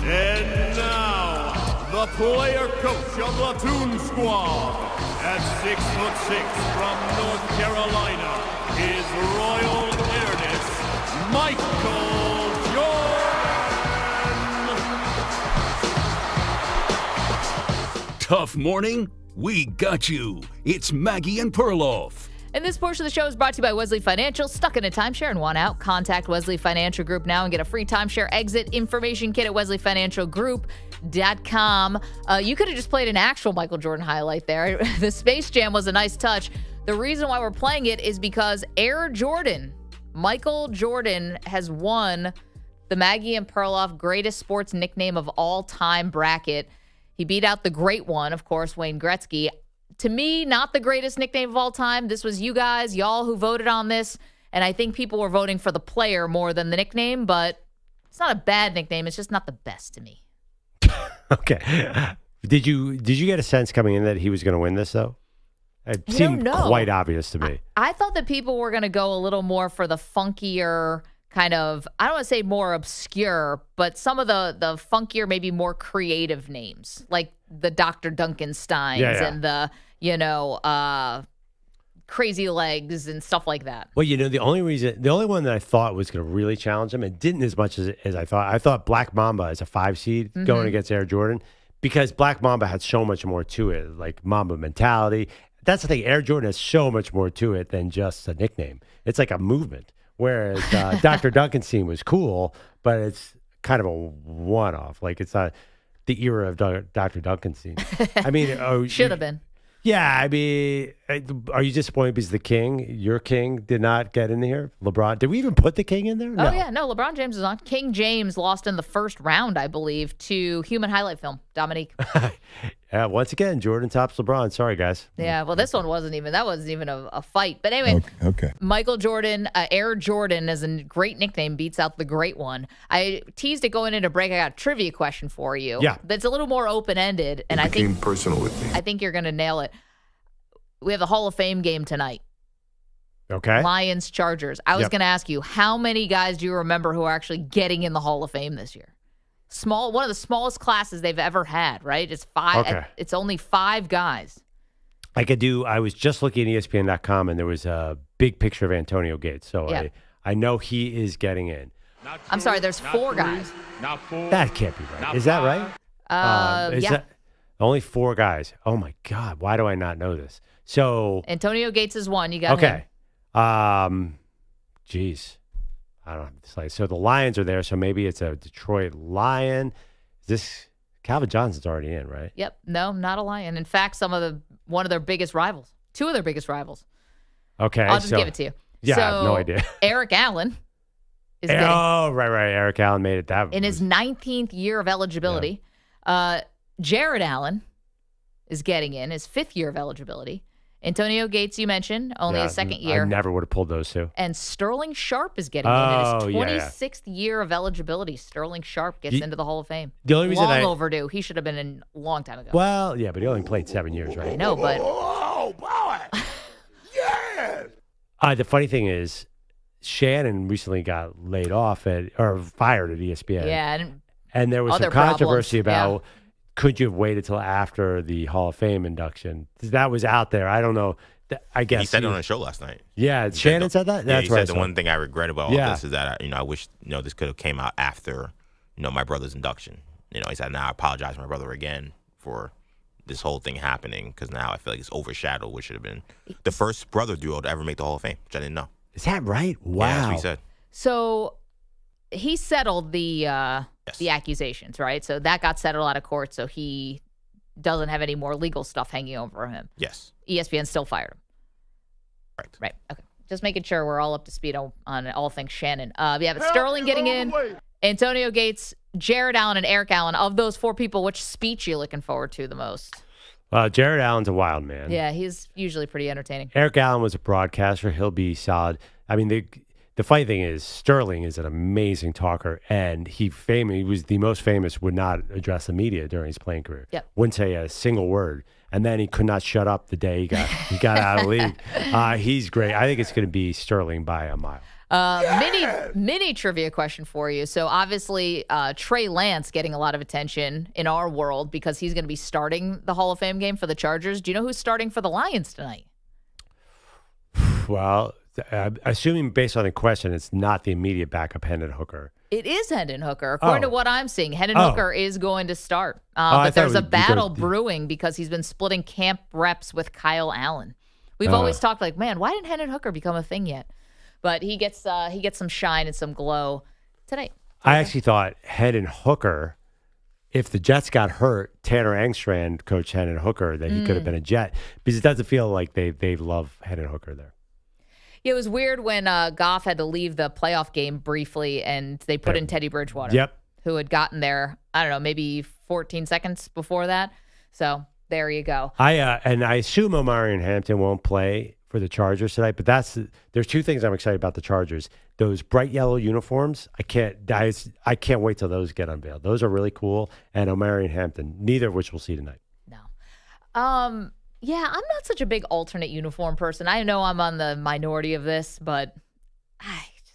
And now, the player coach of the Toon Squad, at 6'6" from North Carolina, His Royal Highness Michael Jordan. Tough morning? We got you. It's Maggie and Perloff. And this portion of the show is brought to you by Wesley Financial. Stuck in a timeshare and want out? Contact Wesley Financial Group now and get a free timeshare exit information kit at wesleyfinancialgroup.com. You could have just played an actual Michael Jordan highlight there. The Space Jam was a nice touch. The reason why we're playing it is because Air Jordan, Michael Jordan, has won the Maggie and Perloff greatest sports nickname of all time bracket. He beat out the great one, of course, Wayne Gretzky. To me, not the greatest nickname of all time. This was you guys, y'all who voted on this. And I think people were voting for the player more than the nickname, but it's not a bad nickname. It's just not the best to me. Okay. Did you get a sense coming in that he was going to win this, though? It seemed quite obvious to me. I thought that people were going to go a little more for the funkier kind of, I don't want to say more obscure, but some of the funkier, maybe more creative names, like the Dr. Duncansteins and the, Crazy Legs and stuff like that. Well, the only one that I thought was going to really challenge him, and didn't as much as I thought. I thought Black Mamba as a 5 seed going against Air Jordan, because Black Mamba had so much more to it, like Mamba mentality. That's the thing. Air Jordan has so much more to it than just a nickname. It's like a movement. Whereas Dr. Duncanstein was cool, but it's kind of a one-off. Like, it's not the era of Dr. Duncanstein. I mean, should have been. Yeah, I mean, are you disappointed because the king, your king, did not get in here? LeBron, did we even put the king in there? No. Oh, yeah, no, LeBron James is on. King James lost in the first round, I believe, to Human Highlight Film, Dominique. Yeah, once again, Jordan tops LeBron. Sorry, guys. Yeah, well, this one wasn't even a fight. But anyway, okay. Michael Jordan, Air Jordan is a great nickname, beats out the great one. I teased it going into break. I got a trivia question for you. Yeah. That's a little more open-ended. And I think personal with me. I think you're going to nail it. We have the Hall of Fame game tonight. Okay. Lions, Chargers. I was Yep. going to ask you, how many guys do you remember who are actually getting in the Hall of Fame this year? One of the smallest classes they've ever had, right? It's 5. Okay. It's only 5 guys. I was just looking at ESPN.com, and there was a big picture of Antonio Gates. So Yeah. I know he is getting in. I'm sorry, there's 4 guys. That can't be right. Is that right? Yeah. Only 4 guys. Oh, my God. Why do I not know this? So, Antonio Gates is one. You got okay. him. Geez. I don't know. So the Lions are there, so maybe it's a Detroit Lion. Calvin Johnson's already in, right? Yep. No, not a Lion. In fact, one of their biggest rivals. 2 of their biggest rivals. Okay. I'll just give it to you. Yeah, so, I have no idea. Eric Allen is getting right. Eric Allen made it. in his 19th year of eligibility. Jared Allen is getting in his 5th year of eligibility. Antonio Gates, you mentioned, only his 2nd year. I never would have pulled those 2. And Sterling Sharp is getting in his yeah. 26th year of eligibility. Sterling Sharp gets into the Hall of Fame. The only reason long overdue. He should have been in a long time ago. Well, yeah, but he only played 7 years, right? I know, but Oh, boy. Yes. The funny thing is, Shannon recently got laid off or fired at ESPN. yeah, And there was some other controversy problems, about could you have waited till after the Hall of Fame induction? That was out there. I don't know. I guess he said it on a show last night. Yeah, Shannon said that. Yeah, That's he right. said the one thing I regret about all Yeah. this is that I wish this could have came out after my brother's induction. He said, now I apologize to my brother again for this whole thing happening because now I feel like it's overshadowed what should have been the first brother duo to ever make the Hall of Fame, which I didn't know. Is that right? Wow. Yeah, that's what he said. So he settled the accusations, right? So that got settled out of court. So he doesn't have any more legal stuff hanging over him. Yes. ESPN still fired him. Right. Okay. Just making sure we're all up to speed on all things Shannon. But Sterling getting in, Antonio Gates, Jared Allen, and Eric Allen. Of those 4 people, which speech are you looking forward to the most? Jared Allen's a wild man. Yeah, he's usually pretty entertaining. Eric Allen was a broadcaster. He'll be solid. I mean, the funny thing is, Sterling is an amazing talker, and he was the most famous, would not address the media during his playing career. Yep. Wouldn't say a single word. And then he could not shut up the day he got out of the league. He's great. I think it's going to be Sterling by a mile. Mini trivia question for you. So obviously, Trey Lance getting a lot of attention in our world because he's going to be starting the Hall of Fame game for the Chargers. Do you know who's starting for the Lions tonight? Well, assuming based on the question, it's not the immediate backup, Hendon Hooker. It is Hendon Hooker. According to what I'm seeing, Hendon Hooker is going to start. I But there's a thought battle brewing because he's been splitting camp reps with Kyle Allen. We've always talked like, man, why didn't Hendon Hooker become a thing yet? But he gets some shine and some glow tonight. I actually thought Hendon Hooker, if the Jets got hurt, Tanner Angstrand coached Hendon Hooker, that he could have been a Jet. Because it doesn't feel like they love Hendon Hooker there. Yeah, it was weird when Goff had to leave the playoff game briefly and they put in Teddy Bridgewater. Yep. Who had gotten there, I don't know, maybe 14 seconds before that. So there you go. I assume Omarion Hampton won't play for the Chargers tonight, but there's 2 things I'm excited about the Chargers. Those bright yellow uniforms, I can't wait till those get unveiled. Those are really cool. And Omarion Hampton, neither of which we'll see tonight. No. Yeah, I'm not such a big alternate uniform person. I know I'm on the minority of this, but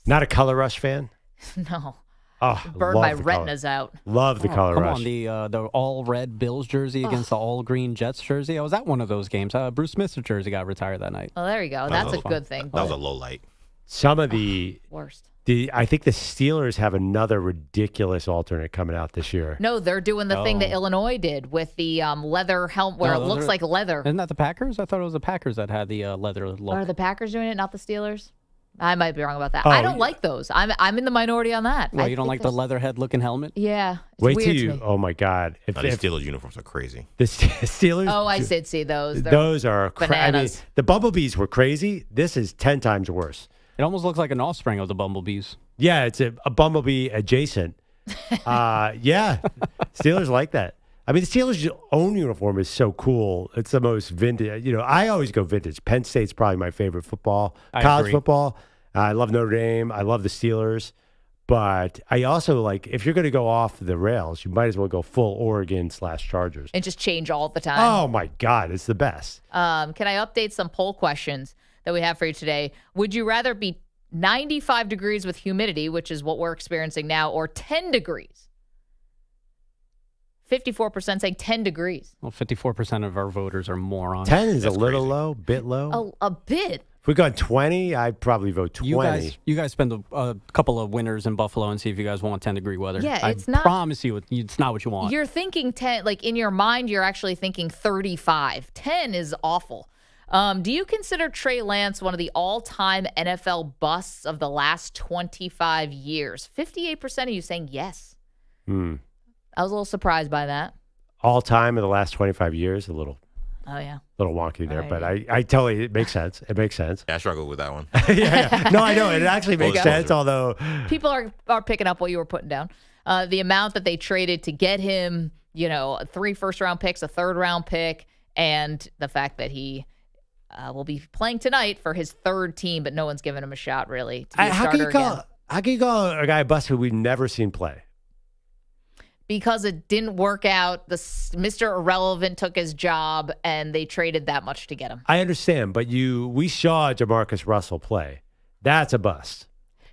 Not a Color Rush fan? no. Oh, Burn love my the retinas out. Love the Color Come Rush. on, the all red Bills jersey against the all green Jets jersey. I was at one of those games. Bruce Smith's jersey got retired that night. Well, there you go. That's a good thing. That was a low light. Some of the worst. I think the Steelers have another ridiculous alternate coming out this year. No, they're doing the thing that Illinois did with the leather helmet where it looks like leather. Isn't that the Packers? I thought it was the Packers that had the leather look. Are the Packers doing it, not the Steelers? I might be wrong about that. I don't like those. I'm in the minority on that. Well, you don't like the leatherhead looking helmet? Yeah. It's Wait weird till to you. me. Oh my God! These Steelers uniforms are crazy. The Steelers. Oh, I did see those. They're Those are I mean, bananas. the Bumblebees were crazy. This is 10 times worse. It almost looks like an offspring of the Bumblebees. Yeah, it's a Bumblebee adjacent. Yeah, Steelers like that. I mean, the Steelers' own uniform is so cool. It's the most vintage. I always go vintage. Penn State's probably my favorite college football. I love Notre Dame. I love the Steelers. But I also like, if you're going to go off the rails, you might as well go full Oregon/Chargers. And just change all the time. Oh, my God. It's the best. Can I update some poll questions? that we have for you today. Would you rather be 95 degrees with humidity, which is what we're experiencing now, or 10 degrees? 54% saying 10 degrees. Well, 54% of our voters are morons. 10 is a little low, bit low. A bit. If we got 20, I'd probably vote 20. You guys spend a couple of winters in Buffalo and see if you guys want 10-degree weather. Yeah, it's I not. promise you, it's not what you want. You're thinking 10, like in your mind, you're actually thinking 35. 10 is awful. Do you consider Trey Lance one of the all-time NFL busts of the last 25 years? 58% of you saying yes. I was a little surprised by that. All time in the last 25 years, a little. Oh, yeah. Little wonky there, but I totally, it makes sense. It makes sense. Yeah, I struggled with that one. yeah. No, I know. It actually makes sense, although. People are picking up what you were putting down. The amount that they traded to get him, 3 first-round picks, a third-round pick, and the fact that he will be playing tonight for his third team, but no one's given him a shot, really, to be a starter again. How can you call a guy a bust who we've never seen play? Because it didn't work out. Mr. Irrelevant took his job, and they traded that much to get him. I understand, but we saw Jamarcus Russell play. That's a bust.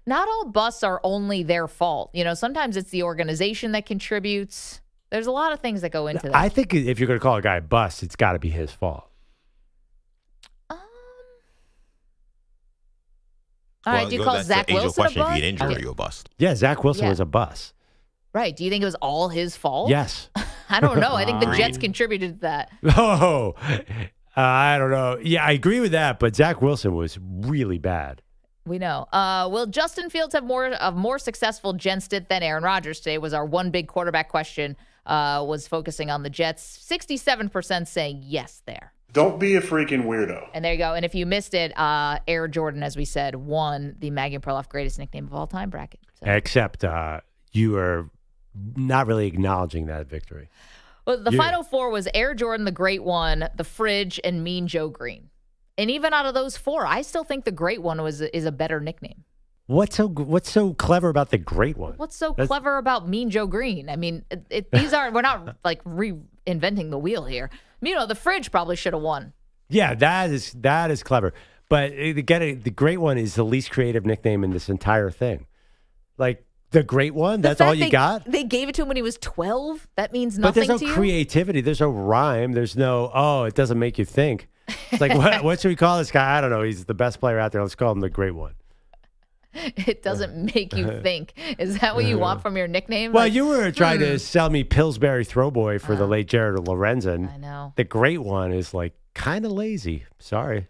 Not all busts are only their fault. Sometimes it's the organization that contributes. There's a lot of things that go into that. I think if you're going to call a guy a bust, it's got to be his fault. All right, do you call Zach Wilson a bust? If you get injured, are you a bust? Yeah, Zach Wilson was a bust. Right. Do you think it was all his fault? Yes. I don't know. I think the Jets contributed to that. Oh, I don't know. Yeah, I agree with that, but Zach Wilson was really bad. We know. Will Justin Fields have more successful Gent stint than Aaron Rodgers today was our one big quarterback question, was focusing on the Jets. 67% saying yes there. Don't be a freaking weirdo. And there you go. And if you missed it, Air Jordan, as we said, won the Maggie Perloff greatest nickname of all time bracket. So. Except you are not really acknowledging that victory. Well, the final four was Air Jordan, the Great One, the Fridge, and Mean Joe Green. And even out of those four, I still think the Great One is a better nickname. What's so clever about the Great One? What's so clever about Mean Joe Green? I mean, we're not like reinventing the wheel here. The Fridge probably should have won. Yeah, that is clever. But again, the Great One is the least creative nickname in this entire thing. Like, the Great One? That's all you got? They gave it to him when he was 12? That means nothing to you? But there's no creativity. There's no rhyme. There's no, it doesn't make you think. It's like, what should we call this guy? I don't know. He's the best player out there. Let's call him the Great One. It doesn't make you think. Is that what you want from your nickname? Well, you were trying to sell me Pillsbury Throwboy for the late Jared Lorenzen. I know. The Great One is like kind of lazy. Sorry.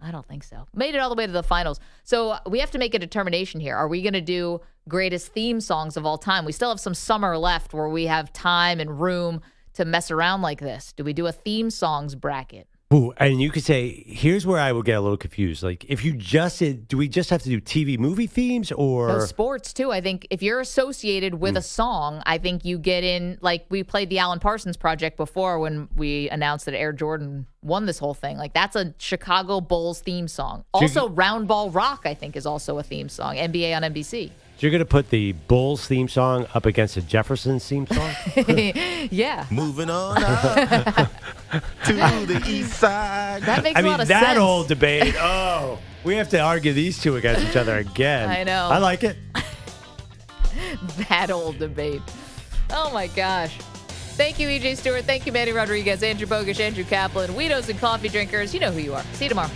I don't think so. Made it all the way to the finals. So we have to make a determination here. Are we going to do greatest theme songs of all time? We still have some summer left where we have time and room to mess around like this. Do we do a theme songs bracket? Ooh, and you could say, here's where I would get a little confused. Like, if you just said, do we just have to do TV movie themes or? No, sports too. I think if you're associated with a song, I think you get in, like we played the Alan Parsons Project before when we announced that Air Jordan won this whole thing. Like, that's a Chicago Bulls theme song. Also, Round Ball Rock, I think, is also a theme song. NBA on NBC. So you're going to put the Bulls theme song up against the Jeffersons theme song? Yeah. Moving on up to the east side. That makes a lot of sense. That whole debate. We have to argue these two against each other again. I know. I like it. That old debate. Oh, my gosh. Thank you, E.J. Stewart. Thank you, Manny Rodriguez, Andrew Bogusch, Andrew Kaplan, Weedos and Coffee Drinkers. You know who you are. See you tomorrow.